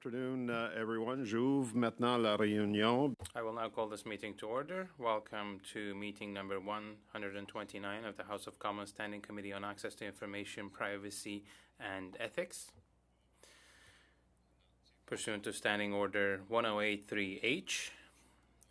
Afternoon, everyone. J'ouvre maintenant la réunion. I will now call this meeting to order. Welcome to meeting number 129 of the House of Commons Standing Committee on Access to Information, Privacy and Ethics. Pursuant to Standing Order 1083H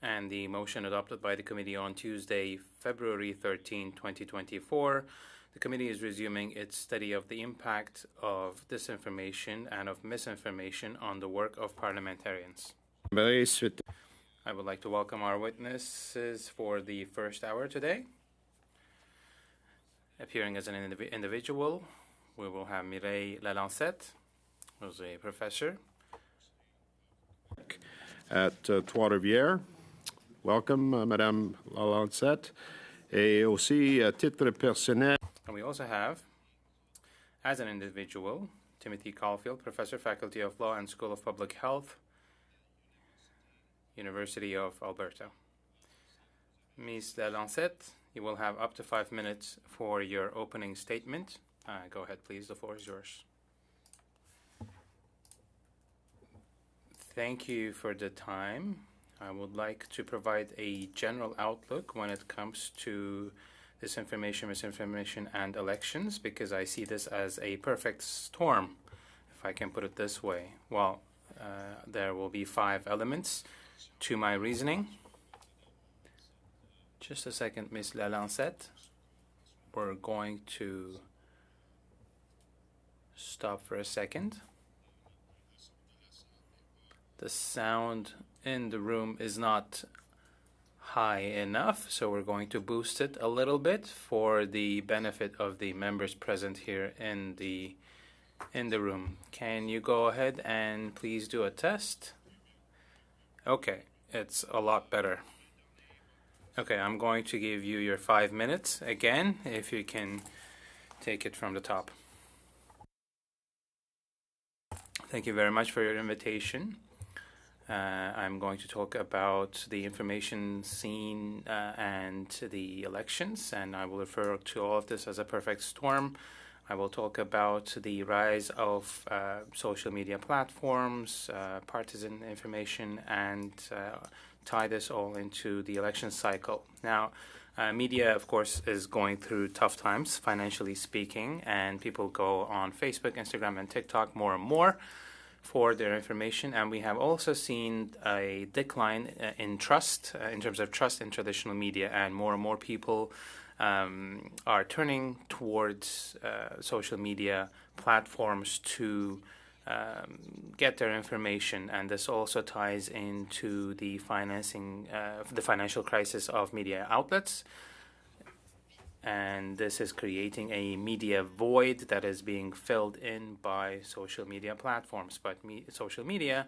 and the motion adopted by the committee on Tuesday, February 13, 2024, the committee is resuming its study of the impact of disinformation and of misinformation on the work of parliamentarians. I would like to welcome our witnesses for the first hour today. Appearing as an individual, we will have Mireille Lalancette, who's a professor at Trois-Rivières. Welcome, Madame Lalancette. Et aussi, à titre personnel. And we also have, as an individual, Timothy Caulfield, Professor, Faculty of Law and School of Public Health, University of Alberta. Ms. Lalancette, you will have up to 5 minutes for your opening statement. Go ahead, please. The floor is yours. Thank you for the time. I would like to provide a general outlook when it comes to disinformation, misinformation, and elections, because I see this as a perfect storm, if I can put it this way. Well, there will be 5 elements to my reasoning. Just a second, Ms. Lalancette. We're going to stop for a second. The sound in the room is not high enough, so we're going to boost it a little bit for the benefit of the members present here in the room. Can you go ahead and please do a test? Okay, it's a lot better. Okay, I'm going to give you your 5 minutes again, if you can take it from the top. Thank you very much for your invitation. I'm going to talk about the information scene and the elections, and I will refer to all of this as a perfect storm. I will talk about the rise of social media platforms, partisan information, and tie this all into the election cycle. Now, media, of course, is going through tough times, financially speaking, and people go on Facebook, Instagram, and TikTok more and more for their information, and we have also seen a decline in trust, in terms of trust in traditional media, and more people are turning towards social media platforms to get their information, and this also ties into the financial crisis of media outlets. And this is creating a media void that is being filled in by social media platforms. But social media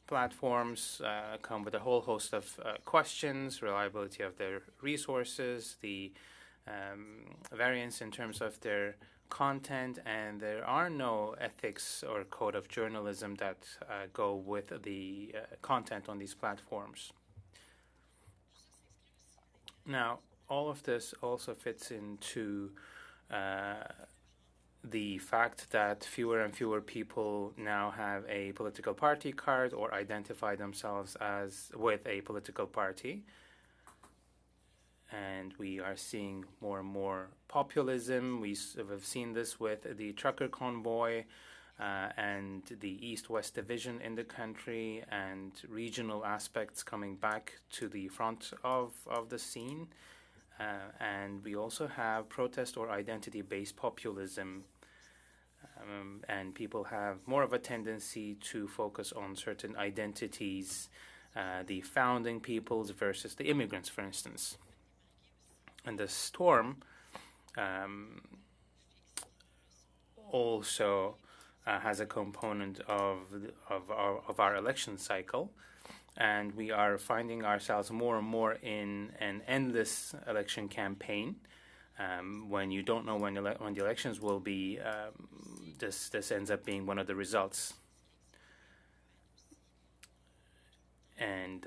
platforms come with a whole host of questions: reliability of their resources, the variance in terms of their content, and there are no ethics or code of journalism that go with the content on these platforms. Now, all of this also fits into the fact that fewer and fewer people now have a political party card or identify themselves as with a political party. And we are seeing more and more populism. We have seen this with the trucker convoy and the East-West division in the country, and regional aspects coming back to the front of the scene. And we also have protest or identity-based populism, and people have more of a tendency to focus on certain identities, the founding peoples versus the immigrants, for instance. And the storm also has a component of our election cycle. And we are finding ourselves more and more in an endless election campaign. When you don't know when the elections will be, this ends up being one of the results. And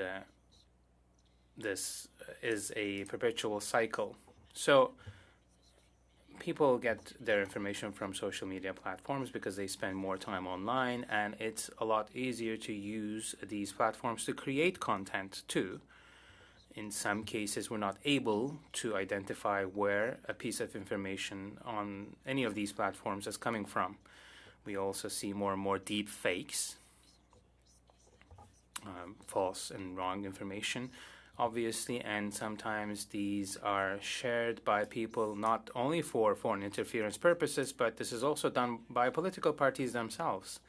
this is a perpetual cycle. So people get their information from social media platforms because they spend more time online, and it's a lot easier to use these platforms to create content too. In some cases, we're not able to identify where a piece of information on any of these platforms is coming from. We also see more and more deep fakes, false and wrong information, obviously, and sometimes these are shared by people not only for foreign interference purposes, but this is also done by political parties themselves.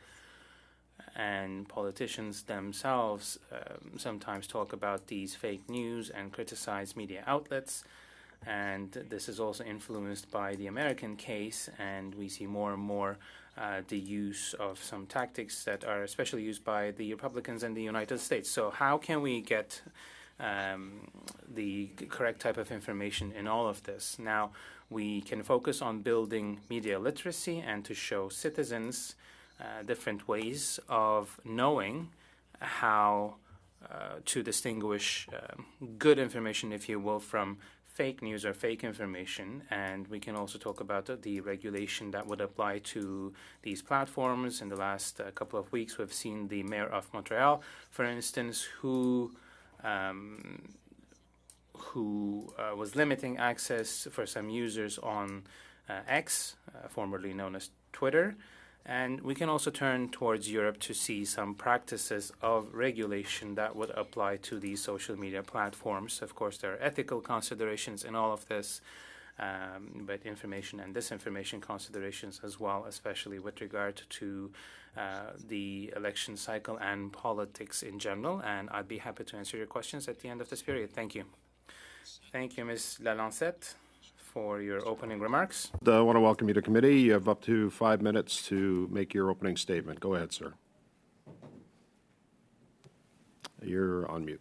And politicians themselves sometimes talk about these fake news and criticize media outlets. And this is also influenced by the American case, and we see more and more the use of some tactics that are especially used by the Republicans in the United States. So how can we get the correct type of information in all of this? Now, we can focus on building media literacy and to show citizens different ways of knowing how to distinguish good information, if you will, from fake news or fake information. And we can also talk about the regulation that would apply to these platforms. In the last couple of weeks, we've seen the mayor of Montreal, for instance, who was limiting access for some users on X, formerly known as Twitter. And we can also turn towards Europe to see some practices of regulation that would apply to these social media platforms. Of course, there are ethical considerations in all of this, but information and disinformation considerations as well, especially with regard to the election cycle and politics in general. And I'd be happy to answer your questions at the end of this period. Thank you. Thank you, Ms. Lalancette, for your opening remarks. I want to welcome you to committee. You have up to 5 minutes to make your opening statement. Go ahead, sir. You're on mute.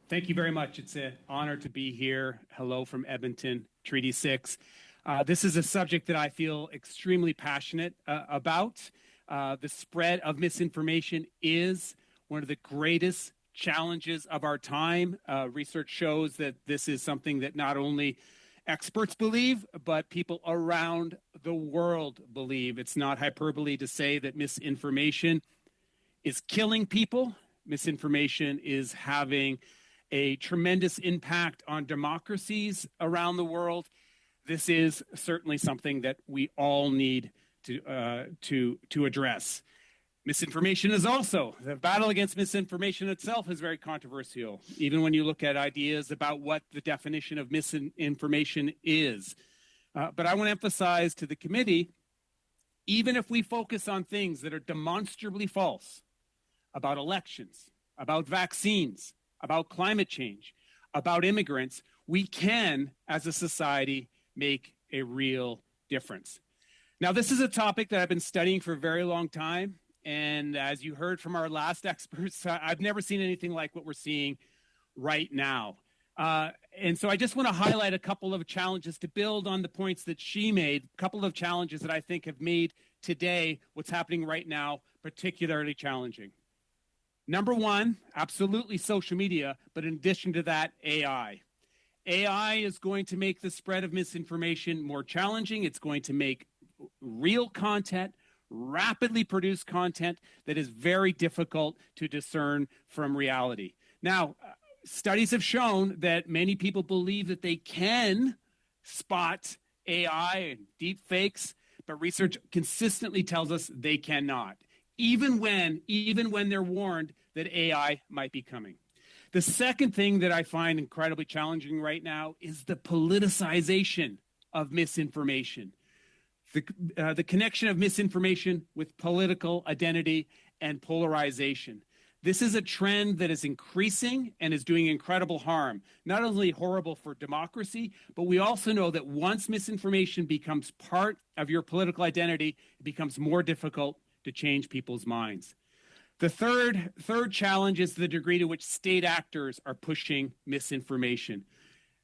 Thank you very much. It's an honor to be here. Hello from Edmonton, Treaty 6. This is a subject that I feel extremely passionate about. The spread of misinformation is one of the greatest challenges of our time. Research shows that this is something that not only experts believe, but people around the world believe. It's not hyperbole to say that misinformation is killing people. Misinformation is having a tremendous impact on democracies around the world. This is certainly something that we all need to address. Misinformation is also, the battle against misinformation itself is very controversial, even when you look at ideas about what the definition of misinformation is. But I want to emphasize to the committee, even if we focus on things that are demonstrably false about elections, about vaccines, about climate change, about immigrants, we can, as a society, make a real difference. Now, this is a topic that I've been studying for a very long time. And as you heard from our last experts, I've never seen anything like what we're seeing right now. And so I just want to highlight a couple of challenges to build on the points that she made, a couple of challenges that I think have made today, what's happening right now, particularly challenging. Number one, absolutely social media, but in addition to that, AI. AI is going to make the spread of misinformation more challenging. It's going to make real content, rapidly produced content that is very difficult to discern from reality. Now, studies have shown that many people believe that they can spot AI and deep fakes, but research consistently tells us they cannot, even when they're warned that AI might be coming. The second thing that I find incredibly challenging right now is the politicization of misinformation. The connection of misinformation with political identity and polarization. This is a trend that is increasing and is doing incredible harm, not only horrible for democracy, but we also know that once misinformation becomes part of your political identity, it becomes more difficult to change people's minds. The third challenge is the degree to which state actors are pushing misinformation.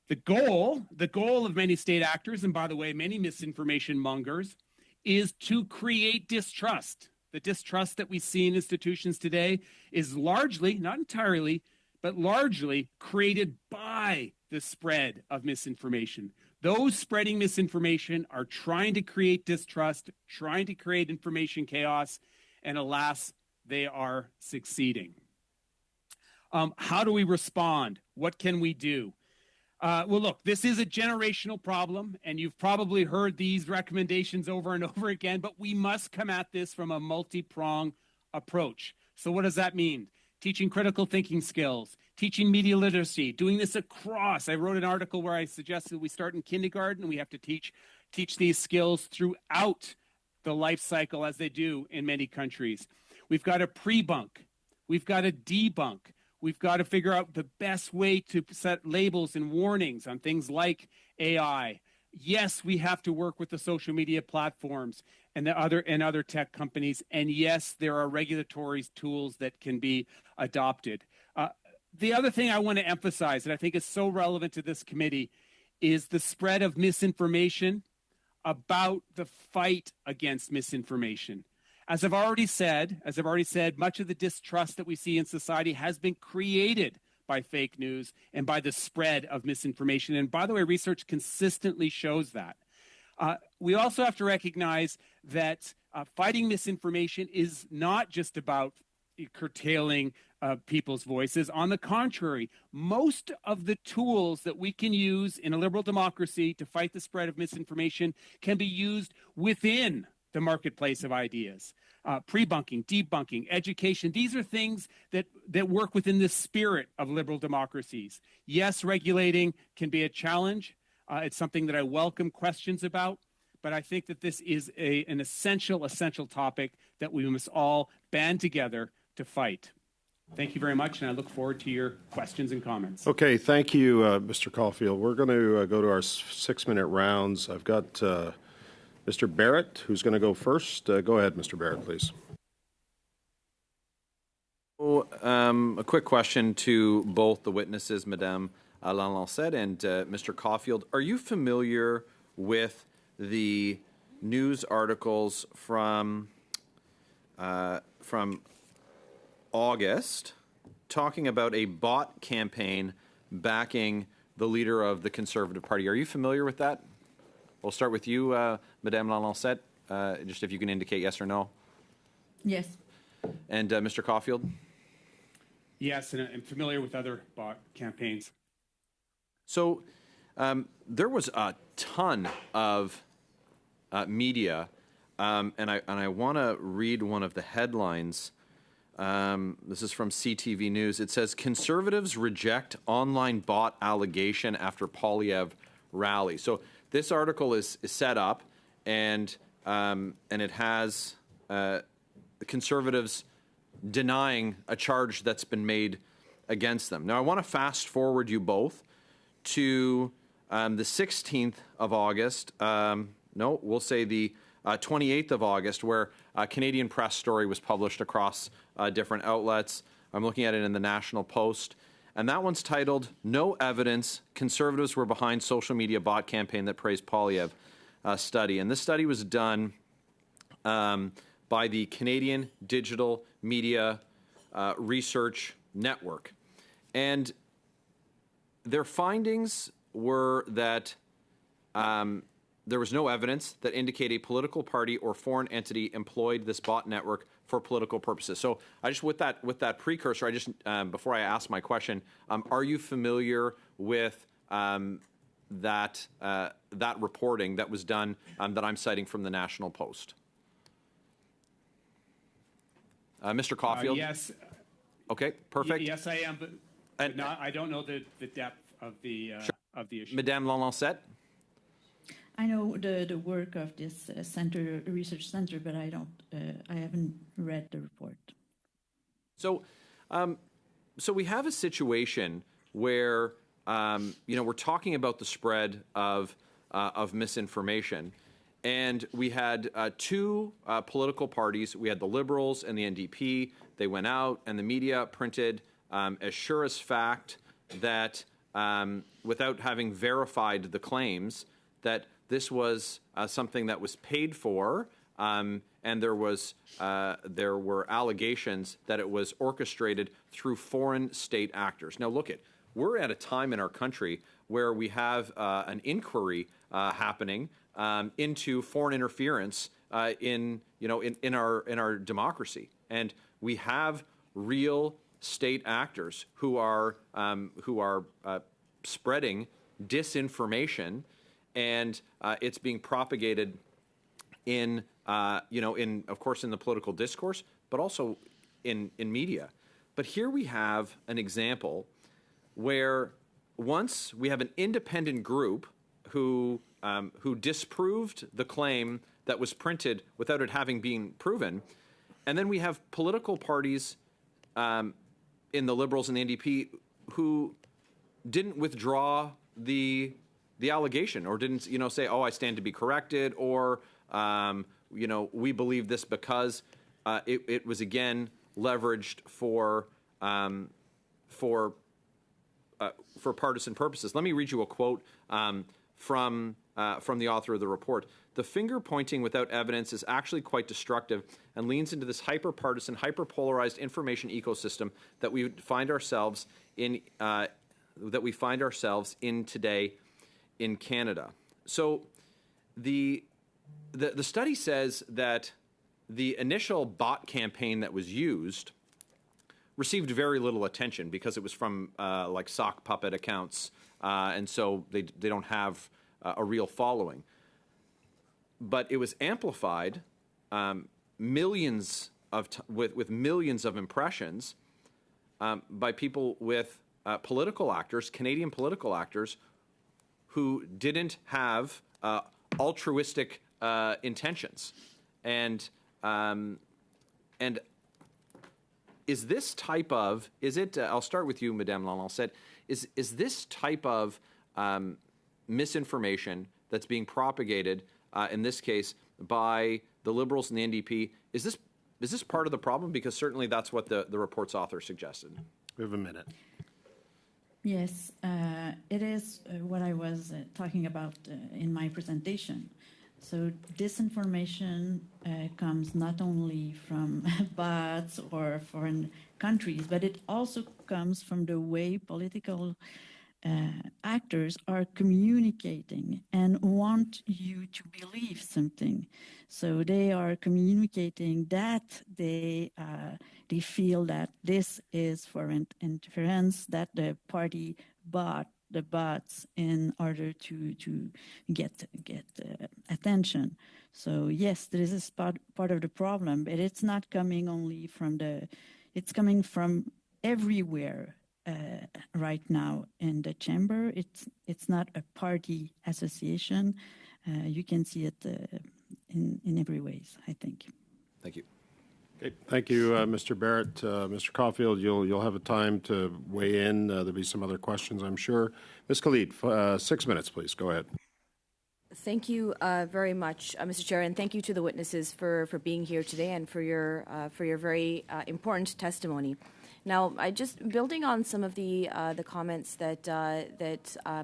The goal of many state actors, and by the way, many misinformation mongers, is to create distrust. The distrust that we see in institutions today is largely, not entirely, but largely created by the spread of misinformation. Those spreading misinformation are trying to create distrust, trying to create information chaos, and alas, they are succeeding. How do we respond? What can we do? Well, look, this is a generational problem, and you've probably heard these recommendations over and over again, but we must come at this from a multi-pronged approach. So what does that mean? Teaching critical thinking skills, teaching media literacy, doing this across. I wrote an article where I suggested we start in kindergarten and we have to teach these skills throughout the life cycle as they do in many countries. We've got to pre-bunk. We've got to debunk. We've got to figure out the best way to set labels and warnings on things like AI. Yes, we have to work with the social media platforms and the other tech companies. And yes, there are regulatory tools that can be adopted. The other thing I want to emphasize, and I think is so relevant to this committee, is the spread of misinformation about the fight against misinformation. As I've already said, much of the distrust that we see in society has been created by fake news and by the spread of misinformation. And by the way, research consistently shows that. We also have to recognize that fighting misinformation is not just about curtailing people's voices. On the contrary, most of the tools that we can use in a liberal democracy to fight the spread of misinformation can be used within the marketplace of ideas. Pre-bunking, debunking, education, these are things that work within the spirit of liberal democracies. Yes, regulating can be a challenge. It's something that I welcome questions about, but I think that this is an essential topic that we must all band together to fight. Thank you very much, and I look forward to your questions and comments. Okay, thank you, Mr. Caulfield. We're going to go to our 6-minute rounds. I've got Mr. Barrett, who's going to go first. Go ahead, Mr. Barrett, please. A quick question to both the witnesses, Madame Lalancette and Mr. Caulfield. Are you familiar with the news articles from August talking about a bot campaign backing the leader of the Conservative Party? Are you familiar with that? We'll start with you, Madame Lalancette, just if you can indicate yes or no. Yes. And Mr. Caulfield? Yes, and I'm familiar with other bot campaigns. So there was a ton of media, and I want to read one of the headlines. This is from CTV News. It says, Conservatives reject online bot allegation after Poilievre rally. So this article is set up, and it has the Conservatives denying a charge that's been made against them. Now, I want to fast forward you both to the 16th of August. No, we'll say the 28th of August, where a Canadian Press story was published across different outlets. I'm looking at it in the National Post. And that one's titled, No Evidence, Conservatives Were Behind Social Media Bot Campaign That Praised Poilievre Study. And this study was done by the Canadian Digital Media Research Network. And their findings were that there was no evidence that indicate a political party or foreign entity employed this bot network for political purposes. So I just, with that precursor, I just, before I ask my question, are you familiar with that reporting that was done that I'm citing from the National Post? Mr. Caulfield? Yes. Okay, perfect. Yes, I am, but I don't know the depth of the issue. Madame Lalancette? I know the work of this research center, but I haven't read the report. So, so we have a situation where we're talking about the spread of misinformation, and we had two political parties. We had the Liberals and the NDP. They went out, and the media printed as sure as fact that without having verified the claims that this was something that was paid for and there were allegations that it was orchestrated through foreign state actors. Now, look, we're at a time in our country where we have an inquiry happening into foreign interference in our democracy, and we have real state actors who are spreading disinformation, and it's being propagated in of course in the political discourse, but also in media. But here we have an example where once we have an independent group who disproved the claim that was printed without it having been proven, and then we have political parties in the Liberals and the NDP who didn't withdraw the allegation, or didn't say, oh, I stand to be corrected, or we believe this because it was again leveraged for partisan purposes. Let me read you a quote from the author of the report. The finger pointing without evidence is actually quite destructive and leans into this hyper-partisan, hyper-polarized information ecosystem that we find ourselves in today in Canada. So the study says that the initial bot campaign that was used received very little attention because it was from like sock puppet accounts, and so they don't have a real following. But it was amplified with millions of impressions by people with political actors, Canadian political actors, who didn't have altruistic intentions, and is this type of, I'll start with you, Madame Lalonde, is this type of misinformation that's being propagated, in this case, by the Liberals and the NDP, is this part of the problem? Because certainly that's what the report's author suggested. We have a minute. Yes, it is what I was talking about in my presentation. So disinformation comes not only from bots or foreign countries, but it also comes from the way political actors are communicating and want you to believe something. So they are communicating that they feel that this is foreign interference, that the party bought the bots in order to get attention. So yes, there is a part of the problem, but it's not coming only from it's coming from everywhere right now in the chamber. It's not a party association. You can see it in every ways, I think. Thank you. Okay, thank you, Mr. Barrett. Mr. Caulfield, you'll have a time to weigh in. There'll be some other questions, I'm sure. Ms. Khalid, 6 minutes, please. Go ahead. Thank you very much, Mr. Chair, and thank you to the witnesses for being here today and for your very important testimony. Now, building on some of the comments that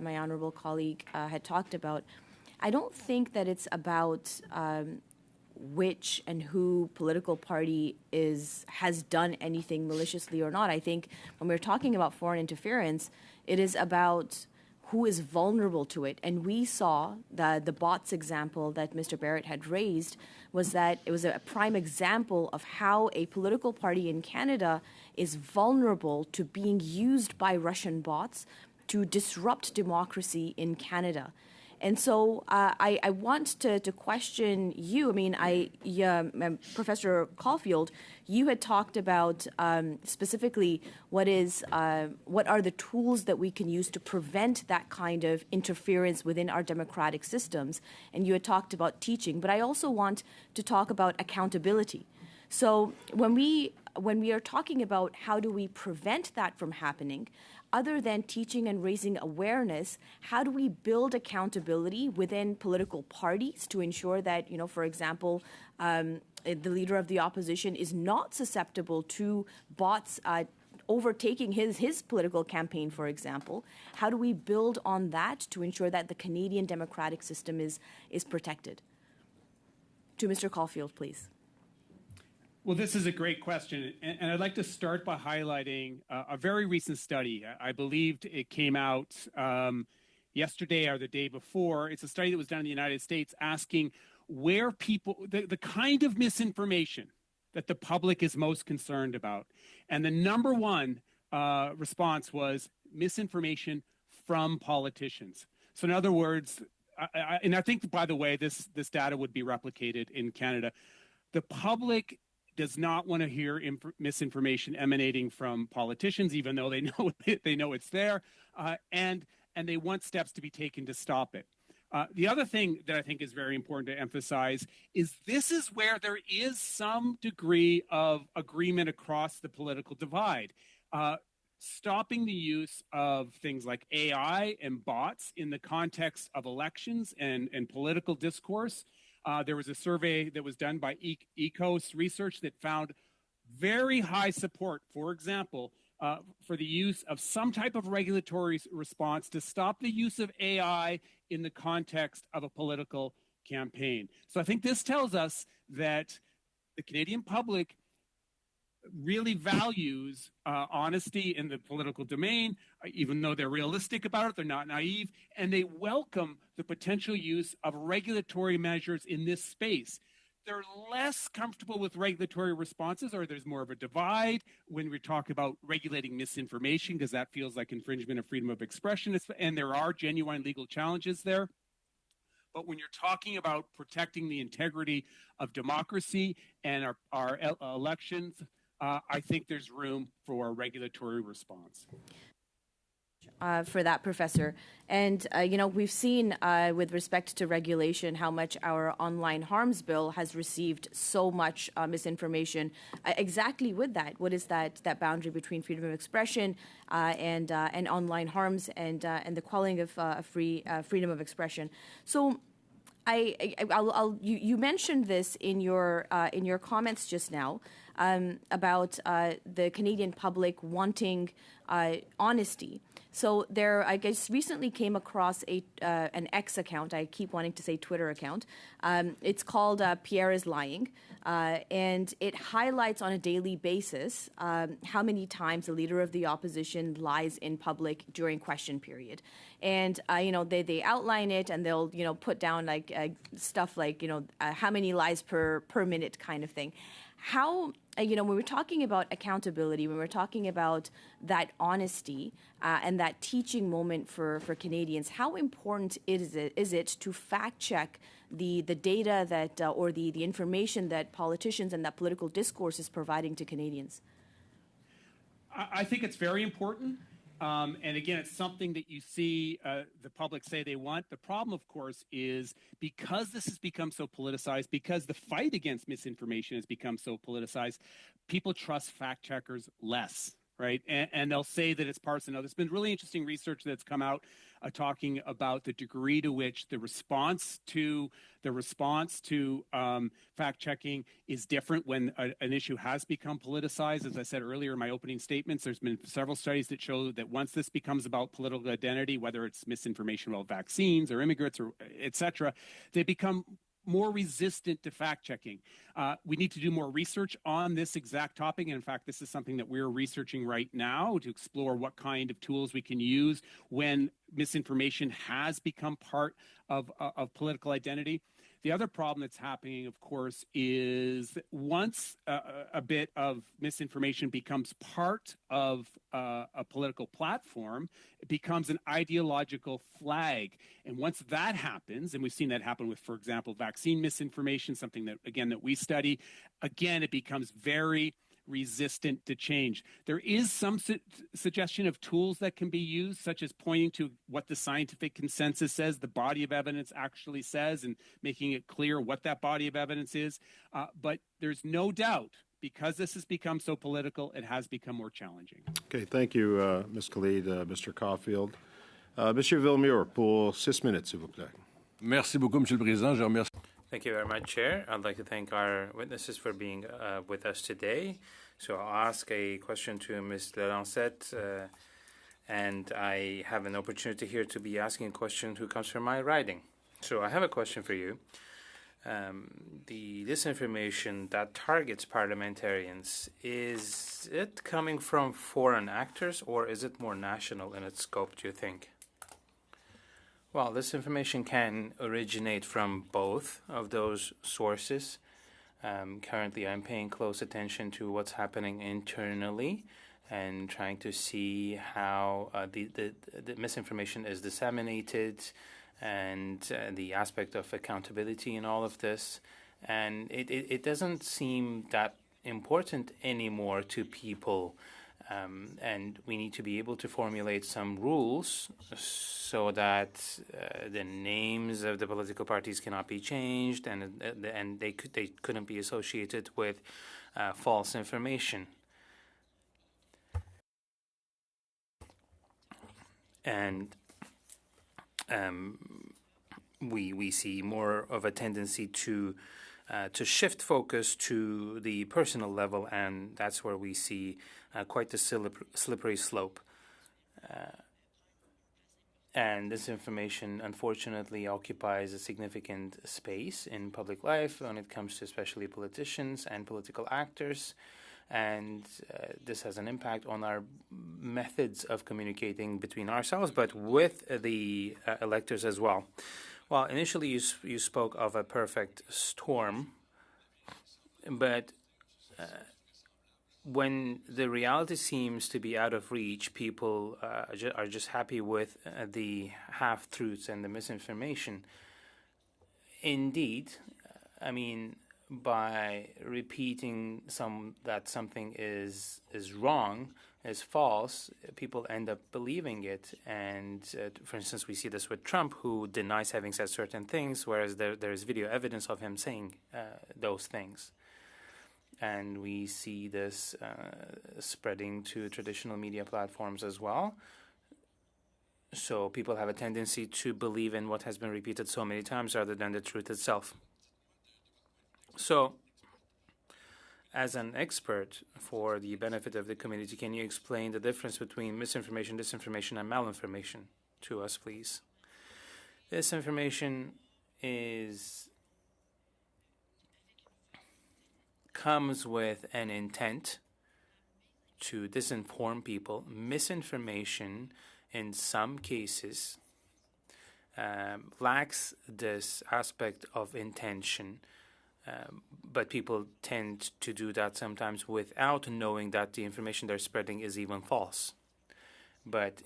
my honourable colleague had talked about, I don't think that it's about which and who political party has done anything maliciously or not. I think when we're talking about foreign interference, it is about who is vulnerable to it. And we saw the bots example that Mr. Barrett had raised was that it was a prime example of how a political party in Canada is vulnerable to being used by Russian bots to disrupt democracy in Canada. And so I want to question you. I mean, Professor Caulfield, you had talked about specifically what are the tools that we can use to prevent that kind of interference within our democratic systems. And you had talked about teaching, but I also want to talk about accountability. So when we are talking about how do we prevent that from happening, other than teaching and raising awareness, how do we build accountability within political parties to ensure that, for example, the leader of the opposition is not susceptible to bots overtaking his political campaign, for example? How do we build on that to ensure that the Canadian democratic system is protected? To Mr. Caulfield, please. Well, this is a great question, and I'd like to start by highlighting a very recent study. I believed it came out yesterday or the day before. It's a study that was done in the United States asking where people, the kind of misinformation that the public is most concerned about. And the number one response was misinformation from politicians. So in other words, and I think, by the way, this data would be replicated in Canada. The public does not want to hear misinformation emanating from politicians, even though they know it's there, and they want steps to be taken to stop it. The other thing that I think is very important to emphasize is this is where there is some degree of agreement across the political divide. Stopping the use of things like AI and bots in the context of elections and political discourse. There was a survey that was done by ECOS Research that found very high support, for example, for the use of some type of regulatory response to stop the use of AI in the context of a political campaign. So I think this tells us that the Canadian public really values honesty in the political domain, even though they're realistic about it, they're not naive, and they welcome the potential use of regulatory measures in this space. They're less comfortable with regulatory responses, or there's more of a divide when we talk about regulating misinformation, because that feels like infringement of freedom of expression, and there are genuine legal challenges there. But when you're talking about protecting the integrity of democracy and our elections, I think there's room for a regulatory response. For that, Professor. And, we've seen with respect to regulation how much our online harms bill has received so much misinformation. Exactly with that, what is that boundary between freedom of expression and online harms and the quelling of freedom of expression? So you mentioned this in your comments just now about the Canadian public wanting honesty. So I guess recently came across an X account. I keep wanting to say Twitter account. It's called Pierre is Lying, and it highlights on a daily basis how many times the leader of the opposition lies in public during question period. And they outline it, and they'll put down like stuff like how many lies per minute kind of thing. How, when we're talking about accountability, when we're talking about that honesty and that teaching moment for Canadians, how important is it to fact check the data that or the information that politicians and that political discourse is providing to Canadians? I think it's very important. And again, it's something that you see the public say they want. The problem, of course, is because this has become so politicized, because the fight against misinformation has become so politicized, people trust fact checkers less, right? And they'll say that it's partisan. Now, there's been really interesting research that's come out talking about the degree to which the response to fact checking is different when an issue has become politicized. As I said earlier in my opening statements, there's been several studies that show that once this becomes about political identity, whether it's misinformation about vaccines or immigrants or et cetera, they become more resistant to fact checking. We need to do more research on this exact topic. And in fact, this is something that we're researching right now to explore what kind of tools we can use when misinformation has become part of political identity. The other problem that's happening, of course, is that once a bit of misinformation becomes part of a political platform, it becomes an ideological flag. And once that happens, and we've seen that happen with, for example, vaccine misinformation, something that we study, again, it becomes very resistant to change. There is some suggestion of tools that can be used, such as pointing to what the scientific consensus says, the body of evidence actually says, and making it clear what that body of evidence is. But there's no doubt, because this has become so political, it has become more challenging. Okay, thank you, Ms. Khalid, Mr. Caulfield. Monsieur Villemure, pour 6 minutes, s'il vous plaît. Merci beaucoup, Monsieur le Président. Je remercie. Thank you very much, Chair. I'd like to thank our witnesses for being with us today. So I'll ask a question to Ms. Lelancette, and I have an opportunity here to be asking a question who comes from my riding. So I have a question for you. the disinformation that targets parliamentarians, is it coming from foreign actors or is it more national in its scope, do you think? Well, this information can originate from both of those sources. Currently, I'm paying close attention to what's happening internally and trying to see how the misinformation is disseminated and the aspect of accountability in all of this. And it doesn't seem that important anymore to people. And we need to be able to formulate some rules so that the names of the political parties cannot be changed, and they couldn't be associated with false information. And we see more of a tendency to shift focus to the personal level, and that's where we see quite the slippery slope. And this information, unfortunately, occupies a significant space in public life when it comes to especially politicians and political actors. And this has an impact on our methods of communicating between ourselves, but with the electors as well. Well, initially you spoke of a perfect storm, but when the reality seems to be out of reach, people are just happy with the half-truths and the misinformation. Indeed, I mean, by repeating that something is wrong, is false, people end up believing it. And for instance, we see this with Trump, who denies having said certain things, whereas there is video evidence of him saying those things. And we see this spreading to traditional media platforms as well. So people have a tendency to believe in what has been repeated so many times rather than the truth itself. So, as an expert for the benefit of the community, can you explain the difference between misinformation, disinformation, and malinformation to us, please? Disinformation comes with an intent to disinform people. Misinformation, in some cases, lacks this aspect of intention. But people tend to do that sometimes without knowing that the information they're spreading is even false. But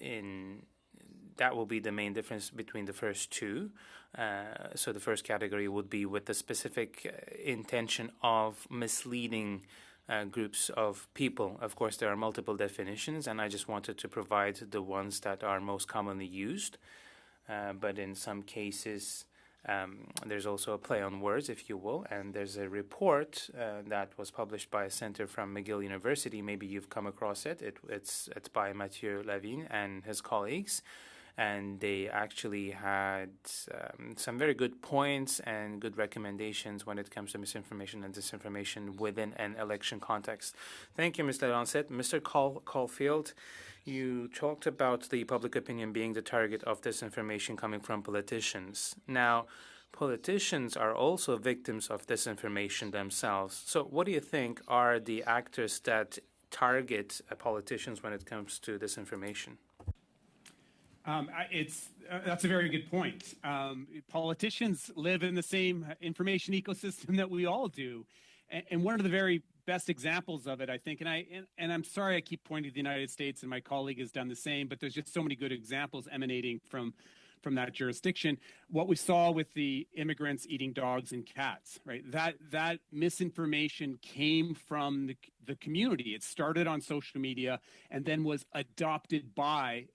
that will be the main difference between the first two. So the first category would be with the specific intention of misleading groups of people. Of course, there are multiple definitions, and I just wanted to provide the ones that are most commonly used. But in some cases, there's also a play on words, if you will, and there's a report that was published by a center from McGill University. Maybe you've come across it. It's by Mathieu Lavigne and his colleagues, and they actually had some very good points and good recommendations when it comes to misinformation and disinformation within an election context. Thank you, Mr. Lancet. Mr. Caulfield, you talked about the public opinion being the target of disinformation coming from politicians. Now, politicians are also victims of disinformation themselves. So what do you think are the actors that target politicians when it comes to disinformation? That's a very good point. Politicians live in the same information ecosystem that we all do. And one of the very best examples of it, I think, and I'm sorry I keep pointing to the United States, and my colleague has done the same, but there's just so many good examples emanating from that jurisdiction. What we saw with the immigrants eating dogs and cats, right? That misinformation came from the community. It started on social media and then was adopted by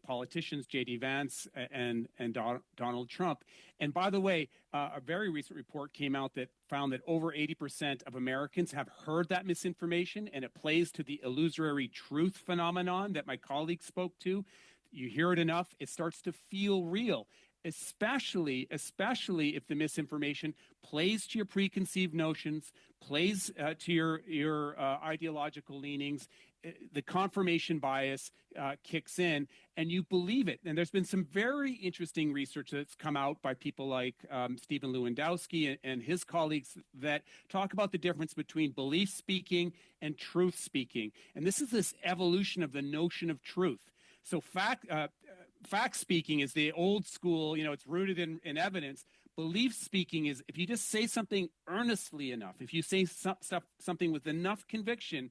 politicians, J.D. Vance and Donald Trump. And by the way, a very recent report came out that found that over 80% of Americans have heard that misinformation, and it plays to the illusory truth phenomenon that my colleague spoke to. You hear it enough, it starts to feel real. especially if the misinformation plays to your preconceived notions, plays to your ideological leanings. The confirmation bias kicks in, and you believe it. And there's been some very interesting research that's come out by people like Stephen Lewandowski and his colleagues that talk about the difference between belief speaking and truth speaking. And this is this evolution of the notion of truth. So fact speaking is the old school, it's rooted in evidence. Belief speaking is if you just say something earnestly enough, if you say something with enough conviction,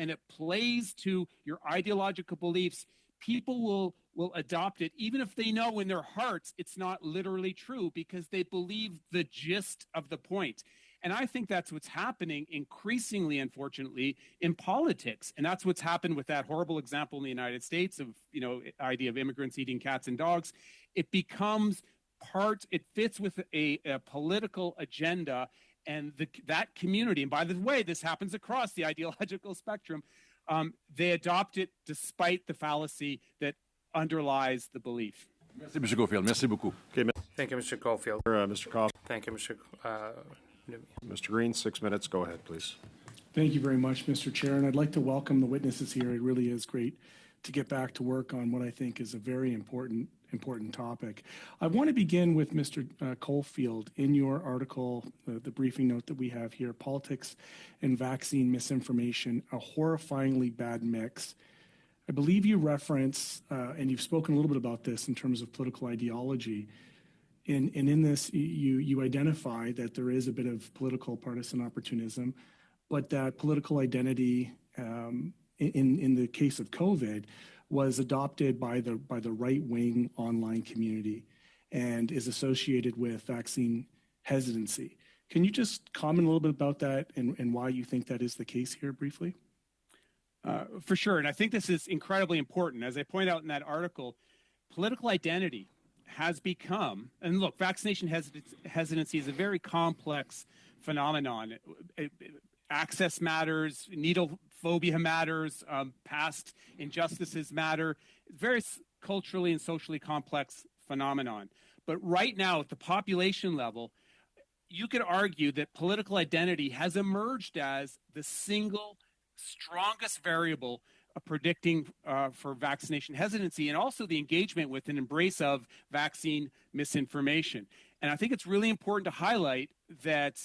and it plays to your ideological beliefs, people will adopt it, even if they know in their hearts it's not literally true, because they believe the gist of the point. And I think that's what's happening increasingly, unfortunately, in politics. And that's what's happened with that horrible example in the United States of, idea of immigrants eating cats and dogs. It becomes it fits with a political agenda. And that community, and by the way, this happens across the ideological spectrum, they adopt it despite the fallacy that underlies the belief. Merci, M. Caulfield. Merci beaucoup. Okay, Thank you, Mr. Caulfield. Mr. Coffey. Thank you, Mr. Mr. Green, 6 minutes. Go ahead, please. Thank you very much, Mr. Chair. And I'd like to welcome the witnesses here. It really is great to get back to work on what I think is a very important topic. I want to begin with Mr. Caulfield. In your article, the briefing note that we have here, Politics and Vaccine Misinformation, a horrifyingly bad mix. I believe you reference, and you've spoken a little bit about this in terms of political ideology, and in this, you identify that there is a bit of political partisan opportunism, but that political identity, in the case of COVID, was adopted by the right-wing online community and is associated with vaccine hesitancy. Can you just comment a little bit about that and why you think that is the case here briefly? For sure. And I think this is incredibly important. As I point out in that article, political identity has become, and look, vaccination hesitancy is a very complex phenomenon. Access matters, needle phobia matters, past injustices matter. Very culturally and socially complex phenomenon. But right now, at the population level, you could argue that political identity has emerged as the single strongest variable of predicting for vaccination hesitancy, and also the engagement with and embrace of vaccine misinformation. And I think it's really important to highlight that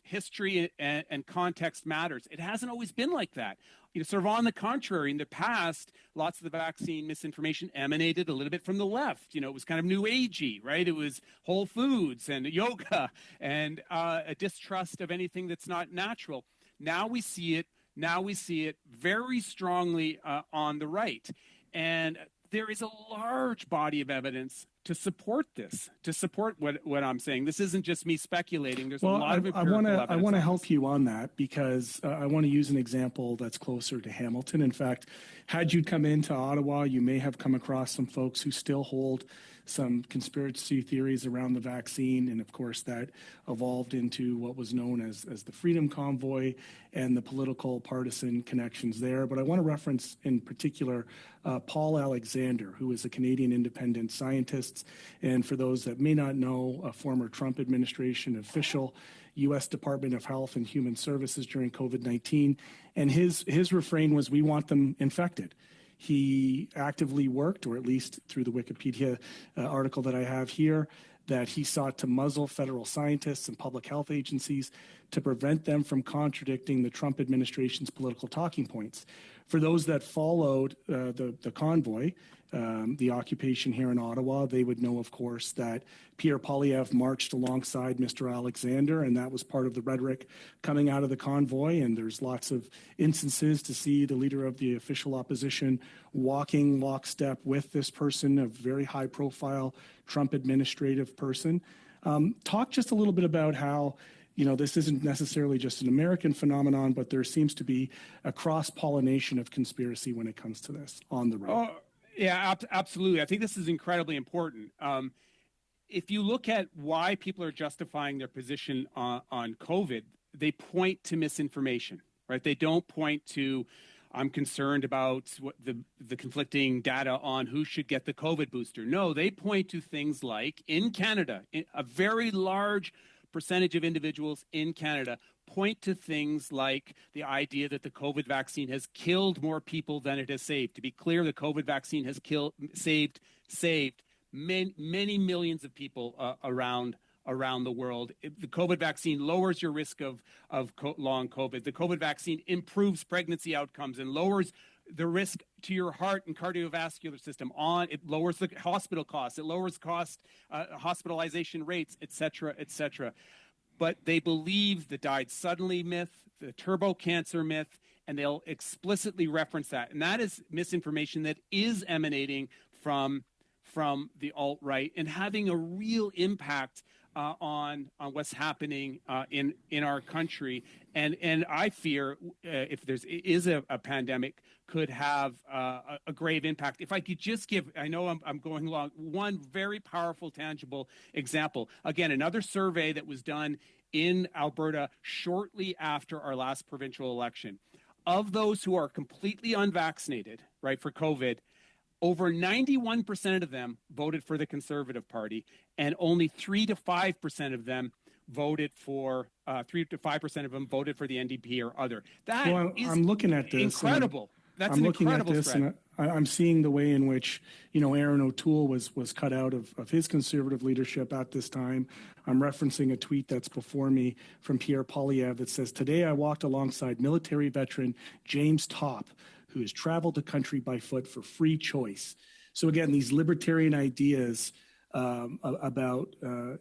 history and context matters. It hasn't always been like that. Sort of on the contrary, in the past, lots of the vaccine misinformation emanated a little bit from the left. It was kind of new agey, right? It was Whole Foods and yoga and a distrust of anything that's not natural. Now we see it very strongly on the right. And there is a large body of evidence to support this, to support what I'm saying. This isn't just me speculating. There's a lot of empirical evidence. I want to help you on that because I want to use an example that's closer to Hamilton. In fact, had you come into Ottawa, you may have come across some folks who still hold some conspiracy theories around the vaccine. And of course, that evolved into what was known as the Freedom Convoy and the political partisan connections there. But I want to reference in particular Paul Alexander, who is a Canadian independent scientist. And for those that may not know, a former Trump administration official, U.S. Department of Health and Human Services during COVID-19. And his refrain was, "We want them infected." He actively worked, or at least through the Wikipedia article that I have here, that he sought to muzzle federal scientists and public health agencies to prevent them from contradicting the Trump administration's political talking points. For those that followed the convoy, the occupation here in Ottawa, they would know, of course, that Pierre Poilievre marched alongside Mr. Alexander, and that was part of the rhetoric coming out of the convoy. And there's lots of instances to see the leader of the official opposition walking lockstep with this person, a very high-profile Trump administrative person. Talk just a little bit about how this isn't necessarily just an American phenomenon, but there seems to be a cross-pollination of conspiracy when it comes to this on the right. Oh, yeah, absolutely. I think this is incredibly important. If you look at why people are justifying their position on COVID, they point to misinformation, right? They don't point to I'm concerned about what the conflicting data on who should get the COVID booster. No, they point to things like in Canada, a very large percentage of individuals in Canada point to things like the idea that the COVID vaccine has killed more people than it has saved. To be clear, the COVID vaccine has saved many millions of people around the world. The COVID vaccine lowers your risk of long COVID. The COVID vaccine improves pregnancy outcomes and lowers the risk to your heart and cardiovascular system. It lowers the hospital costs. It lowers hospitalization rates, et cetera, et cetera. But they believe the died suddenly myth, the turbo cancer myth, and they'll explicitly reference that. And that is misinformation that is emanating from the alt-right and having a real impact on what's happening in our country, and I fear if there is a pandemic, could have a grave impact. If I could just give, I know I'm going long, one very powerful, tangible example. Again, another survey that was done in Alberta shortly after our last provincial election. Of those who are completely unvaccinated, right, for COVID, over 91% of them voted for the Conservative Party, and only 3 to 5% of them voted for the NDP or other. That is I'm looking at this. Incredible. That's I'm an looking at incredible this, spread. and I'm seeing the way in which Aaron O'Toole was cut out of his Conservative leadership at this time. I'm referencing a tweet that's before me from Pierre Poilievre that says, "Today I walked alongside military veteran James Topp, who has traveled the country by foot for free choice." So again, these libertarian ideas about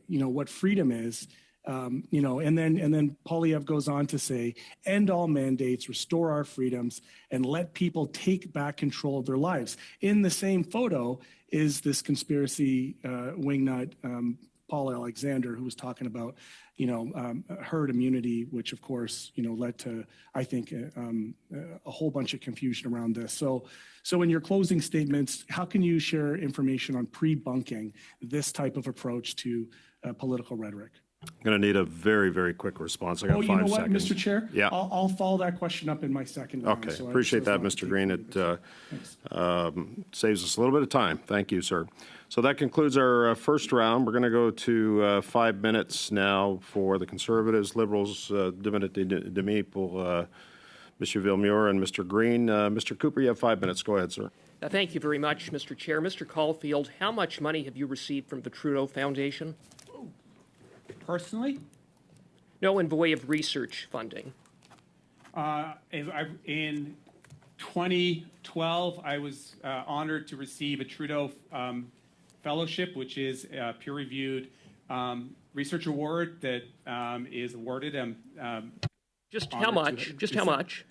what freedom is, and then Poilievre goes on to say, "End all mandates, restore our freedoms, and let people take back control of their lives." In the same photo is this conspiracy wingnut, Paul Alexander, who was talking about herd immunity, which of course led to, I think, a whole bunch of confusion around this. So in your closing statements, how can you share information on pre-bunking this type of approach to political rhetoric? I'm going to need a very, very quick response. I got 5 you know what, seconds. Mr. Chair? Yeah. I'll follow that question up in my second round. Okay, so appreciate that, so Mr. Green. It saves us a little bit of time. Thank you, sir. So that concludes our first round. We're going to go to 5 minutes now for the Conservatives, Liberals, 2 minutes et demi pour Mr. Villemure and Mr. Green. Mr. Cooper, you have 5 minutes. Go ahead, sir. Thank you very much, Mr. Chair. Mr. Caulfield, how much money have you received from the Trudeau Foundation? Personally, No, in the way of research funding. in 2012, I was honored to receive a Trudeau Fellowship, which is a peer-reviewed research award that is awarded. Just how much? Just how much?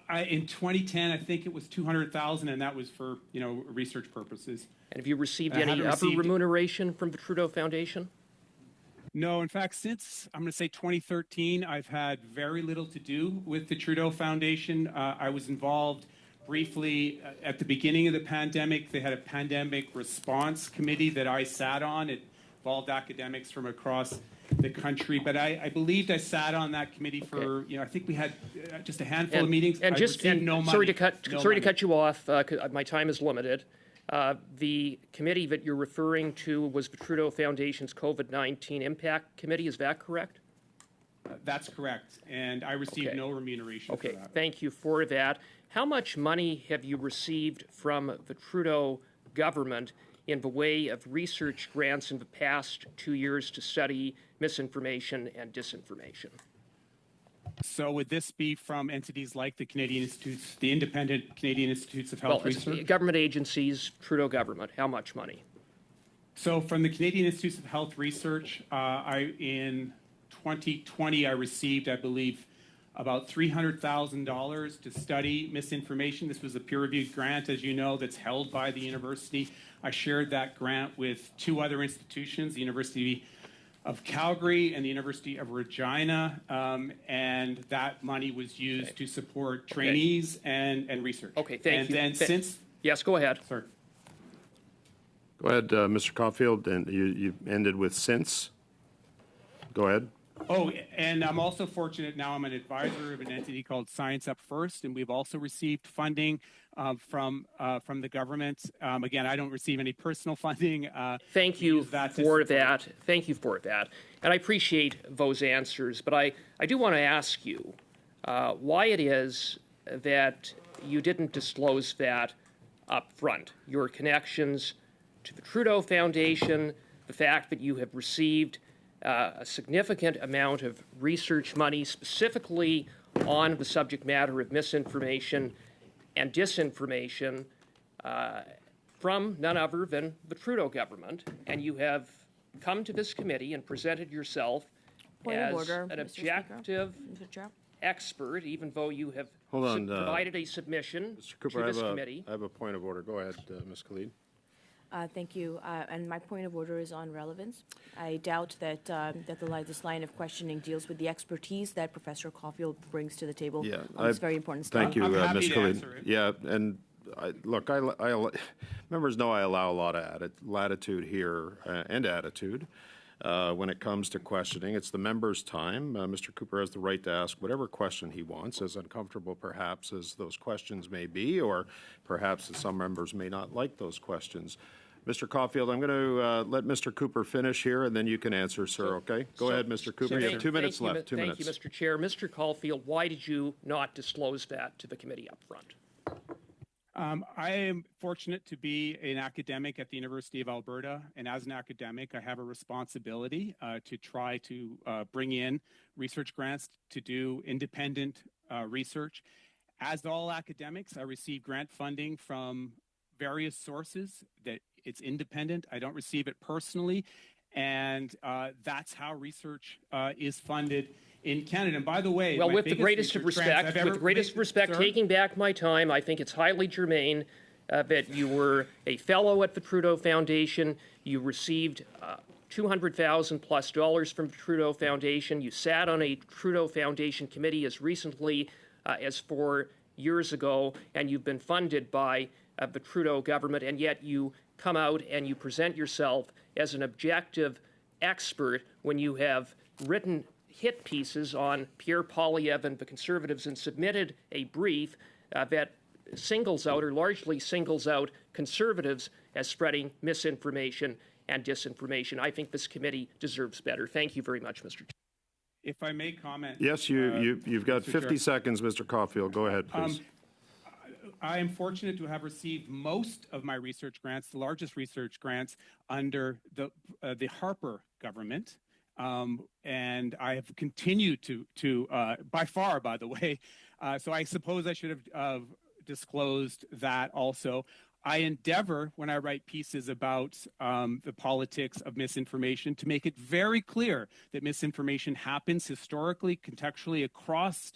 In 2010, I think it was $200,000, and that was for research purposes. And have you received I any haven't other received- remuneration from the Trudeau Foundation? No, in fact, since I'm going to say 2013, I've had very little to do with the Trudeau Foundation. I was involved briefly at the beginning of the pandemic. They had a pandemic response committee that I sat on. It involved academics from across the country, but I believed I sat on that committee for I think we had just a handful of meetings. And I just received no money. sorry to cut No sorry money. to cut you off. 'Cause my time is limited. The committee that you're referring to was the Trudeau Foundation's COVID-19 Impact Committee. Is that correct? That's correct, and I received Okay. no remuneration Okay, for that. thank you for that. How much money have you received from the Trudeau government in the way of research grants in the past 2 years to study misinformation and disinformation? So would this be from entities like the Canadian Institutes, the independent Canadian Institutes of Well, Health it's Research? government agencies, Trudeau government, how much money? So from the Canadian Institutes of Health Research, in 2020, I received, I believe, about $300,000 to study misinformation. This was a peer-reviewed grant, as you know, that's held by the university. I shared that grant with 2 other institutions, the University of Calgary and the University of Regina, and that money was used to support trainees and research. Okay, thank you. And then since, Yes, go ahead. sorry. Go ahead, Mr. Caulfield, and you ended with since. Go ahead. Oh, and I'm also fortunate now I'm an advisor of an entity called Science Up First, and we've also received funding from the government. Again, I don't receive any personal funding. Thank you for that. Thank you for that. And I appreciate those answers. But I do want to ask you why it is that you didn't disclose that up front. Your connections to the Trudeau Foundation, the fact that you have received a significant amount of research money specifically on the subject matter of misinformation and disinformation from none other than the Trudeau government, and you have come to this committee and presented yourself as an objective expert, even though you have provided a submission Mr. Cooper, to this committee. I have a point of order. Go ahead, Ms. Khalid. Thank you. And my point of order is on relevance. I doubt that this line of questioning deals with the expertise that Professor Caulfield brings to the table on this very important study. Thank you, I'm happy Ms. to Khalid. answer it. Yeah, and look, members know I allow a lot of latitude here and attitude when it comes to questioning. It's the members' time. Mr. Cooper has the right to ask whatever question he wants, as uncomfortable perhaps as those questions may be, or perhaps some members may not like those questions. Mr. Caulfield, I'm going to let Mr. Cooper finish here, and then you can answer, sir, okay? Go ahead, Mr. Cooper. You have 2 minutes left. 2 minutes. Thank you, Mr. Chair. Mr. Caulfield, why did you not disclose that to the committee up front? I am fortunate to be an academic at the University of Alberta, and as an academic, I have a responsibility to try to bring in research grants to do independent research. As all academics, I receive grant funding from various sources that it's independent. I don't receive it personally, and that's how research is funded in Canada. And by the way, well, with the greatest of respect, sir? Taking back my time, I think it's highly germane that you were a fellow at the Trudeau Foundation. You received $200,000+ from the Trudeau Foundation. You sat on a Trudeau Foundation committee as recently as 4 years ago, and you've been funded by the Trudeau government, and yet you come out and you present yourself as an objective expert when you have written hit pieces on Pierre Poilievre and the Conservatives and submitted a brief that singles out or largely singles out Conservatives as spreading misinformation and disinformation. I think this committee deserves better. Thank you very much, Mr. Chair. If I may comment. Yes, you've got 50 seconds, Mr. Caulfield. Go ahead, please. I am fortunate to have received most of my research grants, the largest research grants, under the Harper government. And I have continued to by far, by the way. So I suppose I should have disclosed that also. I endeavor, when I write pieces about the politics of misinformation, to make it very clear that misinformation happens historically, contextually, across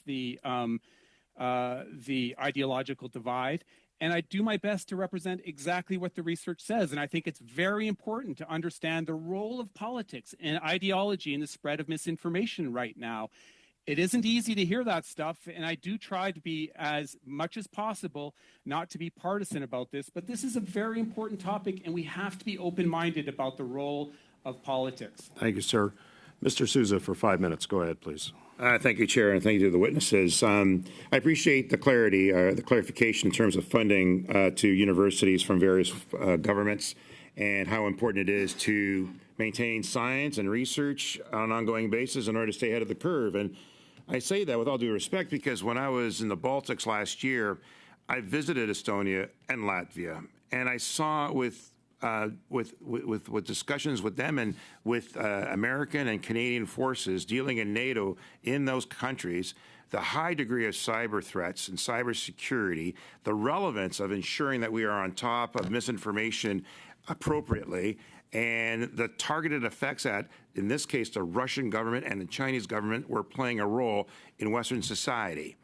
the ideological divide. And I do my best to represent exactly what the research says. And I think it's very important to understand the role of politics and ideology in the spread of misinformation right now. It isn't easy to hear that stuff, and I do try to be, as much as possible, not to be partisan about this, but this is a very important topic, and we have to be open-minded about the role of politics. Thank you, sir. Mr. Sousa, for 5 minutes. Go ahead, please. Thank you, Chair, and thank you to the witnesses. I appreciate the clarification in terms of funding to universities from various governments and how important it is to maintain science and research on an ongoing basis in order to stay ahead of the curve. And I say that with all due respect because when I was in the Baltics last year, I visited Estonia and Latvia, and I saw with discussions with them and with American and Canadian forces dealing in NATO in those countries, the high degree of cyber threats and cyber security, the relevance of ensuring that we are on top of misinformation appropriately, and the targeted effects that, in this case, the Russian government and the Chinese government were playing a role in Western society.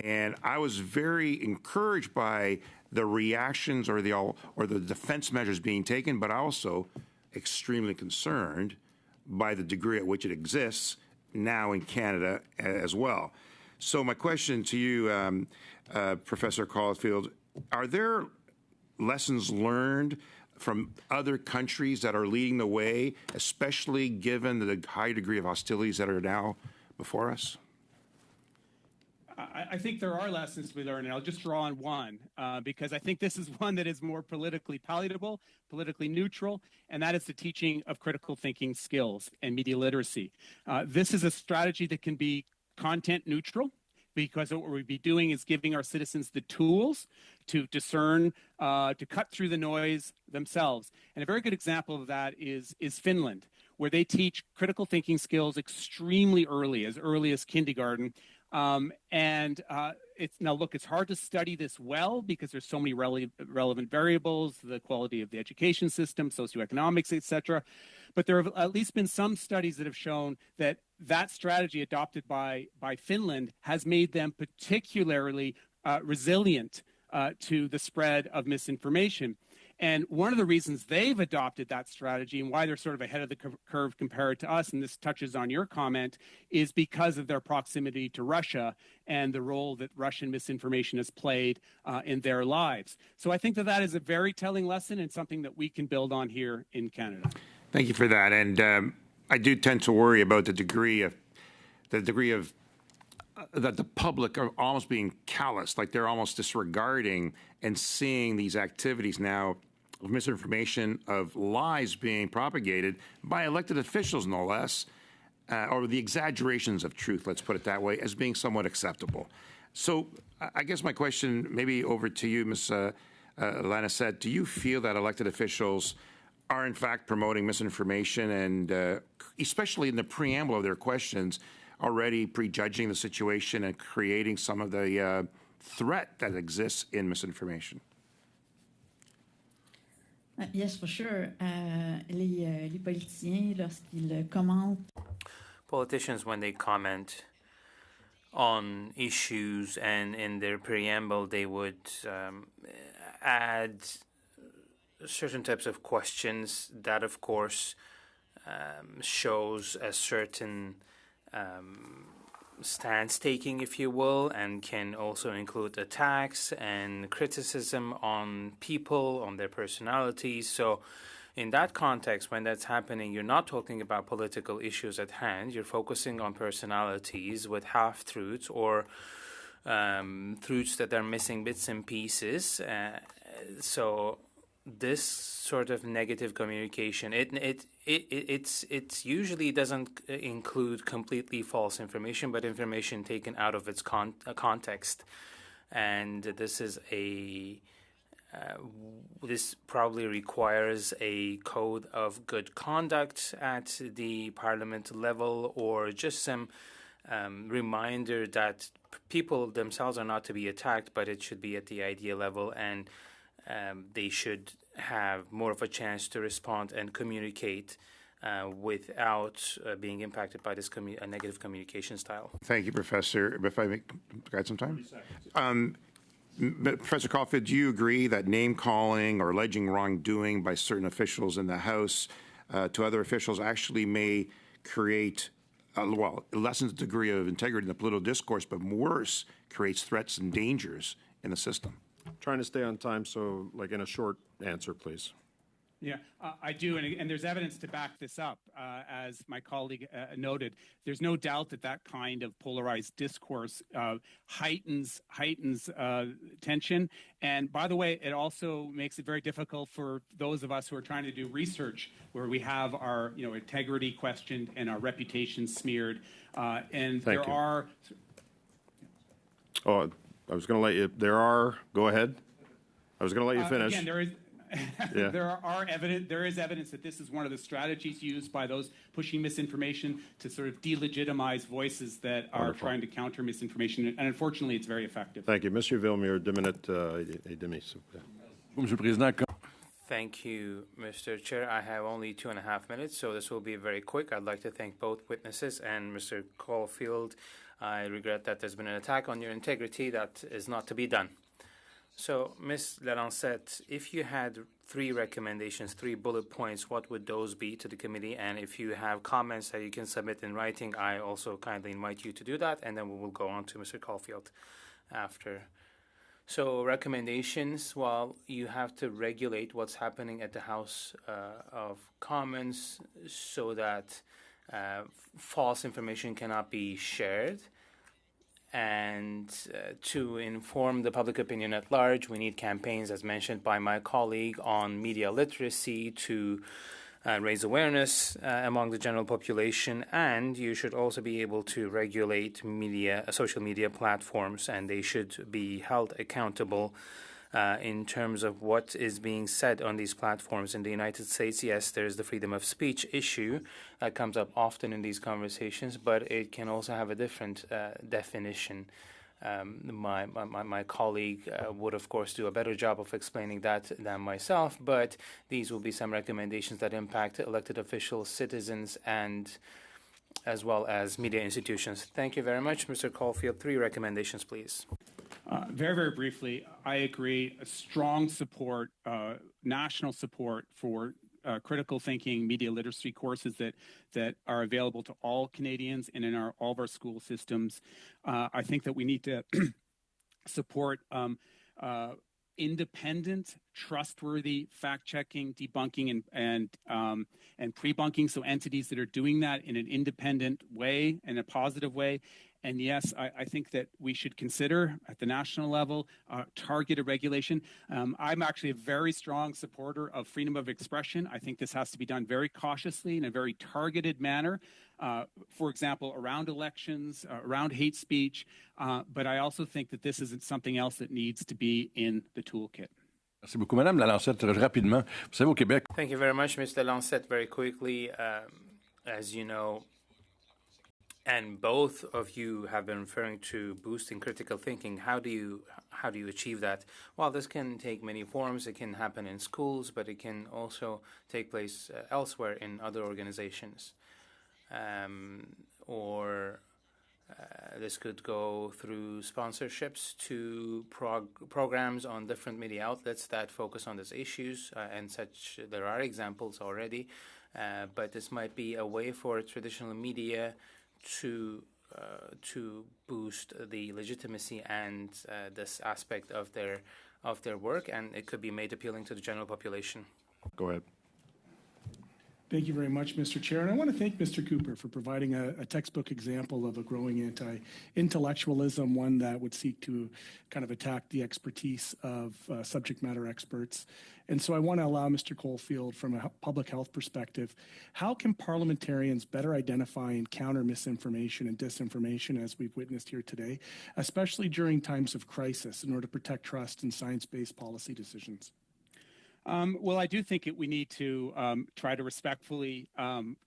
And I was very encouraged by the reactions or the defense measures being taken, but also extremely concerned by the degree at which it exists now in Canada as well. So my question to you, Professor Caulfield, are there lessons learned from other countries that are leading the way, especially given the high degree of hostilities that are now before us? I think there are lessons we learn, and I'll just draw on one because I think this is one that is more politically palatable, politically neutral, and that is the teaching of critical thinking skills and media literacy. This is a strategy that can be content neutral, because what we'd be doing is giving our citizens the tools to discern, to cut through the noise themselves. And a very good example of that is Finland, where they teach critical thinking skills extremely early as kindergarten. It's hard to study this well because there's so many relevant variables, the quality of the education system, socioeconomics, etc. But there have at least been some studies that have shown that strategy adopted by Finland has made them particularly resilient to the spread of misinformation. And one of the reasons they've adopted that strategy and why they're sort of ahead of the curve compared to us, and this touches on your comment, is because of their proximity to Russia and the role that Russian misinformation has played in their lives. So I think that is a very telling lesson and something that we can build on here in Canada. Thank you for that. And I do tend to worry about the degree of that the public are almost being callous, like they're almost disregarding and seeing these activities now of misinformation, of lies being propagated by elected officials, no less, or the exaggerations of truth, let's put it that way, as being somewhat acceptable. So I guess my question, maybe over to you, Ms. Lanacette, do you feel that elected officials are in fact promoting misinformation and especially in the preamble of their questions, already prejudging the situation and creating some of the threat that exists in misinformation? Yes, for sure. Les politiciens, lorsqu'ils commentent. Politicians, when they comment on issues and in their preamble, they would add certain types of questions that, of course, shows a certain stance taking, if you will, and can also include attacks and criticism on people, on their personalities. So in that context, when that's happening, you're not talking about political issues at hand. You're focusing on personalities with half-truths or truths that are missing bits and pieces. So this sort of negative communication, it usually doesn't include completely false information, but information taken out of its context. And this is this probably requires a code of good conduct at the parliament level, or just some reminder that people themselves are not to be attacked, but it should be at the idea level, and they should have more of a chance to respond and communicate without being impacted by this negative communication style. Thank you, Professor. If I got some time? Professor Caulfield, do you agree that name-calling or alleging wrongdoing by certain officials in the House to other officials actually may create, lessens the degree of integrity in the political discourse, but worse, creates threats and dangers in the system? Trying to stay on time, so like in a short answer, please. Yeah, I do, and there's evidence to back this up. As my colleague noted, there's no doubt that kind of polarized discourse heightens tension. And by the way, it also makes it very difficult for those of us who are trying to do research, where we have our integrity questioned and our reputation smeared. And Thank there you. are. Oh, I was going to let you. Go ahead. I was going to let you finish. Again, there is. Yeah. There is evidence that this is one of the strategies used by those pushing misinformation to sort of delegitimize voices that are Wonderful. trying to counter misinformation, and unfortunately, it's very effective. Thank you. Monsieur Villemure, 2 minutes et demi, s'il vous plaît. Monsieur le Président, Thank you, Mr. Chair. I have only 2.5 minutes, so this will be very quick. I'd like to thank both witnesses and Mr. Caulfield. I regret that there's been an attack on your integrity. That is not to be done. So, Ms. Lanacette, if you had 3 recommendations, 3 bullet points, what would those be to the committee? And if you have comments that you can submit in writing, I also kindly invite you to do that, and then we will go on to Mr. Caulfield after So recommendations, well, you have to regulate what's happening at the House of Commons so that false information cannot be shared. And to inform the public opinion at large, we need campaigns, as mentioned by my colleague, on media literacy to raise awareness among the general population. And you should also be able to regulate social media platforms, and they should be held accountable in terms of what is being said on these platforms. In the United States, yes, there's the freedom of speech issue that comes up often in these conversations, but it can also have a different definition. My colleague would, of course, do a better job of explaining that than myself, but these will be some recommendations that impact elected officials, citizens, and as well as media institutions. Thank you very much, Mr. Caulfield. 3 recommendations, please. Very, very briefly, I agree. Strong support, national support for critical thinking, media literacy courses that are available to all Canadians and in all of our school systems. I think that we need to support independent, trustworthy fact-checking, debunking, and pre-bunking. So entities that are doing that in an independent way, in a positive way. And yes, I think that we should consider at the national level targeted regulation. I'm actually a very strong supporter of freedom of expression. I think this has to be done very cautiously in a very targeted manner. For example, around elections, around hate speech. But I also think that this isn't something else that needs to be in the toolkit. Merci beaucoup. Madame Lalancette, rapidement. Vous savez, au Québec. Thank you very much, Mr. Lancette. Very quickly, as you know, and both of you have been referring to boosting critical thinking. How do you achieve that? Well, this can take many forms. It can happen in schools, but it can also take place elsewhere in other organizations. This could go through sponsorships to programs on different media outlets that focus on these issues, and such. There are examples already, but this might be a way for traditional media to boost the legitimacy and this aspect of their work, and it could be made appealing to the general population. Go ahead. Thank you very much, Mr. Chair. And I want to thank Mr. Cooper for providing a textbook example of a growing anti-intellectualism, one that would seek to kind of attack the expertise of subject matter experts. And so I want to allow Mr. Caulfield, from a public health perspective, how can parliamentarians better identify and counter misinformation and disinformation, as we've witnessed here today, especially during times of crisis, in order to protect trust in science-based policy decisions? Well, I do think we need to try to respectfully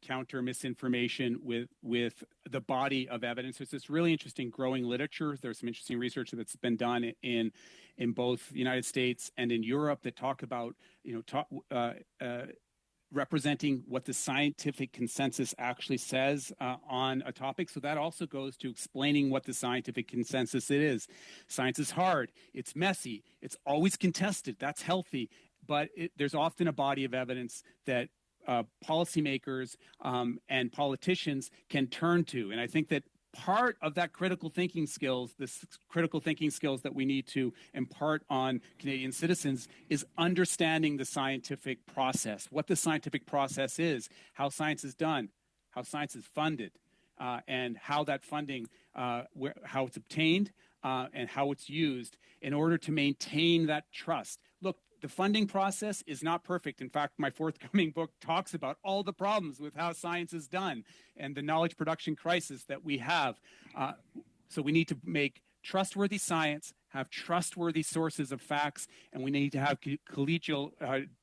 counter misinformation with the body of evidence. There's this really interesting growing literature. There's some interesting research that's been done in both the United States and in Europe that talk about, representing what the scientific consensus actually says on a topic. So that also goes to explaining what the scientific consensus is. Science is hard. It's messy. It's always contested. That's healthy. But there's often a body of evidence that policymakers and politicians can turn to. And I think that part of that critical thinking skills, that we need to impart on Canadian citizens, is understanding the scientific process, what the scientific process is, how science is done, how science is funded, and how that funding, how it's obtained, and how it's used in order to maintain that trust. Look, the funding process is not perfect. In fact, my forthcoming book talks about all the problems with how science is done and the knowledge production crisis that we have. So we need to make trustworthy science, have trustworthy sources of facts, and we need to have collegial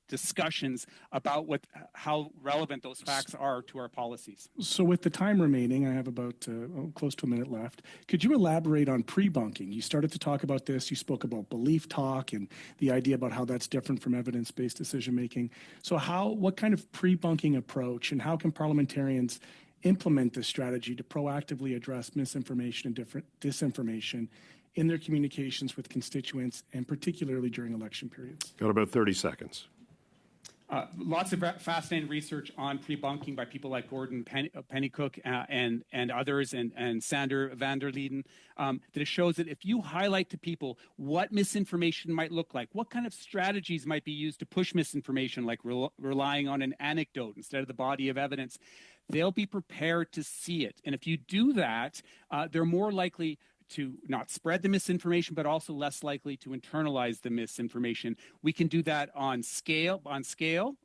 discussions about how relevant those facts are to our policies. So with the time remaining, I have about close to a minute left. Could you elaborate on pre-bunking? You started to talk about this. You spoke about belief talk and the idea about how that's different from evidence-based decision-making. So what kind of pre-bunking approach, and how can parliamentarians implement this strategy to proactively address misinformation and disinformation in their communications with constituents, and particularly during election periods? Got about 30 seconds. Lots of fascinating research on pre-bunking by people like Gordon Pennycook and others, and Sander van der Lieden, that it shows that if you highlight to people what misinformation might look like, what kind of strategies might be used to push misinformation, like relying on an anecdote instead of the body of evidence, they'll be prepared to see it. And if you do that, they're more likely to not spread the misinformation, but also less likely to internalize the misinformation. We can do that on scale.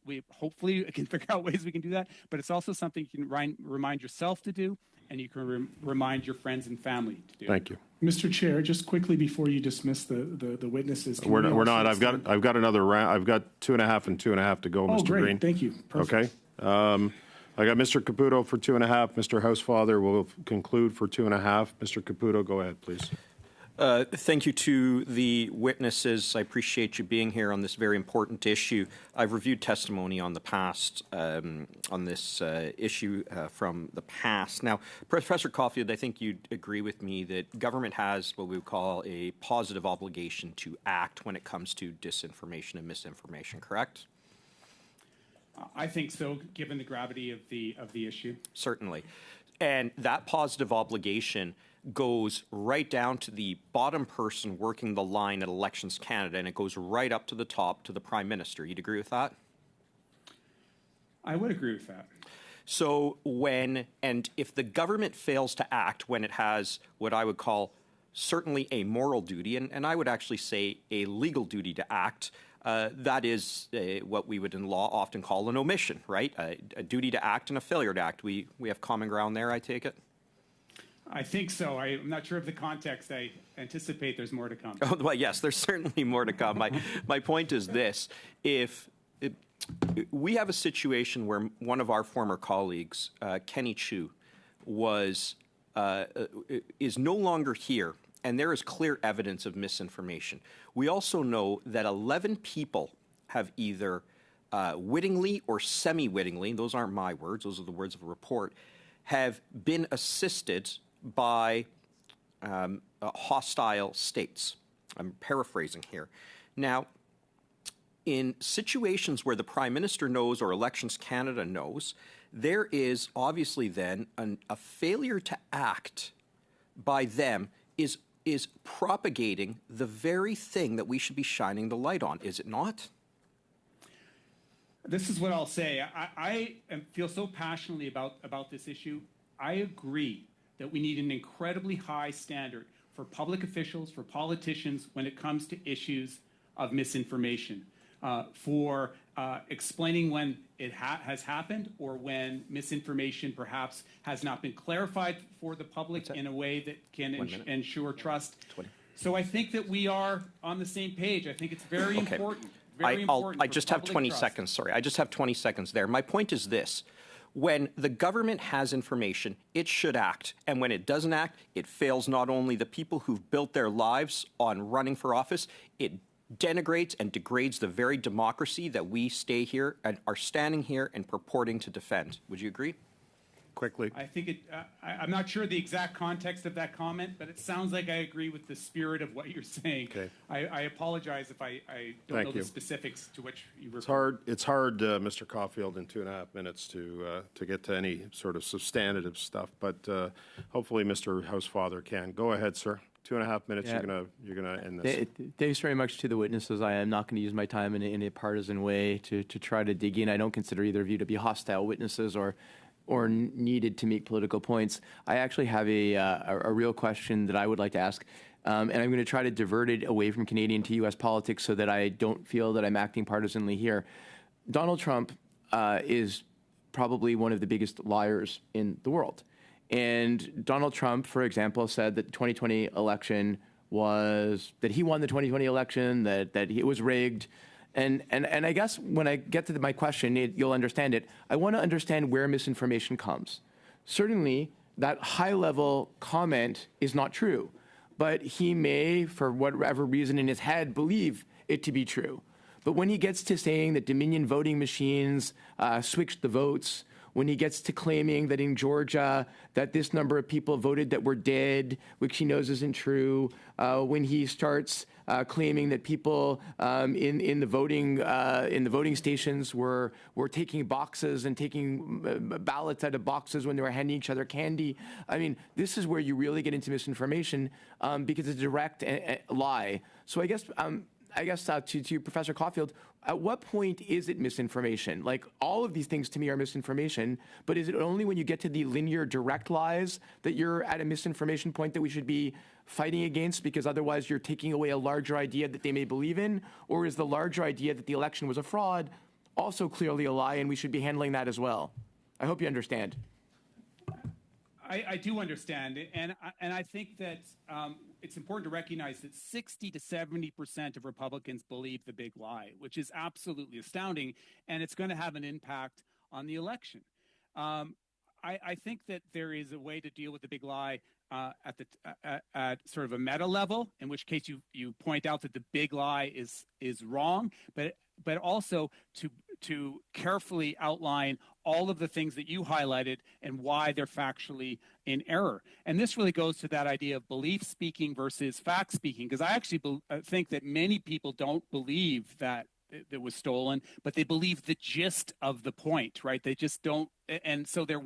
We hopefully can figure out ways we can do that, but it's also something you can remind yourself to do, and you can remind your friends and family to do. Thank you. Mr. Chair, just quickly before you dismiss the witnesses. can We're we not. also I've got another round. I've got 2.5 and 2.5 to go, Oh, Mr. great. Green. Thank you. Perfect. Okay. I got Mr. Caputo for 2.5. Mr. Housefather will conclude for 2.5. Mr. Caputo, go ahead, please. Thank you to the witnesses. I appreciate you being here on this very important issue. I've reviewed testimony on the past, on this issue from the past. Now, Professor Caulfield, I think you'd agree with me that government has what we would call a positive obligation to act when it comes to disinformation and misinformation, correct? I think so, given the gravity of the issue. Certainly. And that positive obligation goes right down to the bottom person working the line at Elections Canada, and it goes right up to the top to the Prime Minister. You'd agree with that? I would agree with that. So if the government fails to act when it has what I would call certainly a moral duty, and I would actually say a legal duty to act, that is what we would in law often call an omission, right? A duty to act and a failure to act. We have common ground there, I take it? I think so. I'm not sure of the context. I anticipate there's more to come. Oh, well, yes, there's certainly more to come. My point is this. We have a situation where one of our former colleagues, Kenny Chu, is no longer here, and there is clear evidence of misinformation. We also know that 11 people have either wittingly or semi-wittingly, those aren't my words, those are the words of a report, have been assisted by hostile states. I'm paraphrasing here. Now, in situations where the Prime Minister knows or Elections Canada knows, there is obviously then a failure to act by them is propagating the very thing that we should be shining the light on, is it not? This is what I'll say. I feel so passionately about this issue. I agree that we need an incredibly high standard for public officials, for politicians, when it comes to issues of misinformation, for explaining when it has happened or when misinformation perhaps has not been clarified for the public in a way that can ensure trust. 20. So I think that we are on the same page. I think it's very important. I just have 20 seconds. Sorry, I just have 20 seconds there. My point is this. When the government has information, it should act. And when it doesn't act, it fails not only the people who've built their lives on running for office, it denigrates and degrades the very democracy that we stay here and are standing here and purporting to defend. Would you agree? Quickly. I think I'm not sure the exact context of that comment, but it sounds like I agree with the spirit of what you're saying. Okay. I apologize if I don't know the specifics to which you refer. It's hard, Mr. Caulfield, in 2.5 minutes to get to any sort of substantive stuff, but hopefully Mr. Housefather can. Go ahead, sir. 2.5 minutes. Yeah. You're gonna end this. Thanks very much to the witnesses. I am not going to use my time in a partisan way to try to dig in. I don't consider either of you to be hostile witnesses or needed to make political points. I actually have a real question that I would like to ask, and I'm going to try to divert it away from Canadian to U.S. politics so that I don't feel that I'm acting partisanly here. Donald Trump is probably one of the biggest liars in the world. And Donald Trump, for example, said that the 2020 election that he won the 2020 election, that it was rigged. And I guess when I get to my question, you'll understand it. I want to understand where misinformation comes. Certainly, that high-level comment is not true, but he may, for whatever reason in his head, believe it to be true. But when he gets to saying that Dominion voting machines switched the votes, when he gets to claiming that in Georgia that this number of people voted that were dead, which he knows isn't true, when he starts claiming that people in the voting stations were taking boxes and taking ballots out of boxes when they were handing each other candy. I mean, this is where you really get into misinformation because it's a direct lie. So I guess to Professor Caulfield, at what point is it misinformation? Like, all of these things to me are misinformation, but is it only when you get to the linear direct lies that you're at a misinformation point that we should be fighting against, because otherwise you're taking away a larger idea that they may believe in? Or is the larger idea that the election was a fraud also clearly a lie, and we should be handling that as well? I hope you understand. I do understand it, and I think that it's important to recognize that 60 to 70% of Republicans believe the big lie, which is absolutely astounding, and it's going to have an impact on the election. I think that there is a way to deal with the big lie at sort of a meta level, in which case you point out that the big lie is wrong, but also to carefully outline all of the things that you highlighted and why they're factually in error. And this really goes to that idea of belief speaking versus fact speaking, because I actually think that many people don't believe that it was stolen, but they believe the gist of the point, right? They just don't, and so they're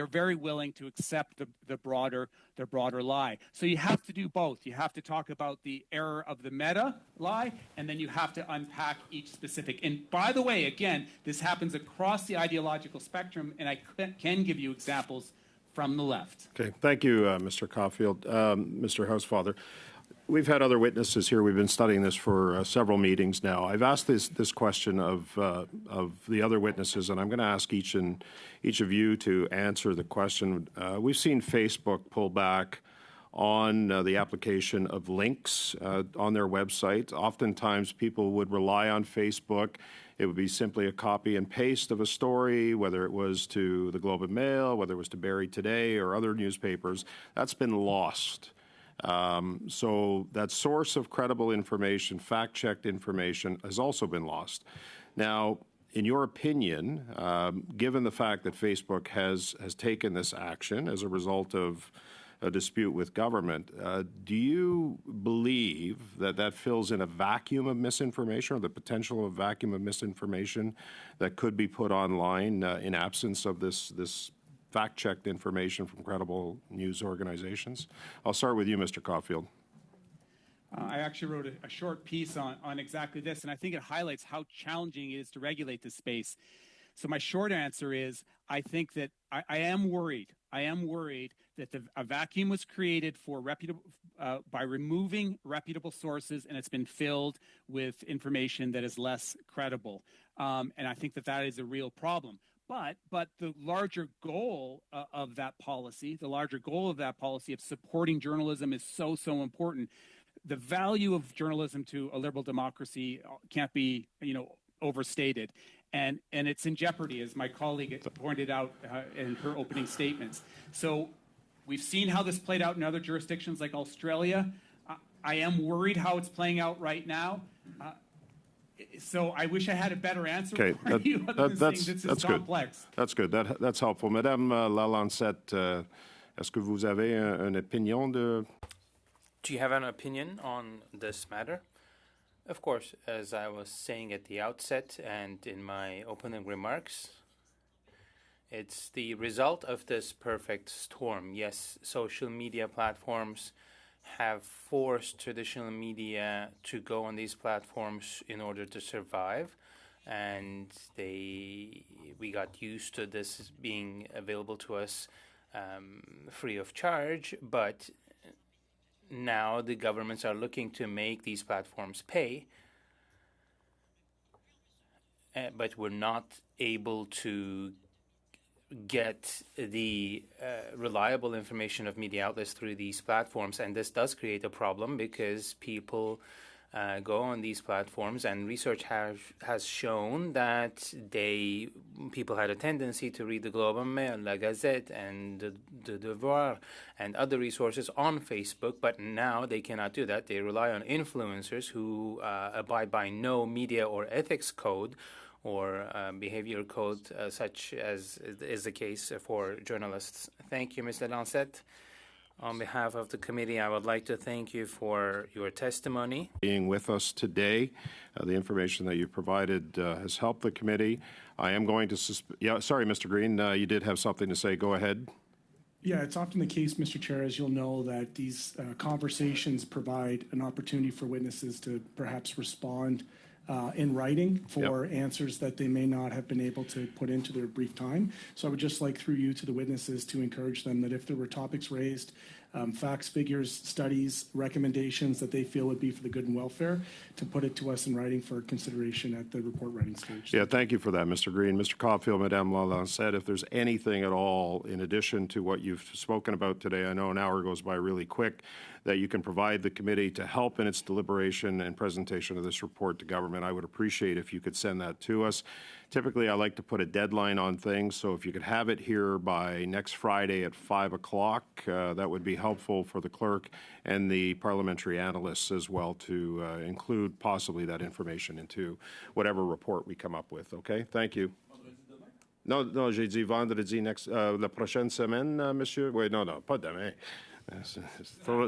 very willing to accept the broader lie. So you have to do both. You have to talk about the error of the meta lie, and then you have to unpack each specific. And by the way, again, this happens across the ideological spectrum, and I can give you examples from the left. Okay, thank you, Mr. Caulfield. Mr. Housefather, we've had other witnesses here. We've been studying this for several meetings now. I've asked this question of the other witnesses, and I'm going to ask each of you to answer the question. We've seen Facebook pull back on the application of links on their website. Oftentimes, people would rely on Facebook. It would be simply a copy and paste of a story, whether it was to the Globe and Mail, whether it was to Barrie Today or other newspapers. That's been lost. So that source of credible information, fact-checked information, has also been lost. Now, in your opinion, given the fact that Facebook has taken this action as a result of a dispute with government, do you believe that fills in a vacuum of misinformation, or the potential of a vacuum of misinformation that could be put online in absence of this fact-checked information from credible news organizations? I'll start with you, Mr. Caulfield. I actually wrote a short piece on exactly this, and I think it highlights how challenging it is to regulate this space. So my short answer is, I think that I am worried. I am worried that a vacuum was created for by removing reputable sources, and it's been filled with information that is less credible. And I think that is a real problem. But the larger goal of that policy, of supporting journalism is so important. The value of journalism to a liberal democracy can't be, overstated. And it's in jeopardy, as my colleague pointed out in her opening statements. So we've seen how this played out in other jurisdictions like Australia. I am worried how it's playing out right now. So I wish I had a better answer for you. That's complex. Good. That's good. That's helpful. Madame Lalancette, est-ce que vous avez une opinion de... Do you have an opinion on this matter? Of course, as I was saying at the outset and in my opening remarks, it's the result of this perfect storm. Yes, social media platforms have forced traditional media to go on these platforms in order to survive, and we got used to this being available to us free of charge, but now the governments are looking to make these platforms pay, but we're not able to get the reliable information of media outlets through these platforms. And this does create a problem because people go on these platforms, and research has shown that people had a tendency to read the Globe and Mail, La Gazette, and the Devoir, and other resources on Facebook, but now they cannot do that. They rely on influencers who abide by no media or ethics code, or behavior code, such as is the case for journalists. Thank you, Mr. Lancet. On behalf of the committee, I would like to thank you for your testimony. Being with us today, the information that you provided has helped the committee. I am going to sorry, Mr. Green, you did have something to say. Go ahead. Yeah, it's often the case, Mr. Chair, as you'll know, that these conversations provide an opportunity for witnesses to perhaps respond in writing for answers that they may not have been able to put into their brief time. So I would just like, through you to the witnesses, to encourage them that if there were topics raised, facts, figures, studies, recommendations that they feel would be for the good and welfare, to put it to us in writing for consideration at the report writing stage. Yeah, thank you for that, Mr. Green. Mr. Caulfield, Madame Lancet, if there's anything at all in addition to what you've spoken about today, I know an hour goes by really quick, that you can provide the committee to help in its deliberation and presentation of this report to government, I would appreciate if you could send that to us. Typically, I like to put a deadline on things, so if you could have it here by next Friday at 5 o'clock, that would be helpful for the clerk and the parliamentary analysts as well to include possibly that information into whatever report we come up with. Okay, thank you. Non, j'ai dit vendredi la prochaine semaine, monsieur. Oui, non, pas demain.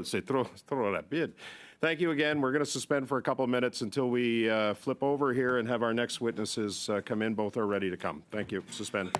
C'est trop rapide. Thank you again. We're going to suspend for a couple of minutes until we flip over here and have our next witnesses come in. Both are ready to come. Thank you. Suspend.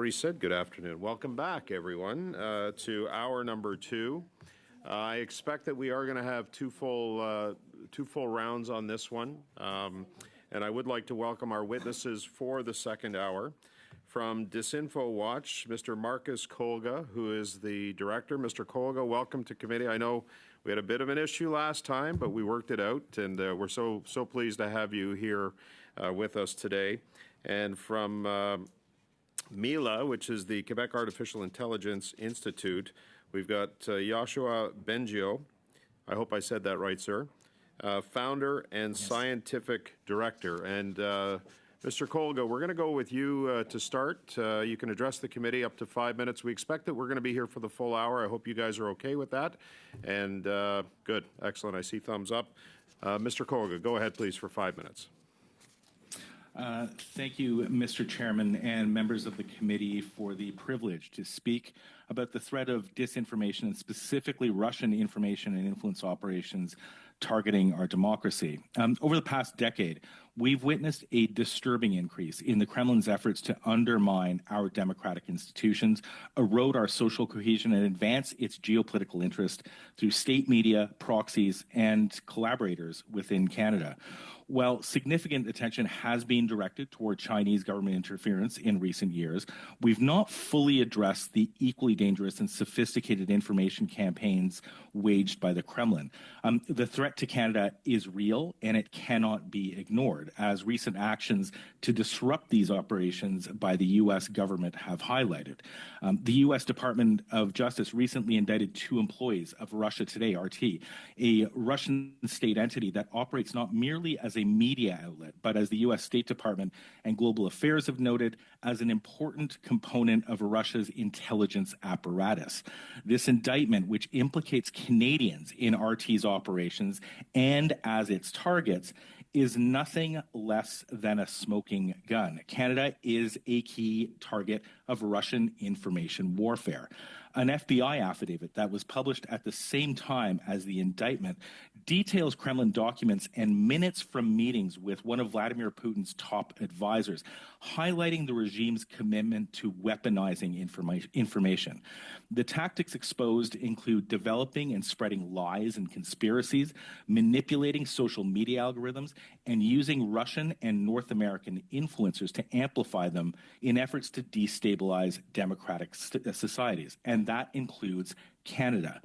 already said good afternoon. Welcome back, everyone, to hour number 2. I expect that we are going to have two full rounds on this one. And I would like to welcome our witnesses for the second hour. From Disinfo Watch, Mr. Marcus Kolga, who is the director. Mr. Kolga, welcome to committee. I know we had a bit of an issue last time, but we worked it out, and we're so pleased to have you here with us today. And from MILA, which is the Quebec Artificial Intelligence Institute, we've got Joshua Bengio. I hope I said that right, sir. Founder and scientific director. And Mr. Kolga, we're going to go with you to start. You can address the committee up to 5 minutes. We expect that we're going to be here for the full hour. I hope you guys are okay with that. And good. Excellent. I see thumbs up. Mr. Kolga, go ahead, please, for 5 minutes. Thank you, Mr. Chairman and members of the committee, for the privilege to speak about the threat of disinformation and specifically Russian information and influence operations targeting our democracy. Over the past decade, we've witnessed a disturbing increase in the Kremlin's efforts to undermine our democratic institutions, erode our social cohesion, and advance its geopolitical interest through state media, proxies, and collaborators within Canada. While significant attention has been directed toward Chinese government interference in recent years, we've not fully addressed the equally dangerous and sophisticated information campaigns waged by the Kremlin. The threat to Canada is real, and it cannot be ignored, as recent actions to disrupt these operations by the U.S. government have highlighted. The U.S. Department of Justice recently indicted 2 employees of Russia Today, RT, a Russian state entity that operates not merely as a media outlet, but as the U.S. State Department and Global Affairs have noted, as an important component of Russia's intelligence apparatus. This indictment, which implicates Canadians in RT's operations and as its targets, is nothing less than a smoking gun. Canada is a key target of Russian information warfare. An FBI affidavit that was published at the same time as the indictment details Kremlin documents and minutes from meetings with one of Vladimir Putin's top advisors, highlighting the regime's commitment to weaponizing information. The tactics exposed include developing and spreading lies and conspiracies, manipulating social media algorithms, and using Russian and North American influencers to amplify them in efforts to destabilize democratic societies. And that includes Canada.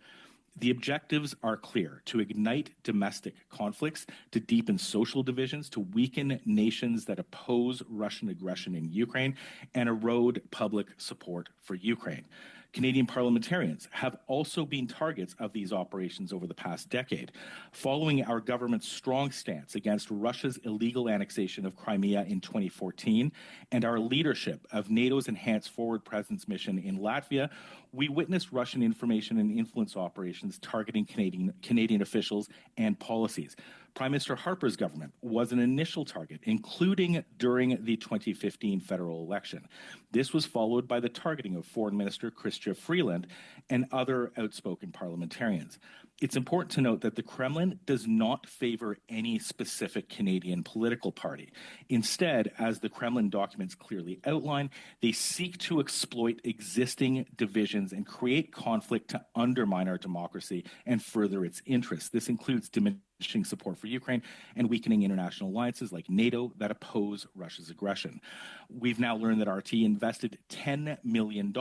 The objectives are clear: to ignite domestic conflicts, to deepen social divisions, to weaken nations that oppose Russian aggression in Ukraine, and erode public support for Ukraine. Canadian parliamentarians have also been targets of these operations over the past decade. Following our government's strong stance against Russia's illegal annexation of Crimea in 2014 and our leadership of NATO's Enhanced Forward Presence mission in Latvia, we witnessed Russian information and influence operations targeting Canadian officials and policies. Prime Minister Harper's government was an initial target, including during the 2015 federal election. This was followed by the targeting of Foreign Minister Chrystia Freeland and other outspoken parliamentarians. It's important to note that the Kremlin does not favor any specific Canadian political party. Instead, as the Kremlin documents clearly outline, they seek to exploit existing divisions and create conflict to undermine our democracy and further its interests. This includes diminishing support for Ukraine and weakening international alliances like NATO that oppose Russia's aggression. We've now learned that RT invested $10 million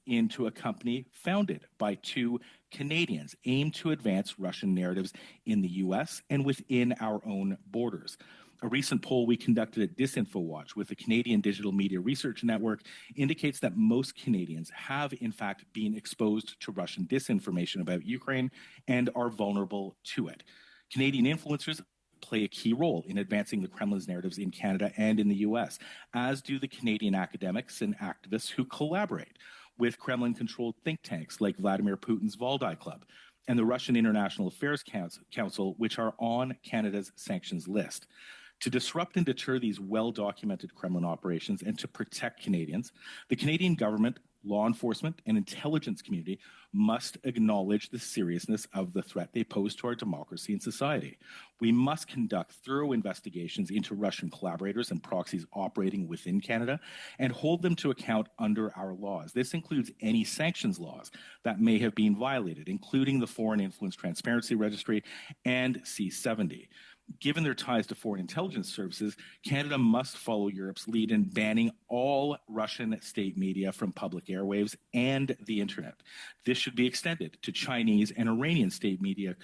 into a company founded by 2 Canadians aimed to advance Russian narratives in the U.S. and within our own borders. A recent poll we conducted at DisinfoWatch with the Canadian Digital Media Research Network indicates that most Canadians have, in fact, been exposed to Russian disinformation about Ukraine and are vulnerable to it. Canadian influencers play a key role in advancing the Kremlin's narratives in Canada and in the U.S., as do the Canadian academics and activists who collaborate with Kremlin-controlled think tanks like Vladimir Putin's Valdai Club and the Russian International Affairs Council, which are on Canada's sanctions list. To disrupt and deter these well-documented Kremlin operations and to protect Canadians, the Canadian government law enforcement, and intelligence community must acknowledge the seriousness of the threat they pose to our democracy and society. We must conduct thorough investigations into Russian collaborators and proxies operating within Canada and hold them to account under our laws. This includes any sanctions laws that may have been violated, including the Foreign Influence Transparency Registry and C-70. Given their ties to foreign intelligence services, Canada must follow Europe's lead in banning all Russian state media from public airwaves and the internet. This should be extended to Chinese and Iranian state media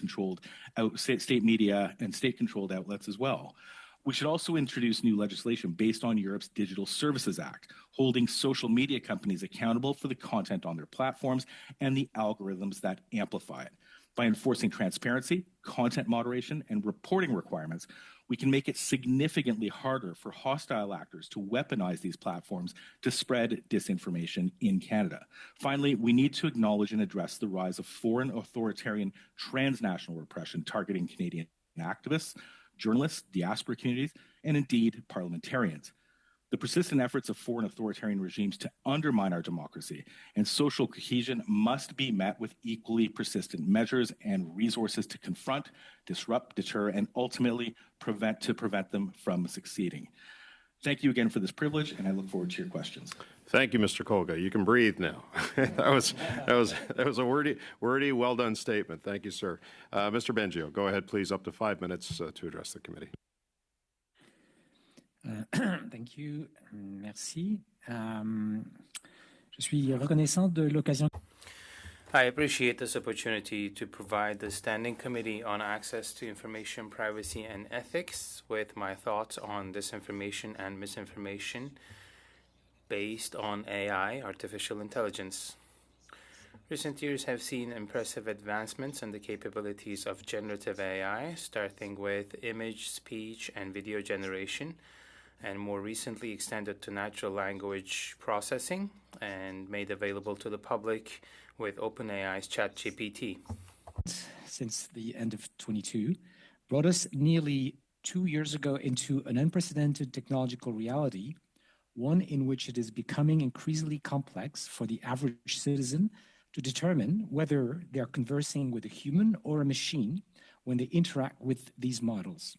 and state-controlled outlets as well. We should also introduce new legislation based on Europe's Digital Services Act, holding social media companies accountable for the content on their platforms and the algorithms that amplify it. By enforcing transparency, content moderation, and reporting requirements, we can make it significantly harder for hostile actors to weaponize these platforms to spread disinformation in Canada. Finally, we need to acknowledge and address the rise of foreign authoritarian transnational repression targeting Canadian activists, journalists, diaspora communities, and indeed parliamentarians. The persistent efforts of foreign authoritarian regimes to undermine our democracy and social cohesion must be met with equally persistent measures and resources to confront, disrupt, deter, and ultimately prevent them from succeeding. Thank you again for this privilege, and I look forward to your questions. Thank you, Mr. Kolga. You can breathe now. that was a wordy, well done statement. Thank you, sir. Mr. Bengio, go ahead, please. Up to 5 minutes to address the committee. Thank you. Merci. Je suis reconnaissant de l'occasion. I appreciate this opportunity to provide the Standing Committee on Access to Information, Privacy and Ethics with my thoughts on disinformation and misinformation based on AI, artificial intelligence. Recent years have seen impressive advancements in the capabilities of generative AI, starting with image, speech, and video generation, and more recently extended to natural language processing and made available to the public with OpenAI's ChatGPT. Since the end of 22, brought us nearly 2 years ago into an unprecedented technological reality, one in which it is becoming increasingly complex for the average citizen to determine whether they are conversing with a human or a machine when they interact with these models.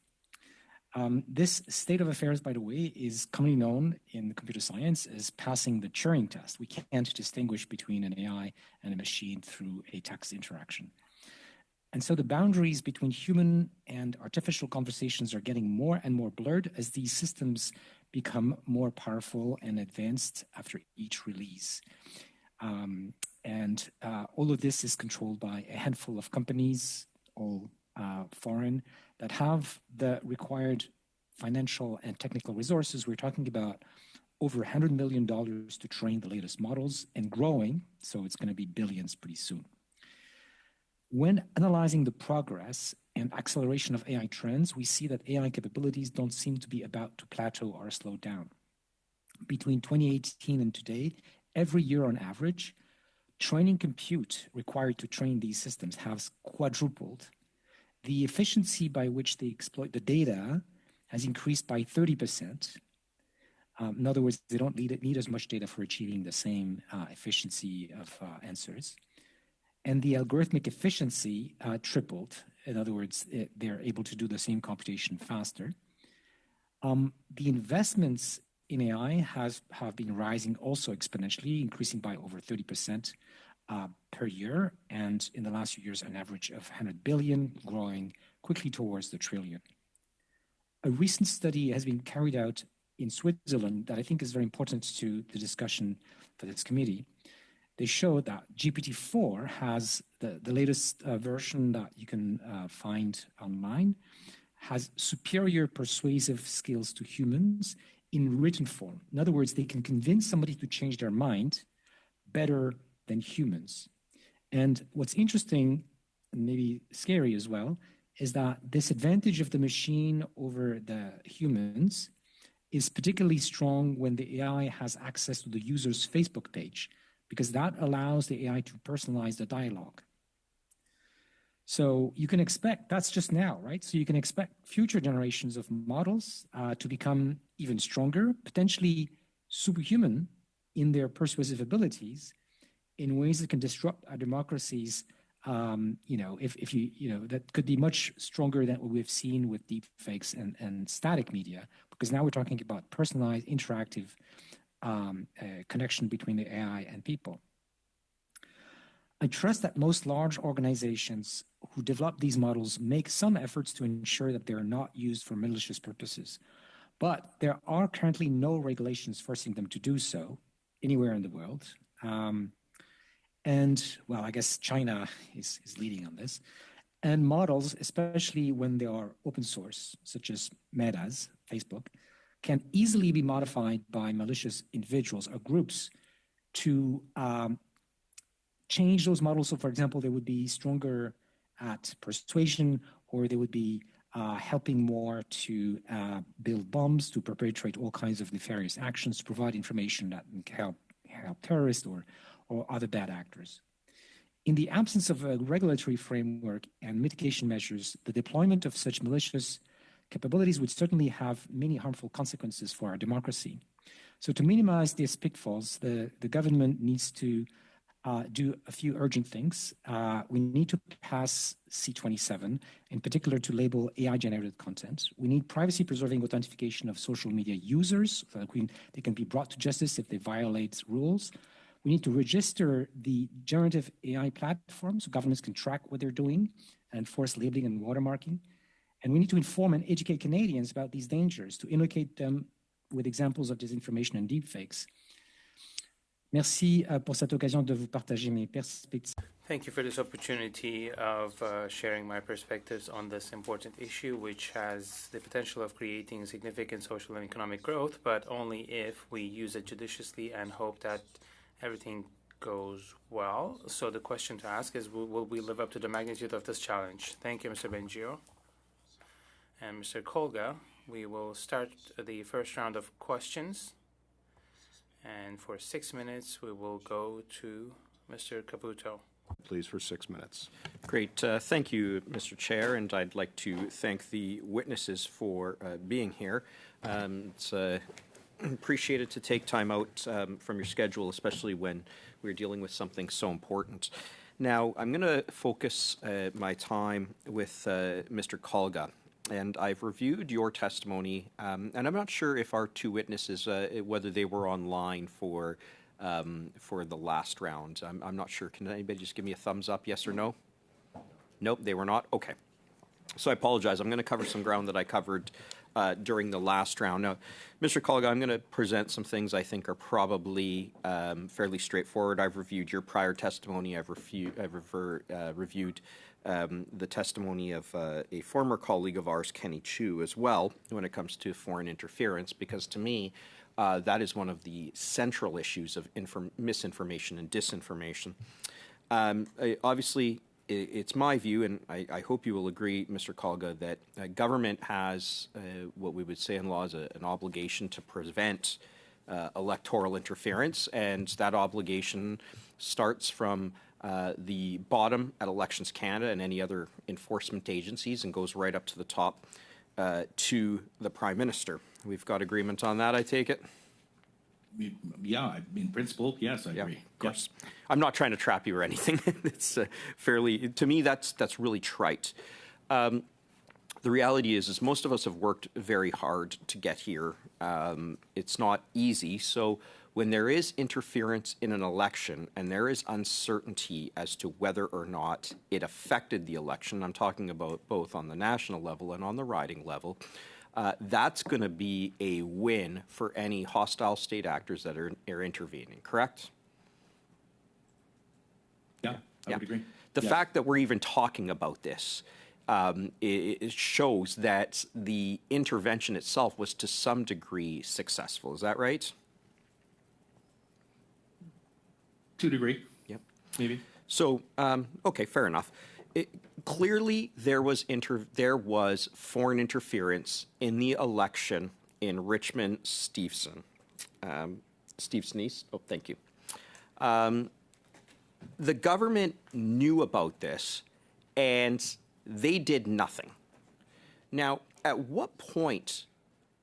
This state of affairs, by the way, is commonly known in computer science as passing the Turing test. We can't distinguish between an AI and a machine through a text interaction. And so the boundaries between human and artificial conversations are getting more and more blurred as these systems become more powerful and advanced after each release. All of this is controlled by a handful of companies, all foreign, that have the required financial and technical resources. We're talking about over $100 million to train the latest models and growing, so it's going to be billions pretty soon. When analyzing the progress and acceleration of AI trends, we see that AI capabilities don't seem to be about to plateau or slow down. Between 2018 and today, every year on average, training compute required to train these systems has quadrupled. The efficiency by which they exploit the data has increased by 30%. In other words, they don't need as much data for achieving the same efficiency of answers. And the algorithmic efficiency tripled. In other words, they're able to do the same computation faster. The investments in AI have been rising also exponentially, increasing by over 30% per year, and in the last few years, an average of 100 billion, growing quickly towards the trillion. A recent study has been carried out in Switzerland that I think is very important to the discussion for this committee. They show that GPT-4 has the latest version that you can find online, has superior persuasive skills to humans in written form. In other words, they can convince somebody to change their mind better than humans. And what's interesting, and maybe scary as well, is that this advantage of the machine over the humans is particularly strong when the AI has access to the user's Facebook page, because that allows the AI to personalize the dialogue. So you can expect, that's just now, right? So you can expect future generations of models to become even stronger, potentially superhuman, in their persuasive abilities in ways that can disrupt our democracies. If that could be much stronger than what we've seen with deepfakes and static media, because now we're talking about personalized, interactive connection between the AI and people. I trust that most large organizations who develop these models make some efforts to ensure that they're not used for malicious purposes. But there are currently no regulations forcing them to do so anywhere in the world. I guess China is leading on this. And models, especially when they are open source, such as Meta's, Facebook, can easily be modified by malicious individuals or groups to change those models. So, for example, they would be stronger at persuasion, or they would be helping more to build bombs, to perpetrate all kinds of nefarious actions, to provide information that can help terrorists or other bad actors. In the absence of a regulatory framework and mitigation measures, the deployment of such malicious capabilities would certainly have many harmful consequences for our democracy. So to minimize these pitfalls, the government needs to do a few urgent things. We need to pass C27, in particular to label AI-generated content. We need privacy-preserving authentication of social media users so that they can be brought to justice if they violate rules. We need to register the generative AI platforms so governments can track what they're doing and enforce labeling and watermarking. And we need to inform and educate Canadians about these dangers, to educate them with examples of disinformation and deepfakes. Merci pour cette occasion de vous partager mes perspectives. Thank you for this opportunity of sharing my perspectives on this important issue, which has the potential of creating significant social and economic growth, but only if we use it judiciously and hope that everything goes well. So the question to ask is, will we live up to the magnitude of this challenge? Thank you, Mr. Bengio. And Mr. Kolga, we will start the first round of questions. And for 6 minutes, we will go to Mr. Caputo. Please, for 6 minutes. Great. Thank you, Mr. Chair, and I'd like to thank the witnesses for being here. It's appreciated to take time out from your schedule, especially when we're dealing with something so important. Now, I'm going to focus my time with Mr. Kolga. And I've reviewed your testimony, and I'm not sure if our two witnesses, whether they were online for the last round. I'm not sure. Can anybody just give me a thumbs up, yes or no? Nope, they were not? Okay. So I apologize. I'm going to cover some ground that I covered during the last round. Now, Mr. Kolga, I'm going to present some things I think are probably fairly straightforward. I've reviewed your prior testimony. I've reviewed the testimony of a former colleague of ours, Kenny Chu, as well, when it comes to foreign interference, because to me, that is one of the central issues of misinformation and disinformation. Obviously, it's my view, and I hope you will agree, Mr. Kolga, that government has what we would say in law is an obligation to prevent electoral interference, and that obligation starts from the bottom at Elections Canada and any other enforcement agencies and goes right up to the top to the Prime Minister. We've got agreement on that, I take it? Yeah, in principle, yes, I agree. Of course. Yep. I'm not trying to trap you or anything. It's fairly, to me, that's really trite. The reality is most of us have worked very hard to get here. It's not easy, so when there is interference in an election and there is uncertainty as to whether or not it affected the election, I'm talking about both on the national level and on the riding level, that's going to be a win for any hostile state actors that are intervening, correct? Yeah, I would agree. The fact that we're even talking about this, it shows that the intervention itself was to some degree successful. Is that right? To a degree. Yep. Maybe. So, okay, fair enough. Clearly, there was foreign interference in the election in Richmond-Steveston. Steveston East? Oh, thank you. The government knew about this, and they did nothing. Now, at what point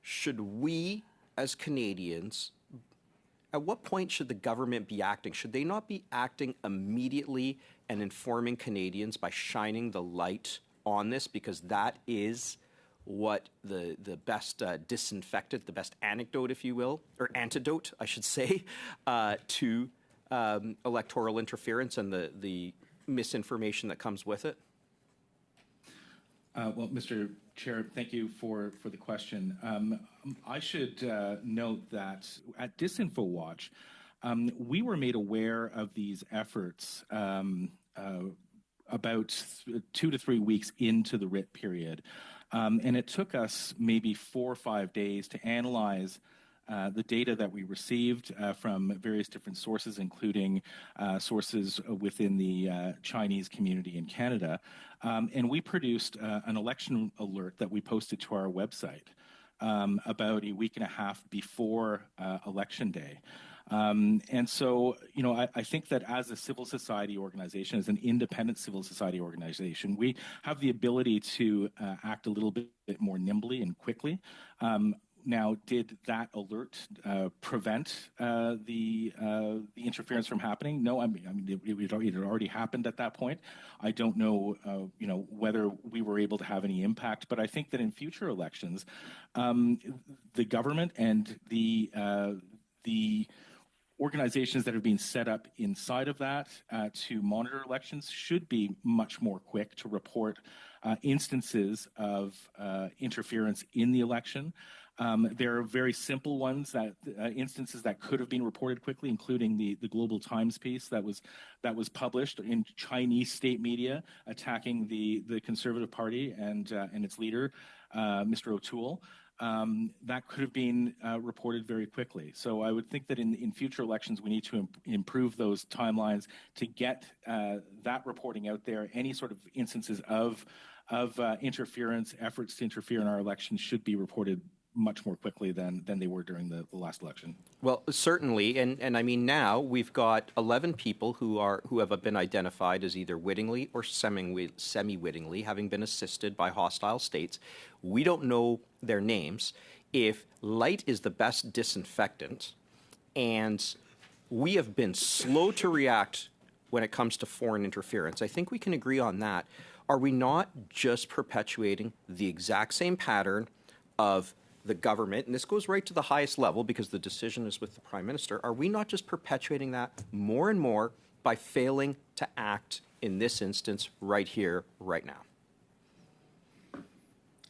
should we, as Canadians, at what point should the government be acting? Should they not be acting immediately and informing Canadians by shining the light on this? Because that is what the best disinfectant, the best anecdote, if you will, or antidote, I should say, to electoral interference and the misinformation that comes with it? Well, Mr. Chair, thank you for the question. I should note that at DisinfoWatch, we were made aware of these efforts about 2 to 3 weeks into the writ period. And it took us maybe 4 or 5 days to analyze the data that we received from various different sources, including sources within the Chinese community in Canada. And we produced an election alert that we posted to our website about a week and a half before Election Day. And so, I think that as a civil society organization, as an independent civil society organization, we have the ability to act a little bit more nimbly and quickly. Now, did that alert prevent the interference from happening? No, I mean it had already happened at that point. I don't know, whether we were able to have any impact, but I think that in future elections, the government and the organizations that are being set up inside of that to monitor elections should be much more quick to report instances of interference in the election. There are very simple ones that instances that could have been reported quickly, including the Global Times piece that was published in Chinese state media attacking the Conservative Party and its leader, Mr. O'Toole. That could have been reported very quickly. So I would think that in future elections, we need to improve those timelines to get that reporting out there. Any sort of instances of interference, efforts to interfere in our elections should be reported much more quickly than they were during the last election. Well, certainly, and I mean now we've got 11 people who have been identified as either wittingly or semi-wittingly having been assisted by hostile states. We don't know their names. If light is the best disinfectant, and we have been slow to react when it comes to foreign interference, I think we can agree on that. Are we not just perpetuating the exact same pattern of the government, and this goes right to the highest level because the decision is with the Prime Minister, are we not just perpetuating that more and more by failing to act in this instance right here, right now?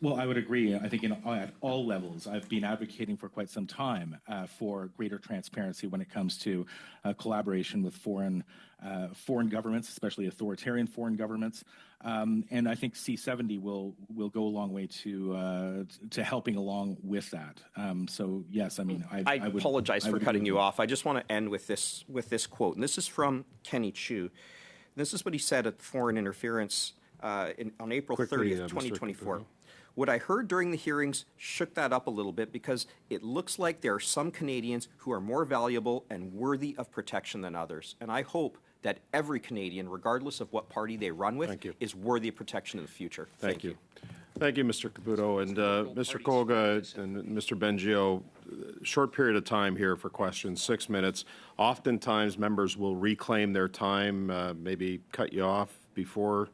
Well, I would agree. I think at all levels, I've been advocating for quite some time for greater transparency when it comes to collaboration with foreign governments, especially authoritarian foreign governments. And I think C70 will go a long way to helping along with that. So yes, I mean, I would apologize for cutting you off. I just want to end with this quote, and this is from Kenny Chu. This is what he said at Foreign Interference on April 30th, 2024. What I heard during the hearings shook that up a little bit because it looks like there are some Canadians who are more valuable and worthy of protection than others. And I hope that every Canadian, regardless of what party they run with, is worthy of protection in the future. Thank you. Thank you, Mr. Caputo. And Mr. Colga and Mr. Bengio, short period of time here for questions, 6 minutes. Oftentimes, members will reclaim their time, maybe cut you off before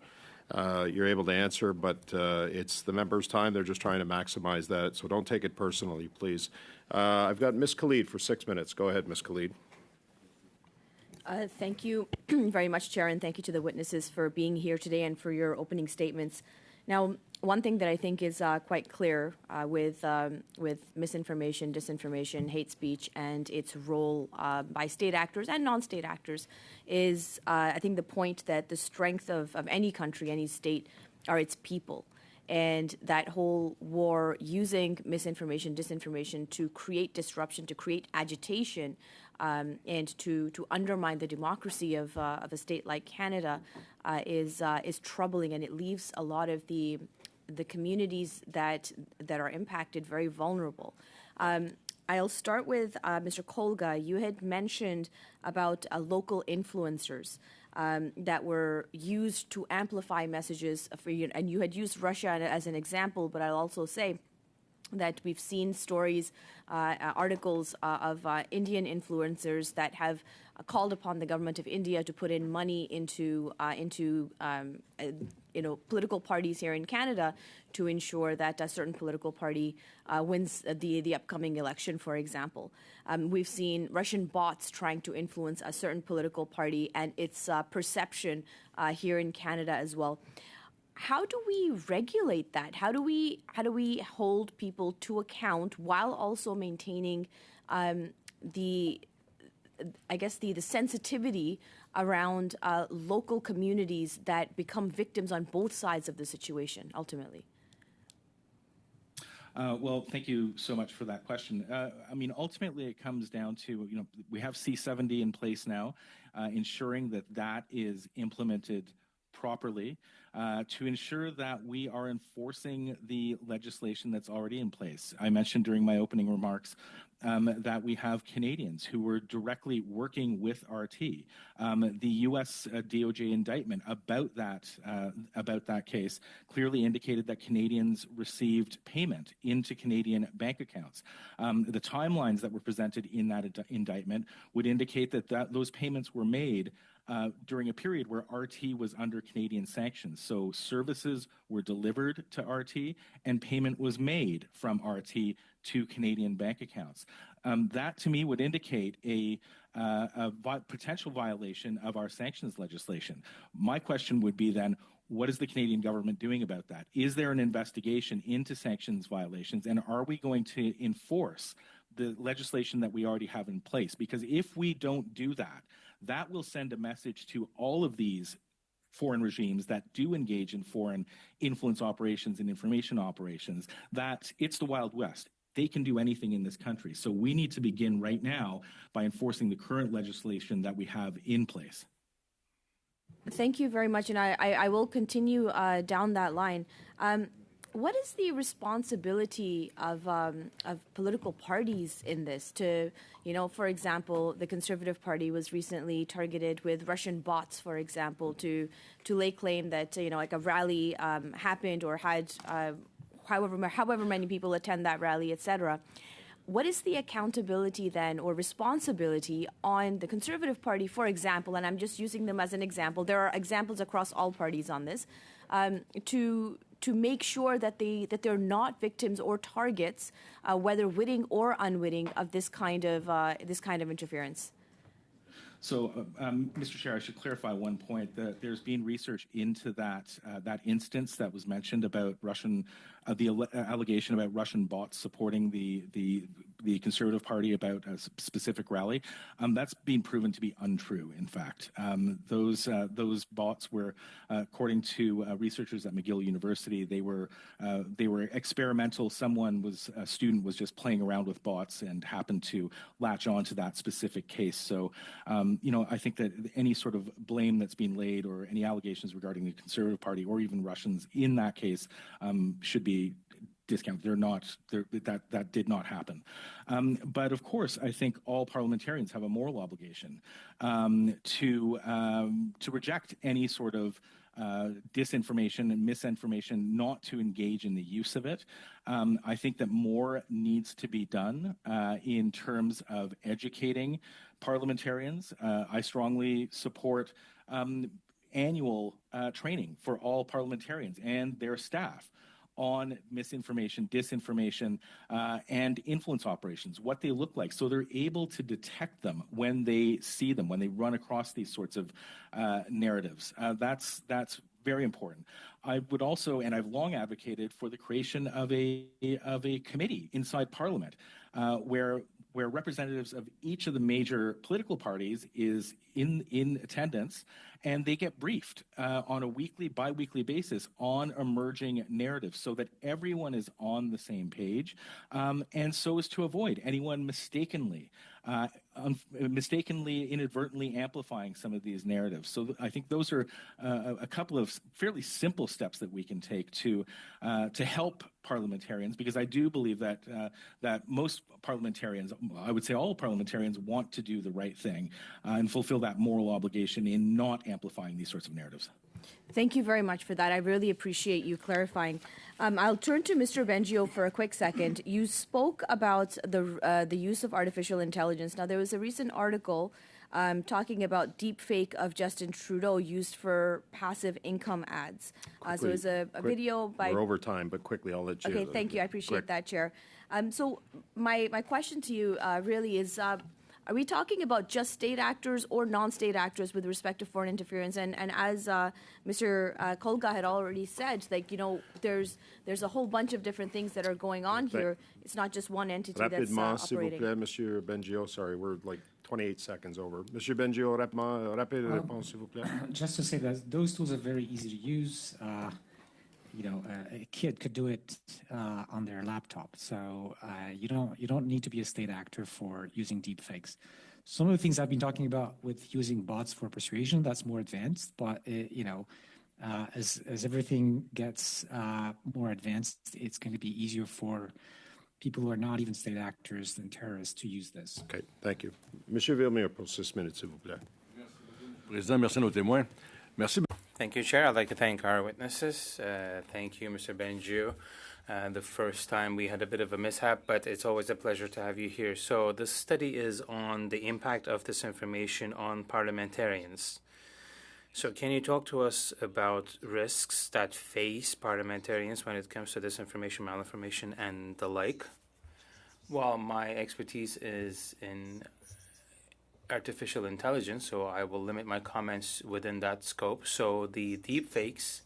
you're able to answer, but it's the members' time. They're just trying to maximize that, so don't take it personally, please. I've got Ms. Khalid for 6 minutes. Go ahead, Ms. Khalid. Thank you very much, Chair, and thank you to the witnesses for being here today and for your opening statements. Now, one thing that I think is quite clear with misinformation, disinformation, hate speech, and its role by state actors and non-state actors is, I think, the point that the strength of any country, any state, are its people. And that whole war using misinformation, disinformation to create disruption, to create agitation, and to undermine the democracy of a state like Canada is troubling, and it leaves a lot of the communities that are impacted very vulnerable. I'll start with Mr. Colga. You had mentioned about local influencers that were used to amplify messages for you, and you had used Russia as an example, but I'll also say that we've seen stories, articles of Indian influencers that have called upon the government of India to put in money into political parties here in Canada to ensure that a certain political party wins the upcoming election, for example. We've seen Russian bots trying to influence a certain political party and its perception here in Canada as well. How do we regulate that? How do we hold people to account while also maintaining the sensitivity around local communities that become victims on both sides of the situation ultimately? Well, thank you so much for that question. Ultimately, it comes down to, we have C-70 in place now, ensuring that is implemented properly to ensure that we are enforcing the legislation that's already in place. I mentioned during my opening remarks that we have Canadians who were directly working with RT. The U.S. DOJ indictment about that case clearly indicated that Canadians received payment into Canadian bank accounts. The timelines that were presented in that indictment would indicate that those payments were made during a period where RT was under Canadian sanctions. So services were delivered to RT and payment was made from RT to Canadian bank accounts. That to me would indicate a potential violation of our sanctions legislation. My question would be then, what is the Canadian government doing about that? Is there an investigation into sanctions violations, and are we going to enforce the legislation that we already have in place? Because if we don't do that, that will send a message to all of these foreign regimes that do engage in foreign influence operations and information operations that it's the Wild West. They can do anything in this country. So we need to begin right now by enforcing the current legislation that we have in place. Thank you very much, and I will continue down that line. What is the responsibility of political parties in this? For example, the Conservative Party was recently targeted with Russian bots, for example, to lay claim that like a rally happened or had however many people attend that rally, etc. What is the accountability then or responsibility on the Conservative Party, for example, and I'm just using them as an example. There are examples across all parties on this, to make sure that they're not victims or targets, whether witting or unwitting, of this kind of interference. So, Mr. Chair, I should clarify one point, that there's been research into that instance that was mentioned about the allegation about Russian bots supporting the Conservative Party about a specific rally. That's been proven to be untrue. In fact, those bots were, according to researchers at McGill University, they were experimental. A student was just playing around with bots and happened to latch on to that specific case. So, I think that any sort of blame that's been laid or any allegations regarding the Conservative Party or even Russians in that case should be discounted. That did not happen. But of course, I think all parliamentarians have a moral obligation to reject any sort of disinformation and misinformation, not to engage in the use of it. I think that more needs to be done in terms of educating parliamentarians. I strongly support annual training for all parliamentarians and their staff on misinformation, disinformation, and influence operations, what they look like, so they're able to detect them when they see them, when they run across these sorts of narratives. That's very important. I would also, and I've long advocated for the creation of a committee inside Parliament, where representatives of each of the major political parties is in attendance, and they get briefed on a weekly, bi-weekly basis on emerging narratives so that everyone is on the same page, and so as to avoid anyone mistakenly, inadvertently amplifying some of these narratives. So I think those are a couple of fairly simple steps that we can take to help parliamentarians, because I do believe that most parliamentarians, I would say all parliamentarians, want to do the right thing and fulfill that moral obligation in not amplifying these sorts of narratives. Thank you very much for that. I really appreciate you clarifying. I'll turn to Mr. Bengio for a quick second. You spoke about the use of artificial intelligence. Now, there was a recent article talking about deepfake of Justin Trudeau used for passive income ads. So it was a video by... We're over time, but quickly, I'll let you... Okay, thank you. I appreciate that, Chair. So my question to you really is... Are we talking about just state actors or non-state actors with respect to foreign interference? And as Mr. Kolga had already said, like, you know, there's a whole bunch of different things that are going on here. It's not just one entity that's Rapidement, s'il vous operating. plaît, Monsieur Bengio. Sorry, we're like 28 seconds over. Monsieur Bengio, rapide réponse, s'il vous plaît. Just to say that those tools are very easy to use. You know, a kid could do it on their laptop. So you don't need to be a state actor for using deepfakes. Some of the things I've been talking about with using bots for persuasion, that's more advanced. But you know, as everything gets more advanced, it's going to be easier for people who are not even state actors and terrorists to use this. Okay, thank you. Monsieur Villemure, pour 6 minutes, s'il vous plaît. Président, merci à nos témoins. Merci. Thank you, Chair. I'd like to thank our witnesses. Thank you, Mr. Bengio. The first time we had a bit of a mishap, but it's always a pleasure to have you here. So this study is on the impact of disinformation on parliamentarians. So can you talk to us about risks that face parliamentarians when it comes to disinformation, malinformation, and the like? Well, my expertise is in artificial intelligence, so I will limit my comments within that scope. So the deepfakes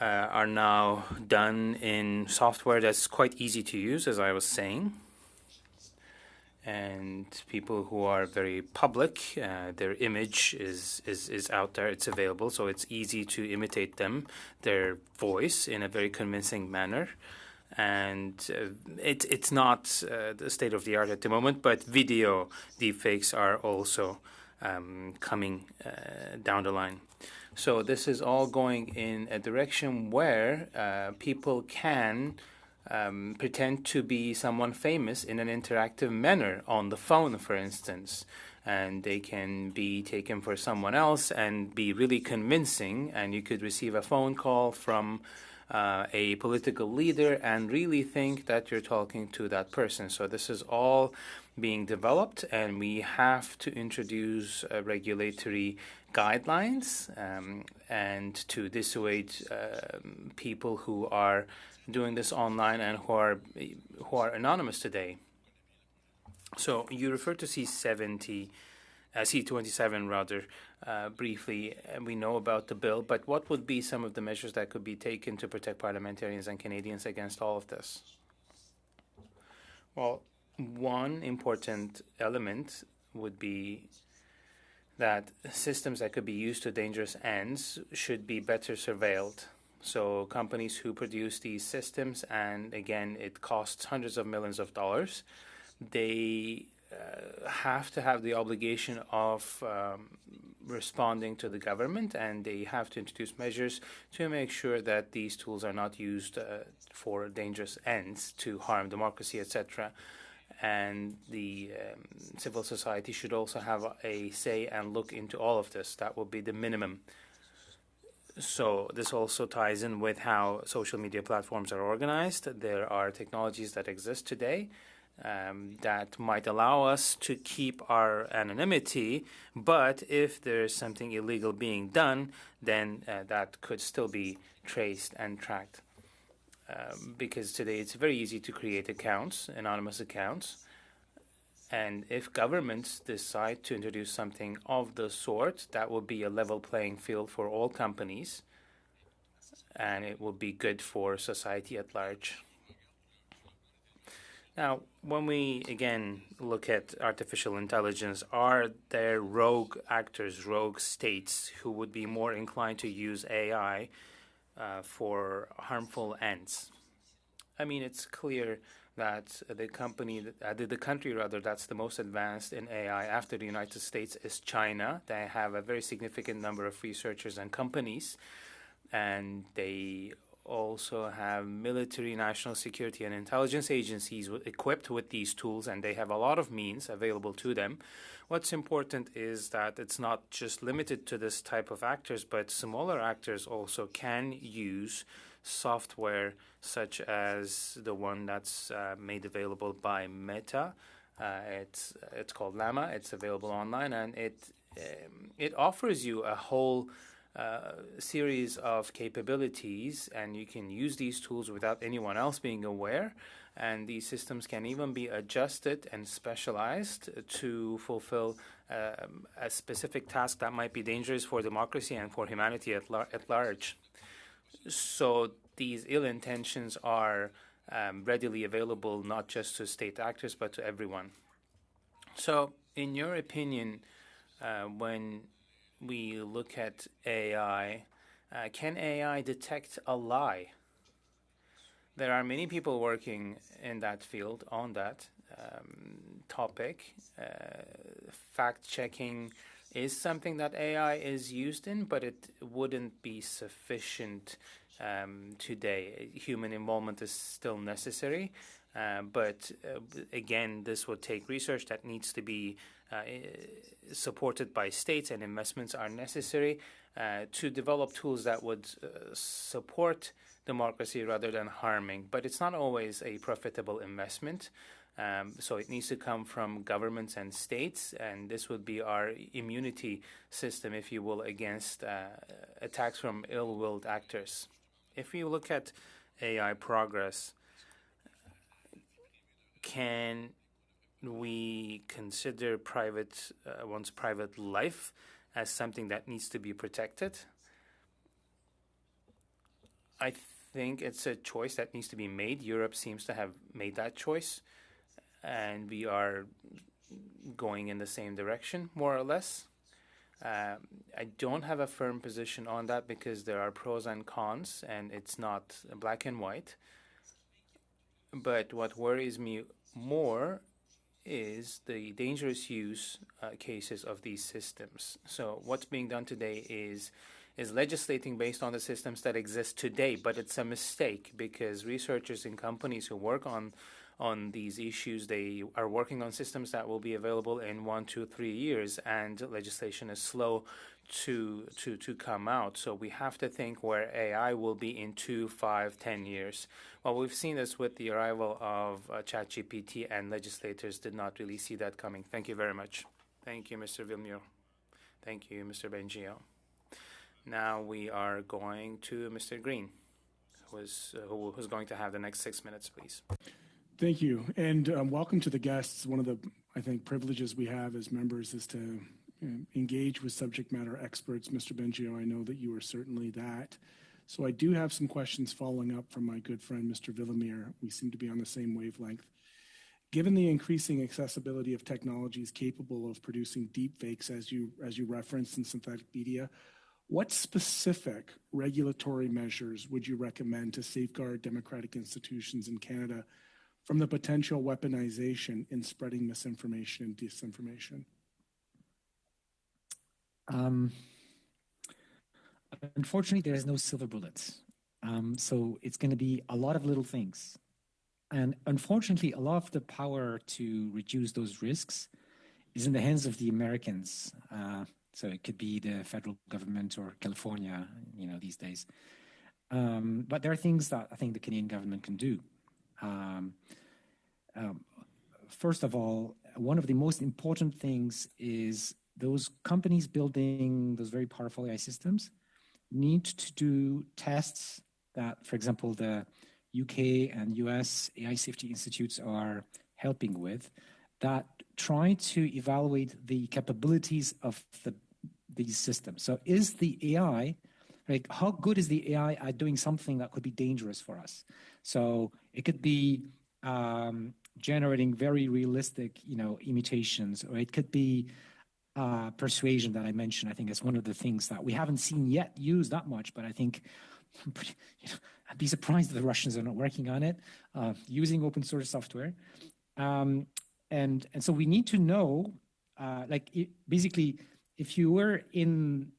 are now done in software that's quite easy to use, as I was saying. And people who are very public, their image is out there, it's available, so it's easy to imitate them, their voice in a very convincing manner. And it's not the state of the art at the moment, but video deepfakes are also coming down the line. So this is all going in a direction where people can pretend to be someone famous in an interactive manner on the phone, for instance. And they can be taken for someone else and be really convincing, and you could receive a phone call from a political leader and really think that you're talking to that person. So this is all being developed, and we have to introduce regulatory guidelines and to dissuade people who are doing this online and who are anonymous today. So you refer to C27 rather, briefly. We know about the bill, but what would be some of the measures that could be taken to protect parliamentarians and Canadians against all of this? Well, one important element would be that systems that could be used to dangerous ends should be better surveilled. So companies who produce these systems, and again, it costs hundreds of millions of dollars, they have to have the obligation of responding to the government, and they have to introduce measures to make sure that these tools are not used for dangerous ends to harm democracy, etc. And the civil society should also have a say and look into all of this. That would be the minimum. So this also ties in with how social media platforms are organized. There are technologies that exist today that might allow us to keep our anonymity, but if there's something illegal being done, then that could still be traced and tracked. Because today it's very easy to create accounts, anonymous accounts, and if governments decide to introduce something of the sort, that will be a level playing field for all companies, and it will be good for society at large. Now, when we, again, look at artificial intelligence, are there rogue actors, rogue states who would be more inclined to use AI for harmful ends? I mean, it's clear that the country that's the most advanced in AI after the United States is China. They have a very significant number of researchers and companies, and they also have military, national security, and intelligence agencies equipped with these tools, and they have a lot of means available to them. What's important is that it's not just limited to this type of actors, but smaller actors also can use software such as the one that's made available by Meta. It's called Llama. It's available online, and it offers you a whole series of capabilities, and you can use these tools without anyone else being aware. And these systems can even be adjusted and specialized to fulfill a specific task that might be dangerous for democracy and for humanity at large. So these ill intentions are readily available not just to state actors but to everyone. So in your opinion, when we look at AI, can AI detect a lie? There are many people working in that field on that topic. Fact-checking is something that AI is used in, but it wouldn't be sufficient today. Human involvement is still necessary, but again, this would take research that needs to be supported by states, and investments are necessary to develop tools that would support democracy rather than harming. But it's not always a profitable investment. So it needs to come from governments and states, and this would be our immunity system, if you will, against attacks from ill-willed actors. If you look at AI progress, can we consider one's private life as something that needs to be protected? I think it's a choice that needs to be made. Europe seems to have made that choice, and we are going in the same direction, more or less. I don't have a firm position on that because there are pros and cons, and it's not black and white. But what worries me more is the dangerous use cases of these systems. So what's being done today is legislating based on the systems that exist today, but it's a mistake because researchers and companies who work on these issues, they are working on systems that will be available in 1, 2, 3 years, and legislation is slow to come out. So we have to think where AI will be in 2, 5, 10 years. Well, we've seen this with the arrival of ChatGPT, and legislators did not really see that coming. Thank you very much. Thank you, Mr. Villemure. Thank you, Mr. Bengio. Now we are going to Mr. Green, who's going to have the next 6 minutes, please. Thank you, and welcome to the guests. One of the, I think, privileges we have as members is to engage with subject matter experts. Mr. Bengio, I know that you are certainly that. So I do have some questions following up from my good friend, Mr. Villemure. We seem to be on the same wavelength. Given the increasing accessibility of technologies capable of producing deep fakes, as you referenced in synthetic media, what specific regulatory measures would you recommend to safeguard democratic institutions in Canada from the potential weaponization in spreading misinformation and disinformation? Unfortunately, there is no silver bullet. So it's going to be a lot of little things. And unfortunately, a lot of the power to reduce those risks is in the hands of the Americans. So it could be the federal government or California, these days. But there are things that I think the Canadian government can do. First of all, one of the most important things is those companies building those very powerful AI systems need to do tests that, for example, the UK and US AI safety institutes are helping with, that try to evaluate the capabilities of these systems. So is the AI, how good is the AI at doing something that could be dangerous for us? So it could be generating very realistic, imitations, or it could be persuasion that I mentioned. I think it's one of the things that we haven't seen yet used that much, but I think I'd be surprised if the Russians are not working on it, using open source software. And so we need to know, basically, if you were in,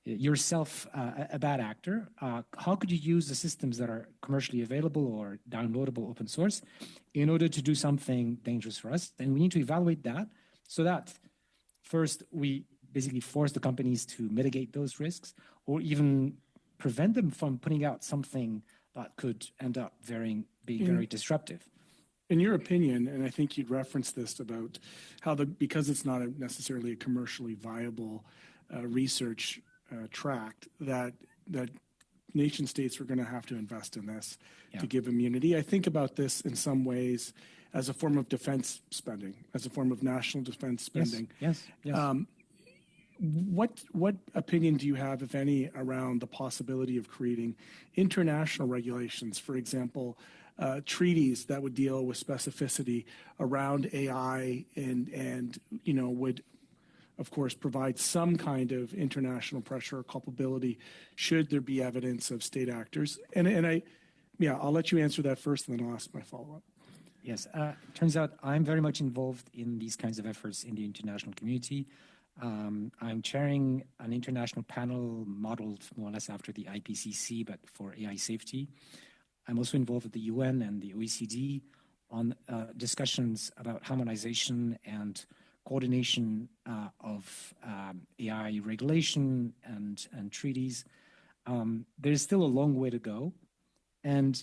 yourself a bad actor, how could you use the systems that are commercially available or downloadable open source in order to do something dangerous for us? And we need to evaluate that so that first we basically force the companies to mitigate those risks, or even prevent them from putting out something that could end up being very disruptive. In your opinion, and I think you'd reference this about how because it's not necessarily a commercially viable research tract, that nation states are going to have to invest in this to give immunity. I think about this in some ways as a form of defense spending, as a form of national defense spending. Yes. What opinion do you have, if any, around the possibility of creating international regulations, for example, treaties that would deal with specificity around AI and would, of course, provide some kind of international pressure or culpability should there be evidence of state actors? I'll let you answer that first, and then I'll ask my follow-up. Yes, turns out I'm very much involved in these kinds of efforts in the international community. I'm chairing an international panel modeled more or less after the IPCC, but for AI safety. I'm also involved with the UN and the OECD on discussions about harmonization and coordination of AI regulation and treaties. There's still a long way to go. And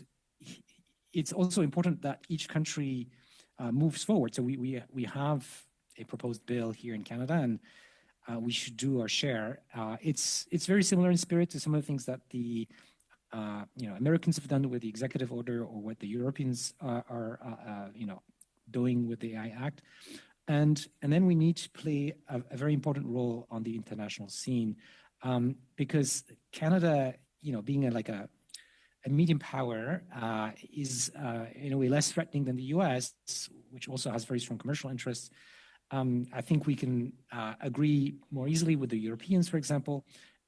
it's also important that each country moves forward. So we have a proposed bill here in Canada, and we should do our share. It's very similar in spirit to some of the things that the Americans have done with the executive order, or what the Europeans are doing with the AI Act. And then we need to play a very important role on the international scene, because Canada, being a medium power, is in a way less threatening than the U.S., which also has very strong commercial interests. I think we can agree more easily with the Europeans, for example,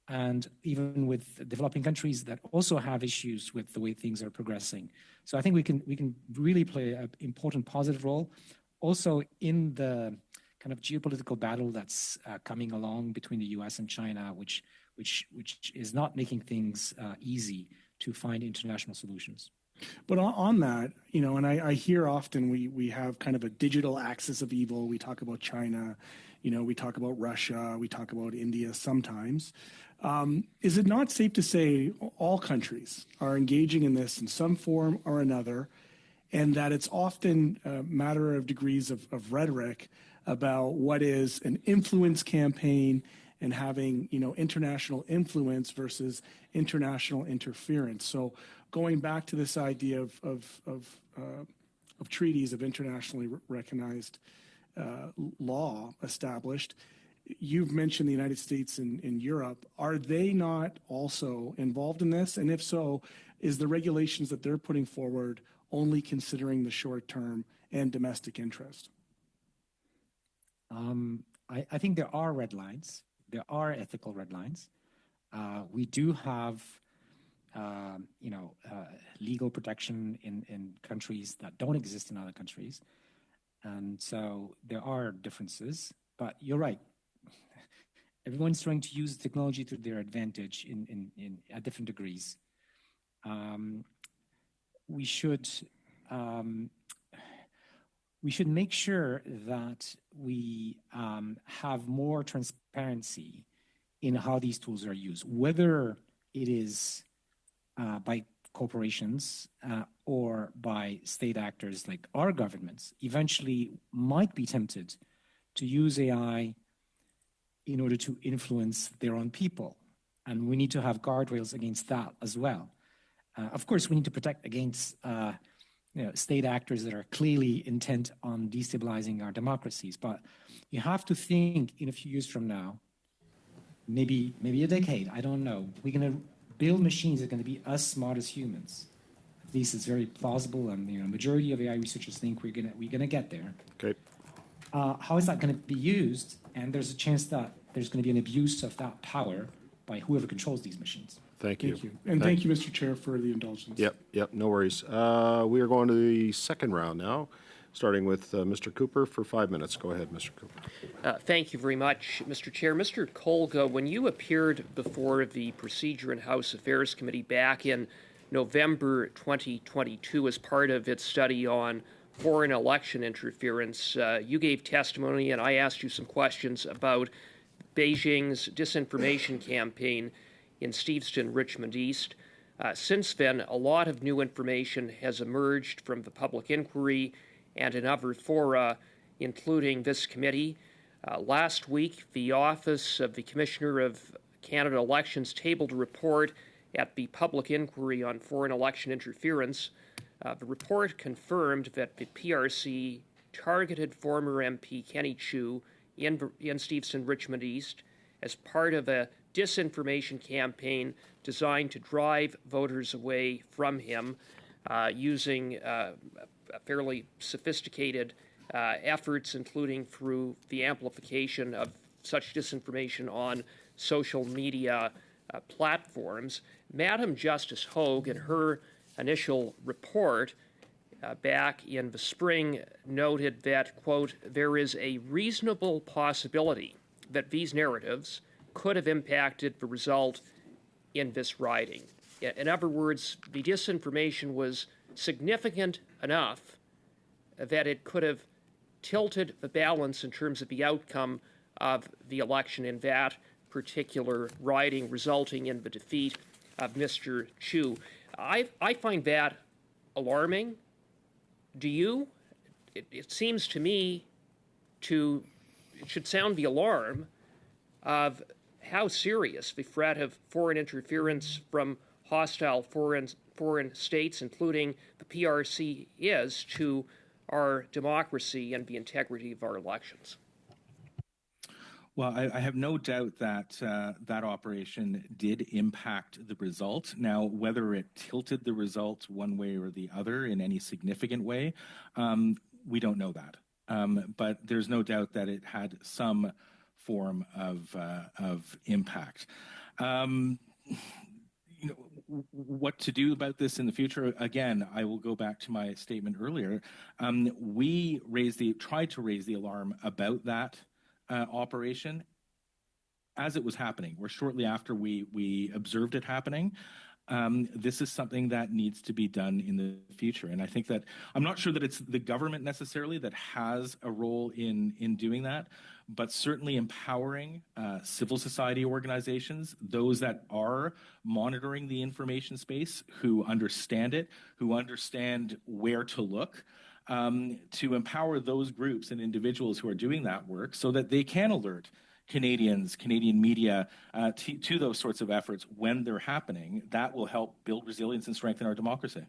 and even with developing countries that also have issues with the way things are progressing. So I think we can really play an important positive role, also in the kind of geopolitical battle that's coming along between the U.S. and China, which is not making things easy to find international solutions. But on that, and I hear often we have kind of a digital axis of evil. We talk about China, we talk about Russia, we talk about India sometimes. Is it not safe to say all countries are engaging in this in some form or another, and that it's often a matter of degrees of rhetoric about what is an influence campaign and having, international influence versus international interference? So going back to this idea of treaties, of internationally recognized law established, you've mentioned the United States and Europe. Are they not also involved in this? And if so, is the regulations that they're putting forward only considering the short term and domestic interest? I think there are red lines. There are ethical red lines. We do have, legal protection in countries that don't exist in other countries. And so there are differences. But you're right. Everyone's trying to use technology to their advantage at different degrees. We should make sure that we have more transparency in how these tools are used, whether it is by corporations or by state actors like our governments. Eventually might be tempted to use AI in order to influence their own people. And we need to have guardrails against that as well. Of course, we need to protect against state actors that are clearly intent on destabilizing our democracies. But you have to think in a few years from now, maybe a decade, I don't know, we're going to build machines that are going to be as smart as humans. At least it's very plausible, and majority of AI researchers think we're gonna get there. Okay. How is that going to be used? And there's a chance that there's going to be an abuse of that power by whoever controls these machines. Thank you. Thank you. And thank you, Mr. Chair, for the indulgence. Yep, no worries. We are going to the second round now, starting with Mr. Cooper for 5 minutes. Go ahead, Mr. Cooper. Thank you very much, Mr. Chair. Mr. Kolga, when you appeared before the Procedure and House Affairs Committee back in November 2022 as part of its study on foreign election interference, you gave testimony, and I asked you some questions about Beijing's disinformation campaign in Steveston, Richmond East. Since then, a lot of new information has emerged from the public inquiry and in other fora, including this committee. Last week, the Office of the Commissioner of Canada Elections tabled a report at the public inquiry on foreign election interference. The report confirmed that the PRC targeted former MP Kenny Chiu in Steveston, Richmond East as part of a disinformation campaign designed to drive voters away from him using fairly sophisticated efforts, including through the amplification of such disinformation on social media platforms. Madam Justice Hogue, in her initial report back in the spring, noted that, quote, there is a reasonable possibility that these narratives could have impacted the result in this riding. In other words, the disinformation was significant enough that it could have tilted the balance in terms of the outcome of the election in that particular riding, resulting in the defeat of Mr. Chiu. I find that alarming. Do you? It seems to me it should sound the alarm of how serious the threat of foreign interference from hostile foreign states, including the PRC, is to our democracy and the integrity of our elections. Well, I have no doubt that that operation did impact the result. Now, whether it tilted the result one way or the other in any significant way, we don't know that. But there's no doubt that it had some form of impact. What to do about this in the future? Again, I will go back to my statement earlier. We tried to raise the alarm about that operation as it was happening, or shortly after we observed it happening. This is something that needs to be done in the future. And I think that I'm not sure that it's the government necessarily that has a role in doing that, but certainly empowering civil society organizations, those that are monitoring the information space, who understand it, who understand where to look, to empower those groups and individuals who are doing that work so that they can alert Canadians, Canadian media to those sorts of efforts when they're happening. That will help build resilience and strengthen our democracy.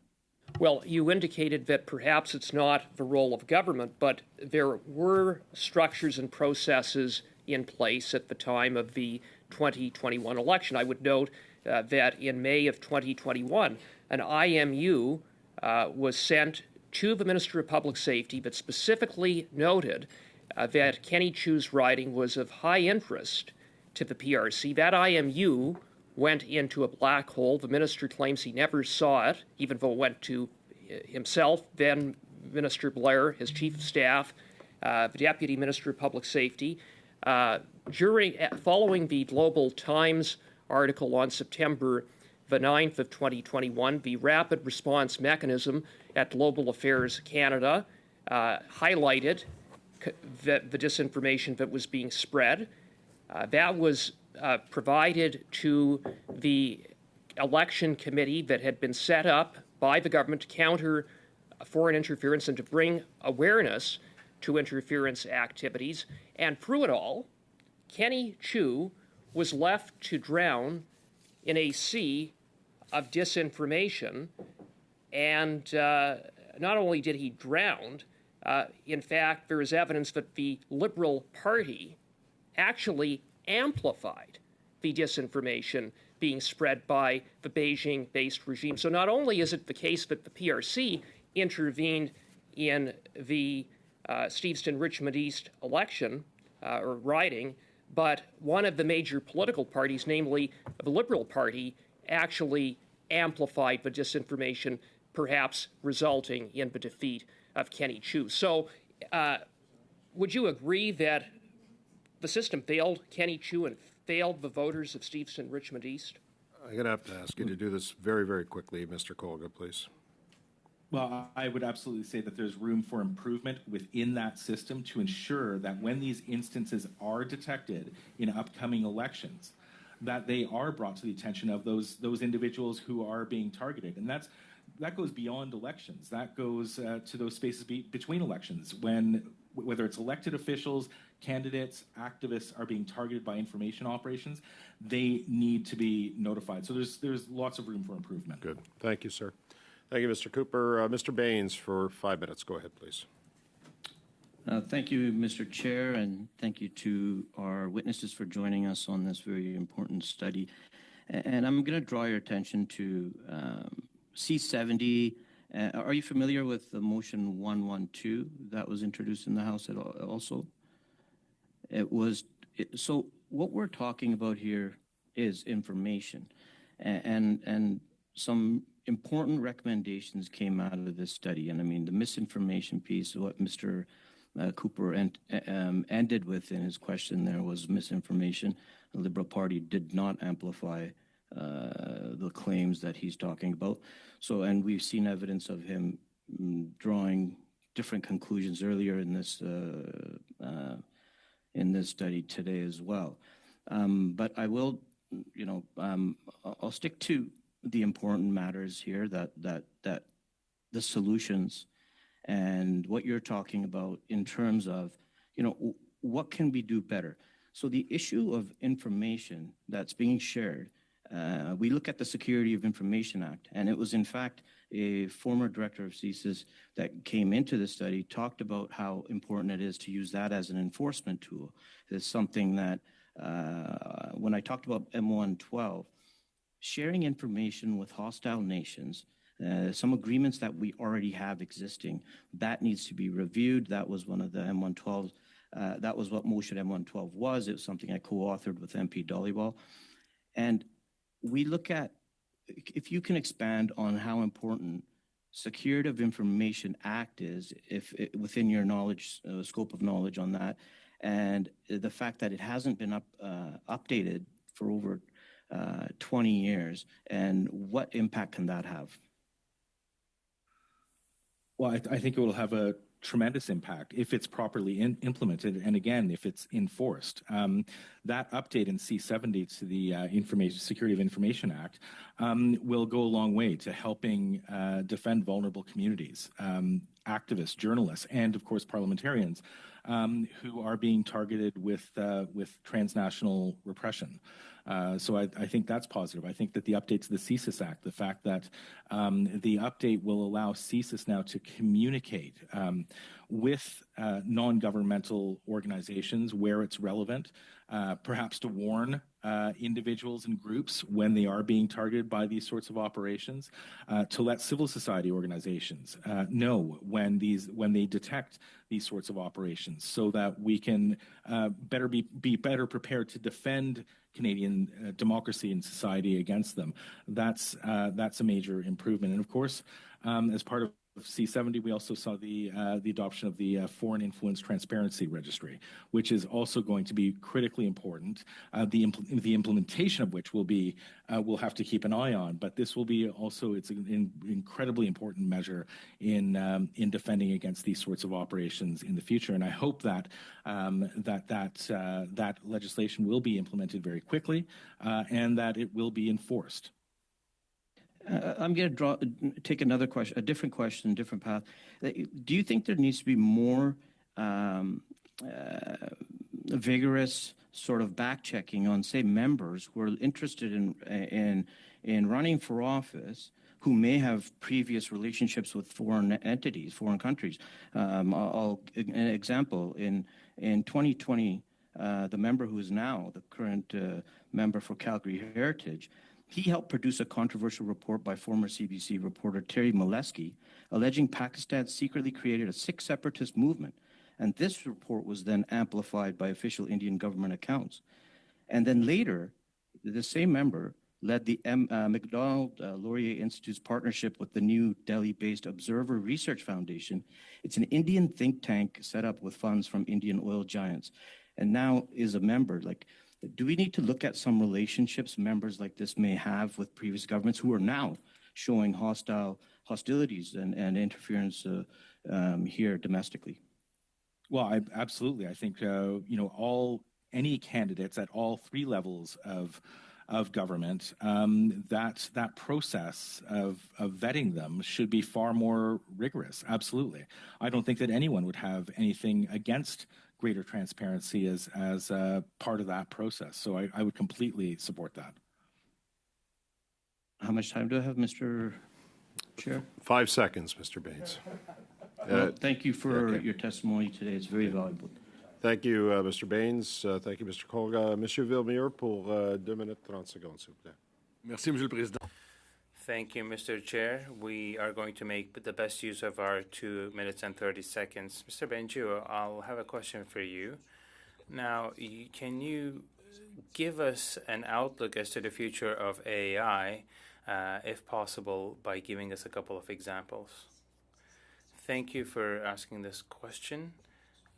Well, you indicated that perhaps it's not the role of government, but there were structures and processes in place at the time of the 2021 election. I would note that in May of 2021, an IMU was sent to the Minister of Public Safety that specifically noted that Kenny Chiu's riding was of high interest to the PRC. That IMU went into a black hole. The minister claims he never saw it, even though it went to himself, then Minister Blair, his chief of staff, the Deputy Minister of Public Safety. Following the Global Times article on September the 9th of 2021, the Rapid Response Mechanism at Global Affairs Canada highlighted the disinformation that was being spread. That was provided to the election committee that had been set up by the government to counter foreign interference and to bring awareness to interference activities. And through it all, Kenny Chiu was left to drown in a sea of disinformation. And not only did he drown, in fact, there is evidence that the Liberal Party actually amplified the disinformation being spread by the Beijing-based regime. So not only is it the case that the PRC intervened in the Steveston Richmond East election or riding, but one of the major political parties, namely the Liberal Party, actually amplified the disinformation, perhaps resulting in the defeat of Kenny Chiu. So would you agree that the system failed Kenny Chiu and failed the voters of Steveston Richmond East? I'm going to have to ask you to do this very, very quickly, Mr. Kolga, please. Well, I would absolutely say that there's room for improvement within that system to ensure that when these instances are detected in upcoming elections, that they are brought to the attention of those individuals who are being targeted. And that goes beyond elections. That goes to those spaces between elections, whether it's elected officials, candidates, activists are being targeted by information operations, they need to be notified. So there's lots of room for improvement. Good. Thank you, sir. Thank you, Mr. Cooper. Mr. Baines, for 5 minutes. Go ahead, please. Thank you, Mr. Chair, and thank you to our witnesses for joining us on this very important study. And I'm going to draw your attention to C70. Are you familiar with the motion 112 that was introduced in the House also? So what we're talking about here is information, and some important recommendations came out of this study. And I mean, the misinformation piece, what Mr. Cooper ended with in his question there was misinformation. The Liberal Party did not amplify the claims that he's talking about. So, and we've seen evidence of him drawing different conclusions earlier in this study today as well. But I will, I'll stick to the important matters here, that the solutions and what you're talking about in terms of, what can we do better? So the issue of information that's being shared, we look at the Security of Information Act, and it was in fact a former director of CSIS that came into the study, talked about how important it is to use that as an enforcement tool. It's something that when I talked about M112, sharing information with hostile nations, some agreements that we already have existing, that needs to be reviewed. That was one of the M112s. That was what motion M112 was. It was something I co-authored with MP Dollywall. And we look at, if you can expand on how important Security of Information Act is, within your knowledge, scope of knowledge on that, and the fact that it hasn't been updated for over 20 years, and what impact can that have? Well, I think it will have a tremendous impact if it's properly implemented, and again, if it's enforced. That update in C70 to the Security of Information Act will go a long way to helping defend vulnerable communities, activists, journalists, and of course parliamentarians who are being targeted with transnational repression. So I think that's positive. I think that the update to the CSIS Act, the fact that the update will allow CSIS now to communicate with non-governmental organizations where it's relevant, perhaps to warn individuals and groups when they are being targeted by these sorts of operations, to let civil society organizations know when they detect these sorts of operations, so that we can be better prepared to defend Canadian democracy and society against them. That's a major improvement. And of course, as part of C70, we also saw the adoption of the Foreign Influence Transparency Registry, which is also going to be critically important. The implementation of which we'll have to keep an eye on. But this will be also, it's an incredibly important measure in defending against these sorts of operations in the future. And I hope that that legislation will be implemented very quickly and that it will be enforced. I'm going to take another question, a different question, different path. Do you think there needs to be more vigorous sort of back checking on, say, members who are interested in running for office, who may have previous relationships with foreign entities, foreign countries? An example, in 2020, the member who is now the current member for Calgary Heritage, he helped produce a controversial report by former CBC reporter Terry Molesky, alleging Pakistan secretly created a Sikh separatist movement. And this report was then amplified by official Indian government accounts. And then later, the same member led the Macdonald-Laurier Institute's partnership with the new Delhi-based Observer Research Foundation. It's an Indian think tank set up with funds from Indian oil giants, and now is a member. Do we need to look at some relationships members like this may have with previous governments who are now showing hostilities and interference here domestically? Well, absolutely. I think any candidates at all three levels of of government, that process of vetting them should be far more rigorous. Absolutely. I don't think that anyone would have anything against greater transparency as part of that process. So I would completely support that. How much time do I have, Mr. Chair? 5 seconds, Mr. Baines. Well, thank you for your testimony today. It's very valuable. Thank you, Mr. Baines. Thank you, Mr. Colga. Monsieur Villemure, pour 2 minutes 30 secondes, s'il vous plaît. Merci, Monsieur le Président. Thank you, Mr. Chair. We are going to make the best use of our 2 minutes and 30 seconds. Mr. Benjio, I'll have a question for you. Now, can you give us an outlook as to the future of AI, if possible, by giving us a couple of examples? Thank you for asking this question,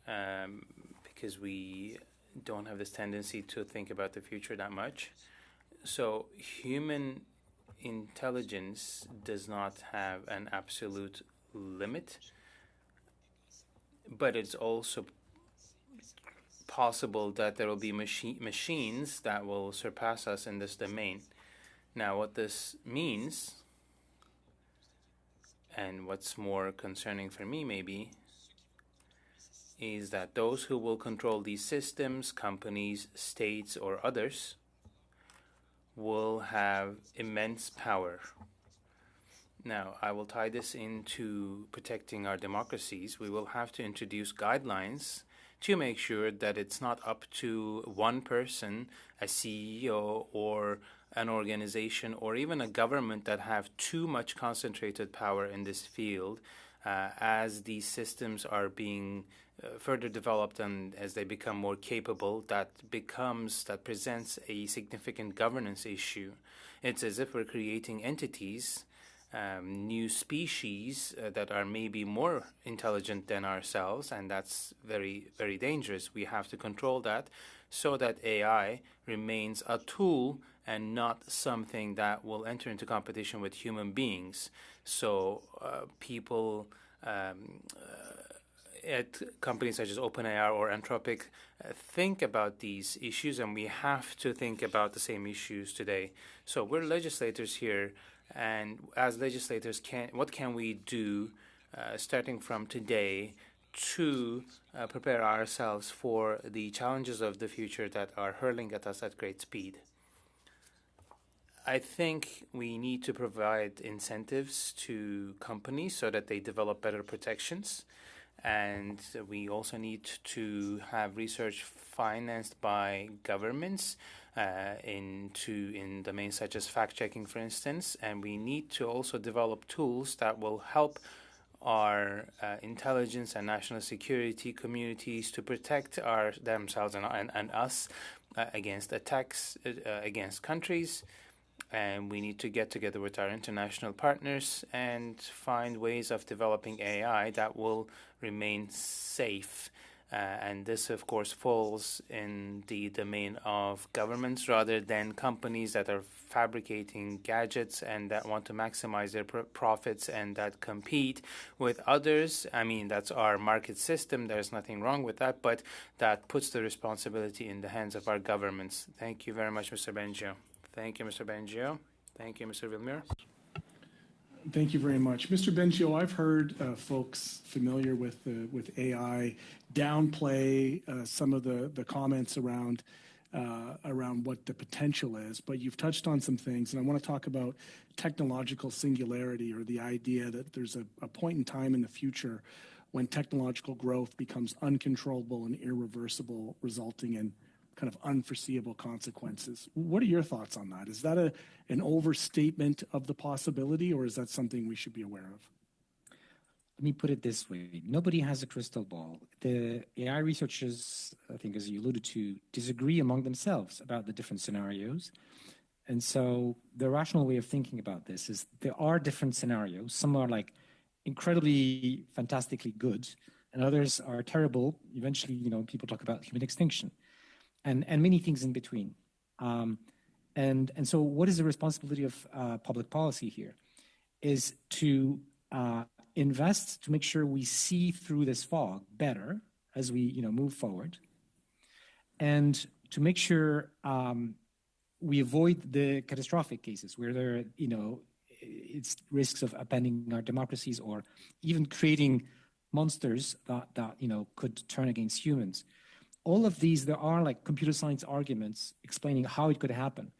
because we don't have this tendency to think about the future that much. So human intelligence does not have an absolute limit, but it's also possible that there will be machines that will surpass us in this domain. Now, what this means, and what's more concerning for me maybe, is that those who will control these systems, companies, states, or others, will have immense power. Now, I will tie this into protecting our democracies. We will have to introduce guidelines to make sure that it's not up to one person, a CEO, or an organization, or even a government that have too much concentrated power in this field. As these systems are being further developed and as they become more capable, that presents a significant governance issue. It's as if we're creating entities, new species that are maybe more intelligent than ourselves, and that's very, very dangerous. We have to control that so that AI remains a tool and not something that will enter into competition with human beings. So people at companies such as OpenAI or Anthropic think about these issues, and we have to think about the same issues today. So we're legislators here, and as legislators, what can we do starting from today to prepare ourselves for the challenges of the future that are hurling at us at great speed? I think we need to provide incentives to companies so that they develop better protections. And we also need to have research financed by governments in domains such as fact-checking, for instance. And we need to also develop tools that will help our intelligence and national security communities to protect themselves and us against attacks against countries. And we need to get together with our international partners and find ways of developing AI that will remain safe. And this, of course, falls in the domain of governments rather than companies that are fabricating gadgets and that want to maximize their profits and that compete with others. I mean, that's our market system. There's nothing wrong with that, but that puts the responsibility in the hands of our governments. Thank you very much, Mr. Benjio. Thank you, Mr. Benjio. Thank you, Mr. Villemure. Thank you very much. Mr. Benjio, I've heard folks familiar with AI downplay some of the comments around what the potential is, but you've touched on some things, and I want to talk about technological singularity, or the idea that there's a point in time in the future when technological growth becomes uncontrollable and irreversible, resulting in kind of unforeseeable consequences. What are your thoughts on that? Is that an overstatement of the possibility, or is that something we should be aware of? Let me put it this way. Nobody has a crystal ball. The AI researchers, I think as you alluded to, disagree among themselves about the different scenarios. And so the rational way of thinking about this is there are different scenarios. Some are like incredibly, fantastically good, and others are terrible. Eventually, people talk about human extinction. And many things in between. And so what is the responsibility of public policy here? Is to invest to make sure we see through this fog better as we move forward, and to make sure we avoid the catastrophic cases where there are, it's risks of upending our democracies or even creating monsters that could turn against humans. All of these, there are like computer science arguments explaining how it could happen.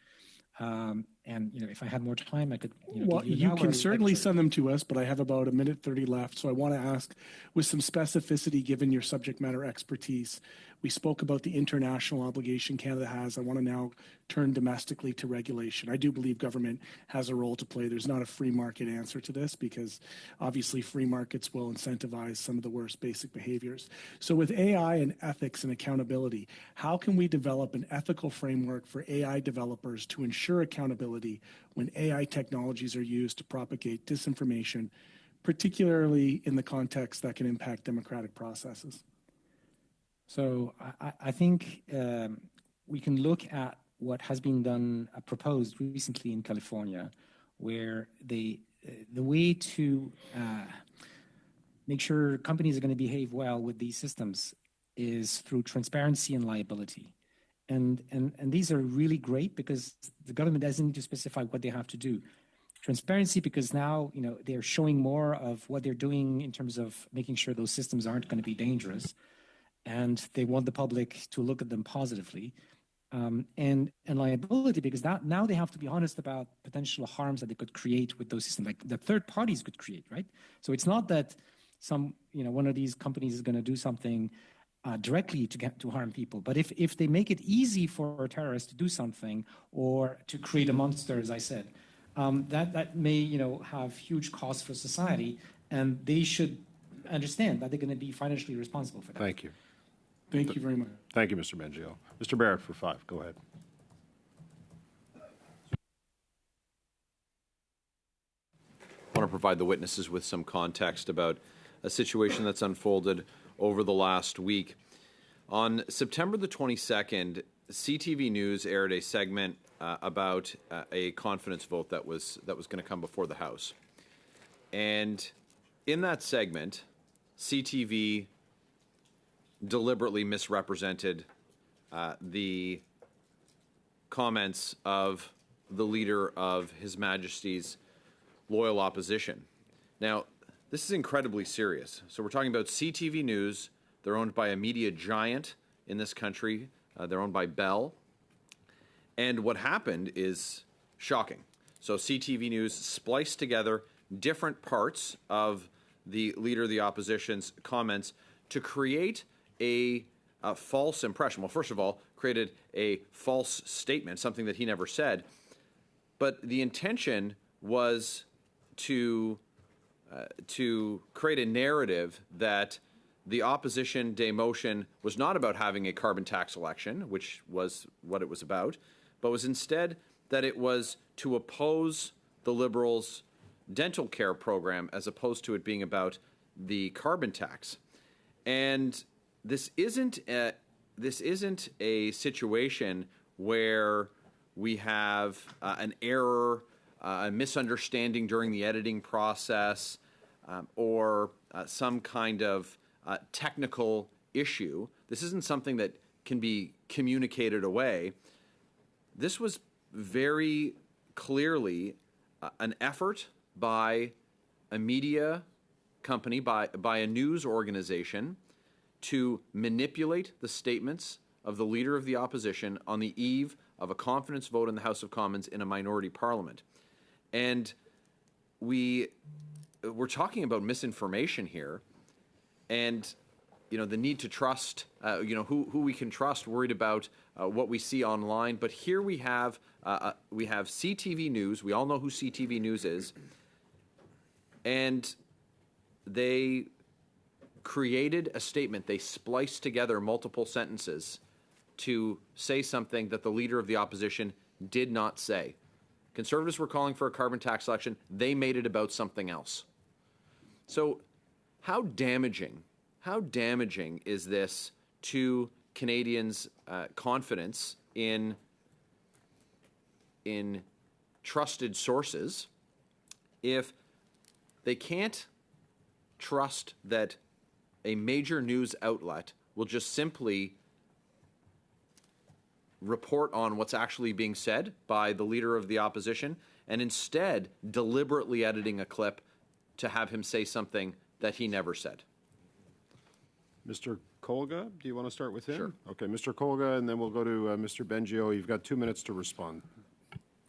And if I had more time, I could. Well, you can certainly send them to us, but I have about a minute 30 left. So I want to ask, with some specificity, given your subject matter expertise, we spoke about the international obligation Canada has. I want to now turn domestically to regulation. I do believe government has a role to play. There's not a free market answer to this because obviously free markets will incentivize some of the worst basic behaviors. So with AI and ethics and accountability, how can we develop an ethical framework for AI developers to ensure accountability when AI technologies are used to propagate disinformation, particularly in the context that can impact democratic processes? So I think we can look at what has been done, proposed recently in California, where the way to make sure companies are going to behave well with these systems is through transparency and liability. And these are really great because the government doesn't need to specify what they have to do. Transparency because now they're showing more of what they're doing in terms of making sure those systems aren't going to be dangerous. And they want the public to look at them positively, and liability because now they have to be honest about potential harms that they could create with those systems, like that third parties could create, right? So it's not that one of these companies is going to do something directly to harm people, but if they make it easy for terrorists to do something or to create a monster, as I said, that may have huge costs for society, and they should understand that they're going to be financially responsible for that. Thank you. Thank you very much. Thank you, Mr. Mengio. Mr. Barrett for 5. Go ahead. I want to provide the witnesses with some context about a situation that's unfolded over the last week. On September the 22nd, CTV News aired a segment about a confidence vote that was going to come before the House. And in that segment, CTV deliberately misrepresented the comments of the leader of His Majesty's loyal opposition. Now, this is incredibly serious. So we're talking about CTV News. They're owned by a media giant in this country. They're owned by Bell. And what happened is shocking. So CTV News spliced together different parts of the leader of the opposition's comments to create a false impression. Well, first of all, created a false statement, something that he never said. But the intention was to create a narrative that the opposition day motion was not about having a carbon tax election, which was what it was about, but was instead that it was to oppose the Liberals' dental care program as opposed to it being about the carbon tax. And this isn't a situation where we have an error, a misunderstanding during the editing process, or some kind of technical issue. This isn't something that can be communicated away. This was very clearly an effort by a media company, by a news organization, to manipulate the statements of the leader of the opposition on the eve of a confidence vote in the House of Commons in a minority parliament. And we're talking about misinformation here, and the need to trust, who we can trust, worried about what we see online. But here we have CTV News. We all know who CTV News is, and they created a statement. They spliced together multiple sentences to say something that the leader of the opposition did not say. Conservatives were calling for a carbon tax election. They made it about something else. So how damaging is this to Canadians' confidence in trusted sources if they can't trust that a major news outlet will just simply report on what's actually being said by the leader of the opposition, and instead deliberately editing a clip to have him say something that he never said. Mr. Kolga, do you want to start with him? Sure. Okay, Mr. Kolga, and then we'll go to Mr. Bengio. You've got 2 minutes to respond.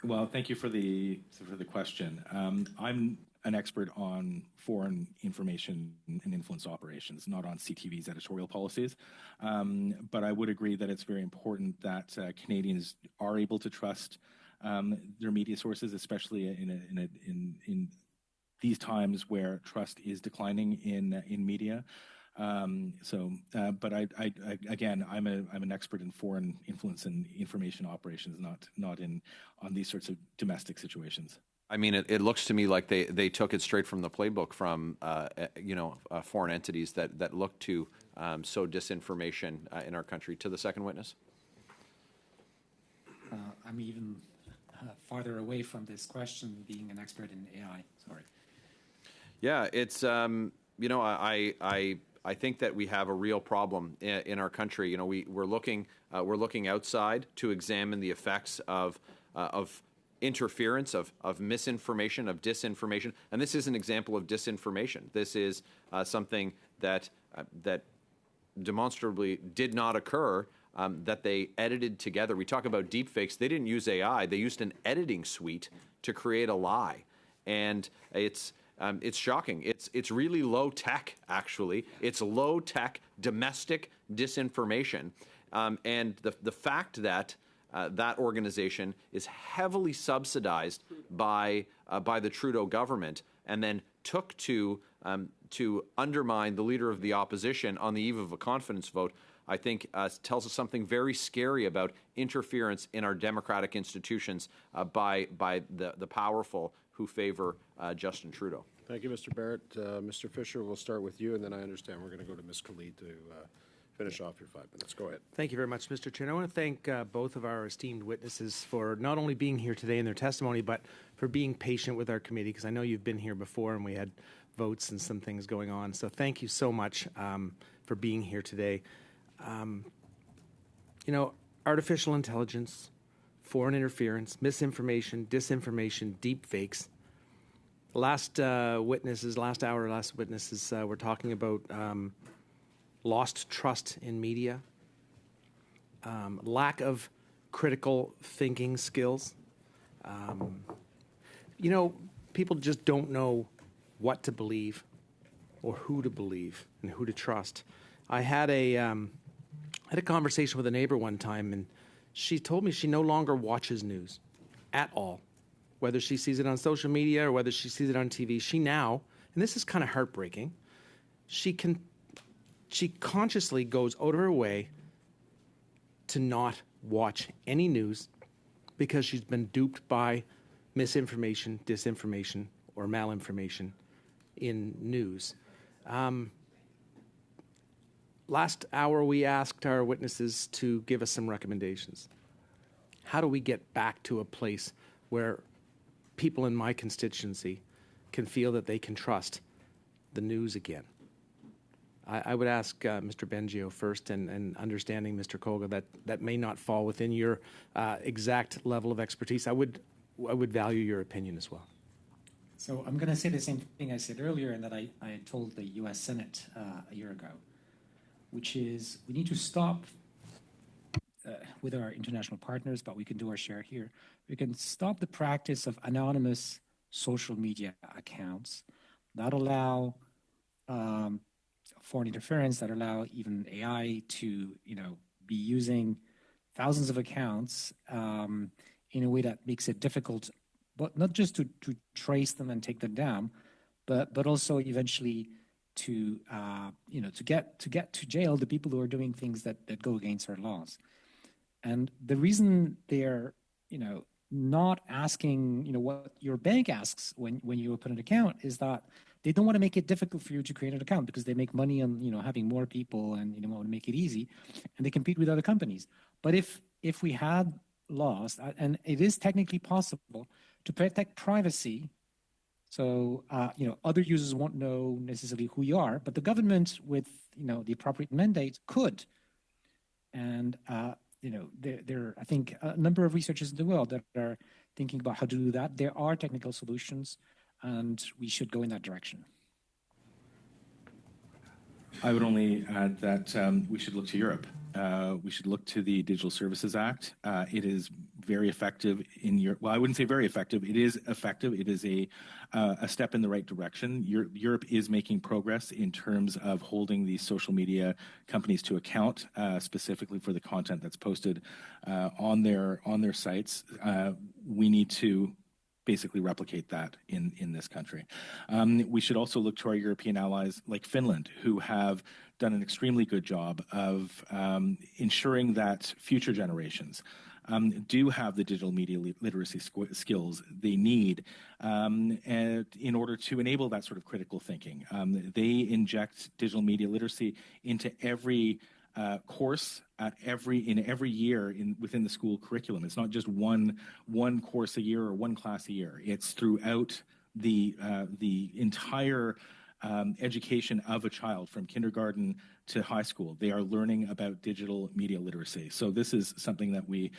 Well, thank you for the question. I'm an expert on foreign information and influence operations, not on CTV's editorial policies. But I would agree that it's very important that Canadians are able to trust their media sources, especially in these times where trust is declining in media. But again, I'm an expert in foreign influence and information operations, not on these sorts of domestic situations. I mean, it looks to me like they took it straight from the playbook from foreign entities that look to sow disinformation in our country. To the second witness. I'm even farther away from this question, being an expert in AI. Sorry. Yeah, it's I think that we have a real problem in our country. You know, we're looking outside to examine the effects of interference, of misinformation, of disinformation, and this is an example of disinformation. This is something that demonstrably did not occur. That they edited together. We talk about deepfakes. They didn't use AI. They used an editing suite to create a lie, and it's shocking. It's really low tech, actually. It's low tech domestic disinformation, and the fact that that organization is heavily subsidized by the Trudeau government, and then took to undermine the leader of the opposition on the eve of a confidence vote, I think tells us something very scary about interference in our democratic institutions by the powerful who favor Justin Trudeau. Thank you, Mr. Barrett. Mr. Fisher, we'll start with you, and then I understand we're going to go to Ms. Khalid to finish off your 5 minutes. Go ahead. Thank you very much, Mr. Chair. I want to thank both of our esteemed witnesses for not only being here today in their testimony, but for being patient with our committee, because I know you've been here before and we had votes and some things going on. So thank you so much for being here today. Artificial intelligence, foreign interference, misinformation, disinformation, deep fakes. Last witnesses were talking about lost trust in media, lack of critical thinking skills. People just don't know what to believe or who to believe and who to trust. I had a conversation with a neighbor one time, and she told me she no longer watches news at all. Whether she sees it on social media or whether she sees it on TV, she now, and this is kind of heartbreaking, she consciously goes out of her way to not watch any news because she's been duped by misinformation, disinformation, or malinformation in news. Last hour, we asked our witnesses to give us some recommendations. How do we get back to a place where people in my constituency can feel that they can trust the news again? I would ask Mr. Bengio first, and understanding, Mr. Kolga, that may not fall within your exact level of expertise. I would value your opinion as well. So I'm going to say the same thing I said earlier and that I told the U.S. Senate a year ago, which is we need to stop with our international partners, but we can do our share here. We can stop the practice of anonymous social media accounts that allow foreign interference, that allow even AI to, be using thousands of accounts in a way that makes it difficult, but not just to trace them and take them down, but also eventually to get to jail the people who are doing things that go against our laws. And the reason they're not asking what your bank asks when you open an account is that they don't want to make it difficult for you to create an account because they make money on having more people and want to make it easy, and they compete with other companies. But if we had laws, and it is technically possible to protect privacy, so other users won't know necessarily who you are, but the government with the appropriate mandate could. And there I think a number of researchers in the world that are thinking about how to do that. There are technical solutions, and we should go in that direction. I would only add that we should look to Europe. We should look to the Digital Services Act. It is very effective in Europe. Well, I wouldn't say very effective. It is effective. It is a step in the right direction. Europe is making progress in terms of holding these social media companies to account, specifically for the content that's posted on their sites. We need to basically replicate that in this country. We should also look to our European allies like Finland, who have done an extremely good job of ensuring that future generations do have the digital media literacy skills they need in order to enable that sort of critical thinking. They inject digital media literacy into every course in every year within the school curriculum. It's not just one course a year or one class a year. It's throughout the entire education of a child from kindergarten to high school. They are learning about digital media literacy. So this is something that we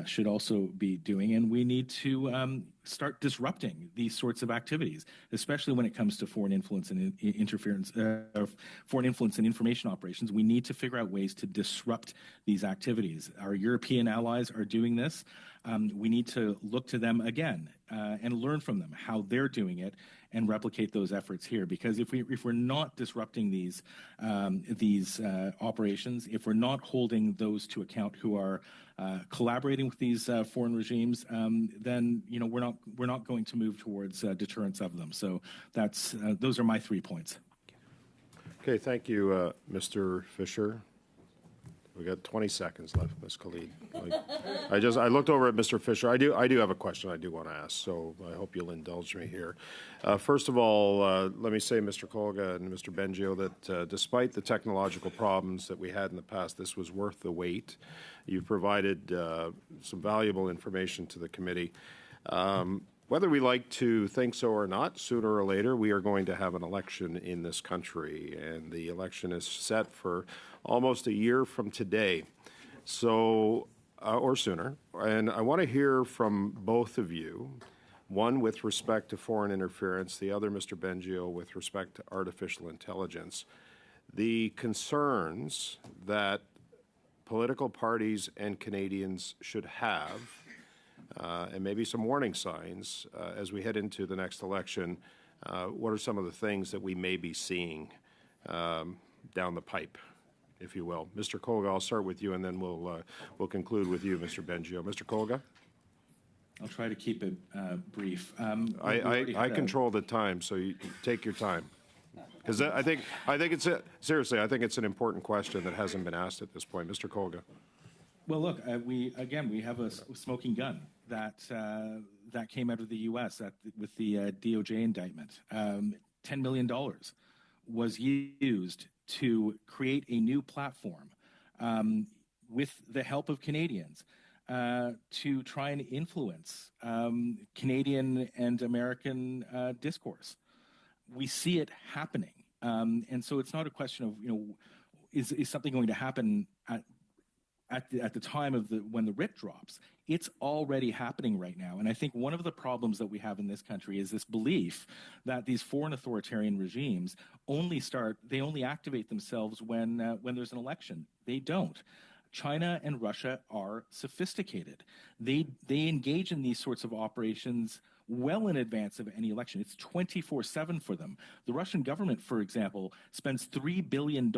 should also be doing, and we need to start disrupting these sorts of activities, especially when it comes to foreign influence and interference, foreign influence and information operations. We need to figure out ways to disrupt these activities. Our European allies are doing this. We need to look to them again and learn from them how they're doing it and replicate those efforts here. Because if we're not disrupting these operations, if we're not holding those to account who are collaborating with these foreign regimes, then we're not going to move towards deterrence of them. So those are my 3 points. Okay, thank you, Mr. Fisher. We got 20 seconds left, Ms. Khalid. I looked over at Mr. Fisher. I do have a question I do want to ask, so I hope you'll indulge me here. First of all, let me say, Mr. Kolga and Mr. Bengio, that despite the technological problems that we had in the past, this was worth the wait. You've provided some valuable information to the committee. Whether we like to think so or not, sooner or later, we are going to have an election in this country, and the election is set for almost a year from today, so or sooner. And I want to hear from both of you, one with respect to foreign interference, the other, Mr. Bengio, with respect to artificial intelligence, the concerns that political parties and Canadians should have, and maybe some warning signs as we head into the next election. What are some of the things that we may be seeing down the pipe, if you will? Mr. Kolga, I'll start with you, and then we'll conclude with you, Mr. Bengio. Mr. Kolga? I'll try to keep it brief. I control the time, so you take your time. Because I think it's seriously, I think it's an important question that hasn't been asked at this point. Mr. Kolga. Well, look, we have a smoking gun that came out of the U.S. with the DOJ indictment. $10 million was used to create a new platform with the help of Canadians to try and influence Canadian and American discourse. We see it happening, and so it's not a question of is something going to happen at the time of when the writ drops. It's already happening right now. And I think one of the problems that we have in this country is this belief that these foreign authoritarian regimes only activate themselves when there's an election. They don't. China and Russia are sophisticated. They engage in these sorts of operations well in advance of any election. It's 24/7 for them. The Russian government, for example, spends $3 billion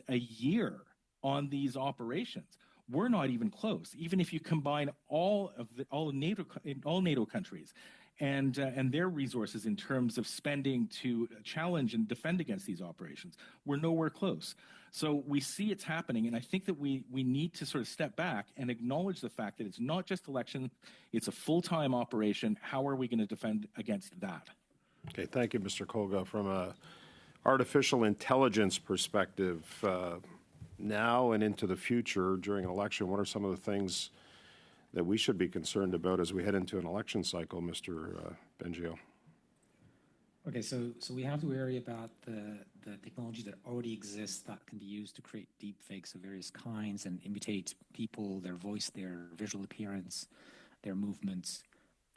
a year on these operations. We're not even close. Even if you combine all NATO countries and their resources in terms of spending to challenge and defend against these operations, we're nowhere close. So we see it's happening, and I think that we need to sort of step back and acknowledge the fact that it's not just election, it's a full-time operation. How are we going to defend against that? Okay, thank you, Mr. Kolga. From an artificial intelligence perspective, now and into the future during an election, what are some of the things that we should be concerned about as we head into an election cycle, Mr. Bengio? Okay, so we have to worry about the technology that already exists that can be used to create deep fakes of various kinds and imitate people, their voice, their visual appearance, their movements.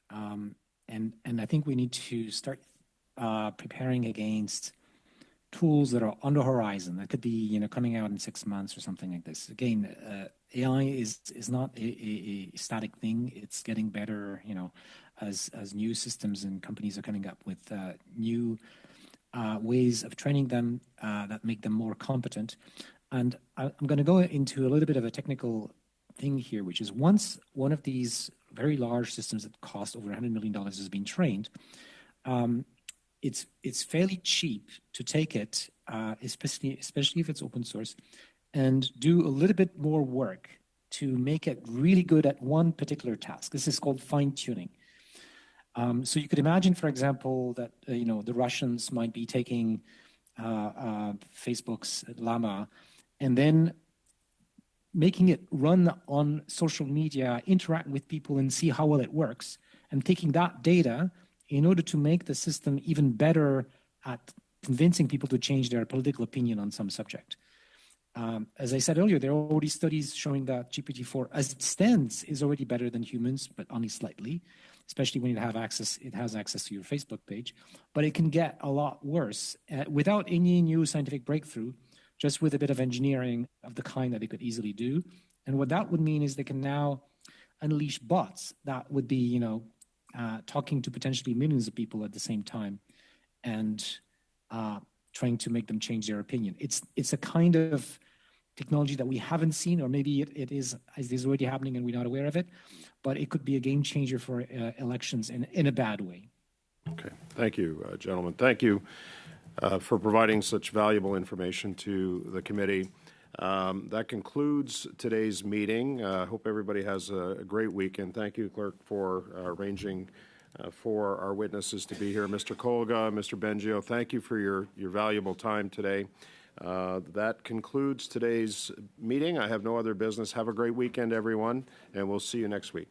And I think we need to start preparing against tools that are on the horizon. That could be, coming out in 6 months or something like this. Again, AI is not a static thing. It's getting better, as new systems and companies are coming up with new ways of training them that make them more competent. And I'm going to go into a little bit of a technical thing here, which is once one of these very large systems that cost over $100 million has been trained, it's fairly cheap to take it, especially if it's open source, and do a little bit more work to make it really good at one particular task. This is called fine-tuning. So you could imagine, for example, that the Russians might be taking Facebook's Llama and then making it run on social media, interact with people and see how well it works, and taking that data in order to make the system even better at convincing people to change their political opinion on some subject. As I said earlier, there are already studies showing that GPT-4, as it stands, is already better than humans, but only slightly, especially when it has access to your Facebook page. But it can get a lot worse without any new scientific breakthrough, just with a bit of engineering of the kind that it could easily do. And what that would mean is they can now unleash bots that would be, talking to potentially millions of people at the same time and trying to make them change their opinion. It's a kind of technology that we haven't seen, or maybe it is already happening and we're not aware of it, but it could be a game changer for elections in a bad way. Okay, thank you, gentlemen. Thank you for providing such valuable information to the committee. That concludes today's meeting. I hope everybody has a great weekend. Thank you, Clerk, for arranging for our witnesses to be here. Mr. Kolga, Mr. Bengio, thank you for your valuable time today. That concludes today's meeting. I have no other business. Have a great weekend, everyone, and we'll see you next week.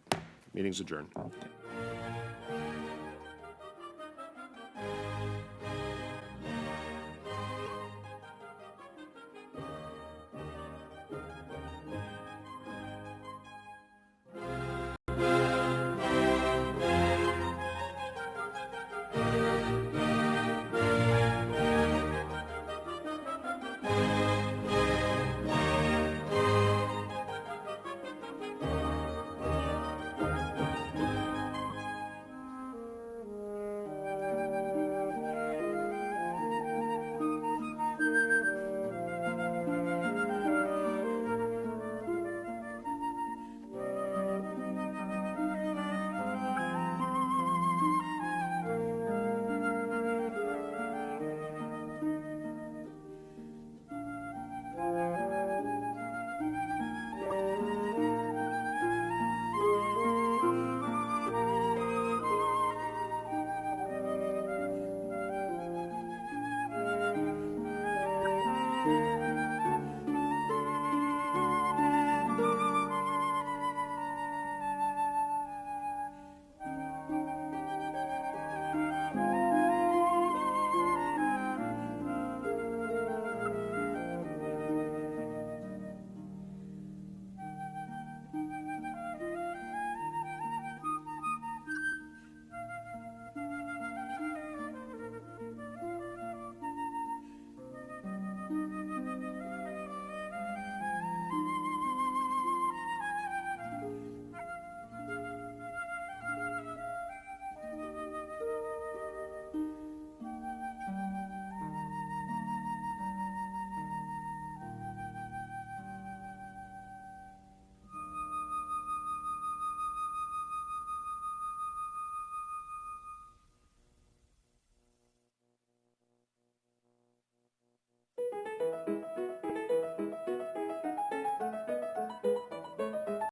Meeting's adjourned.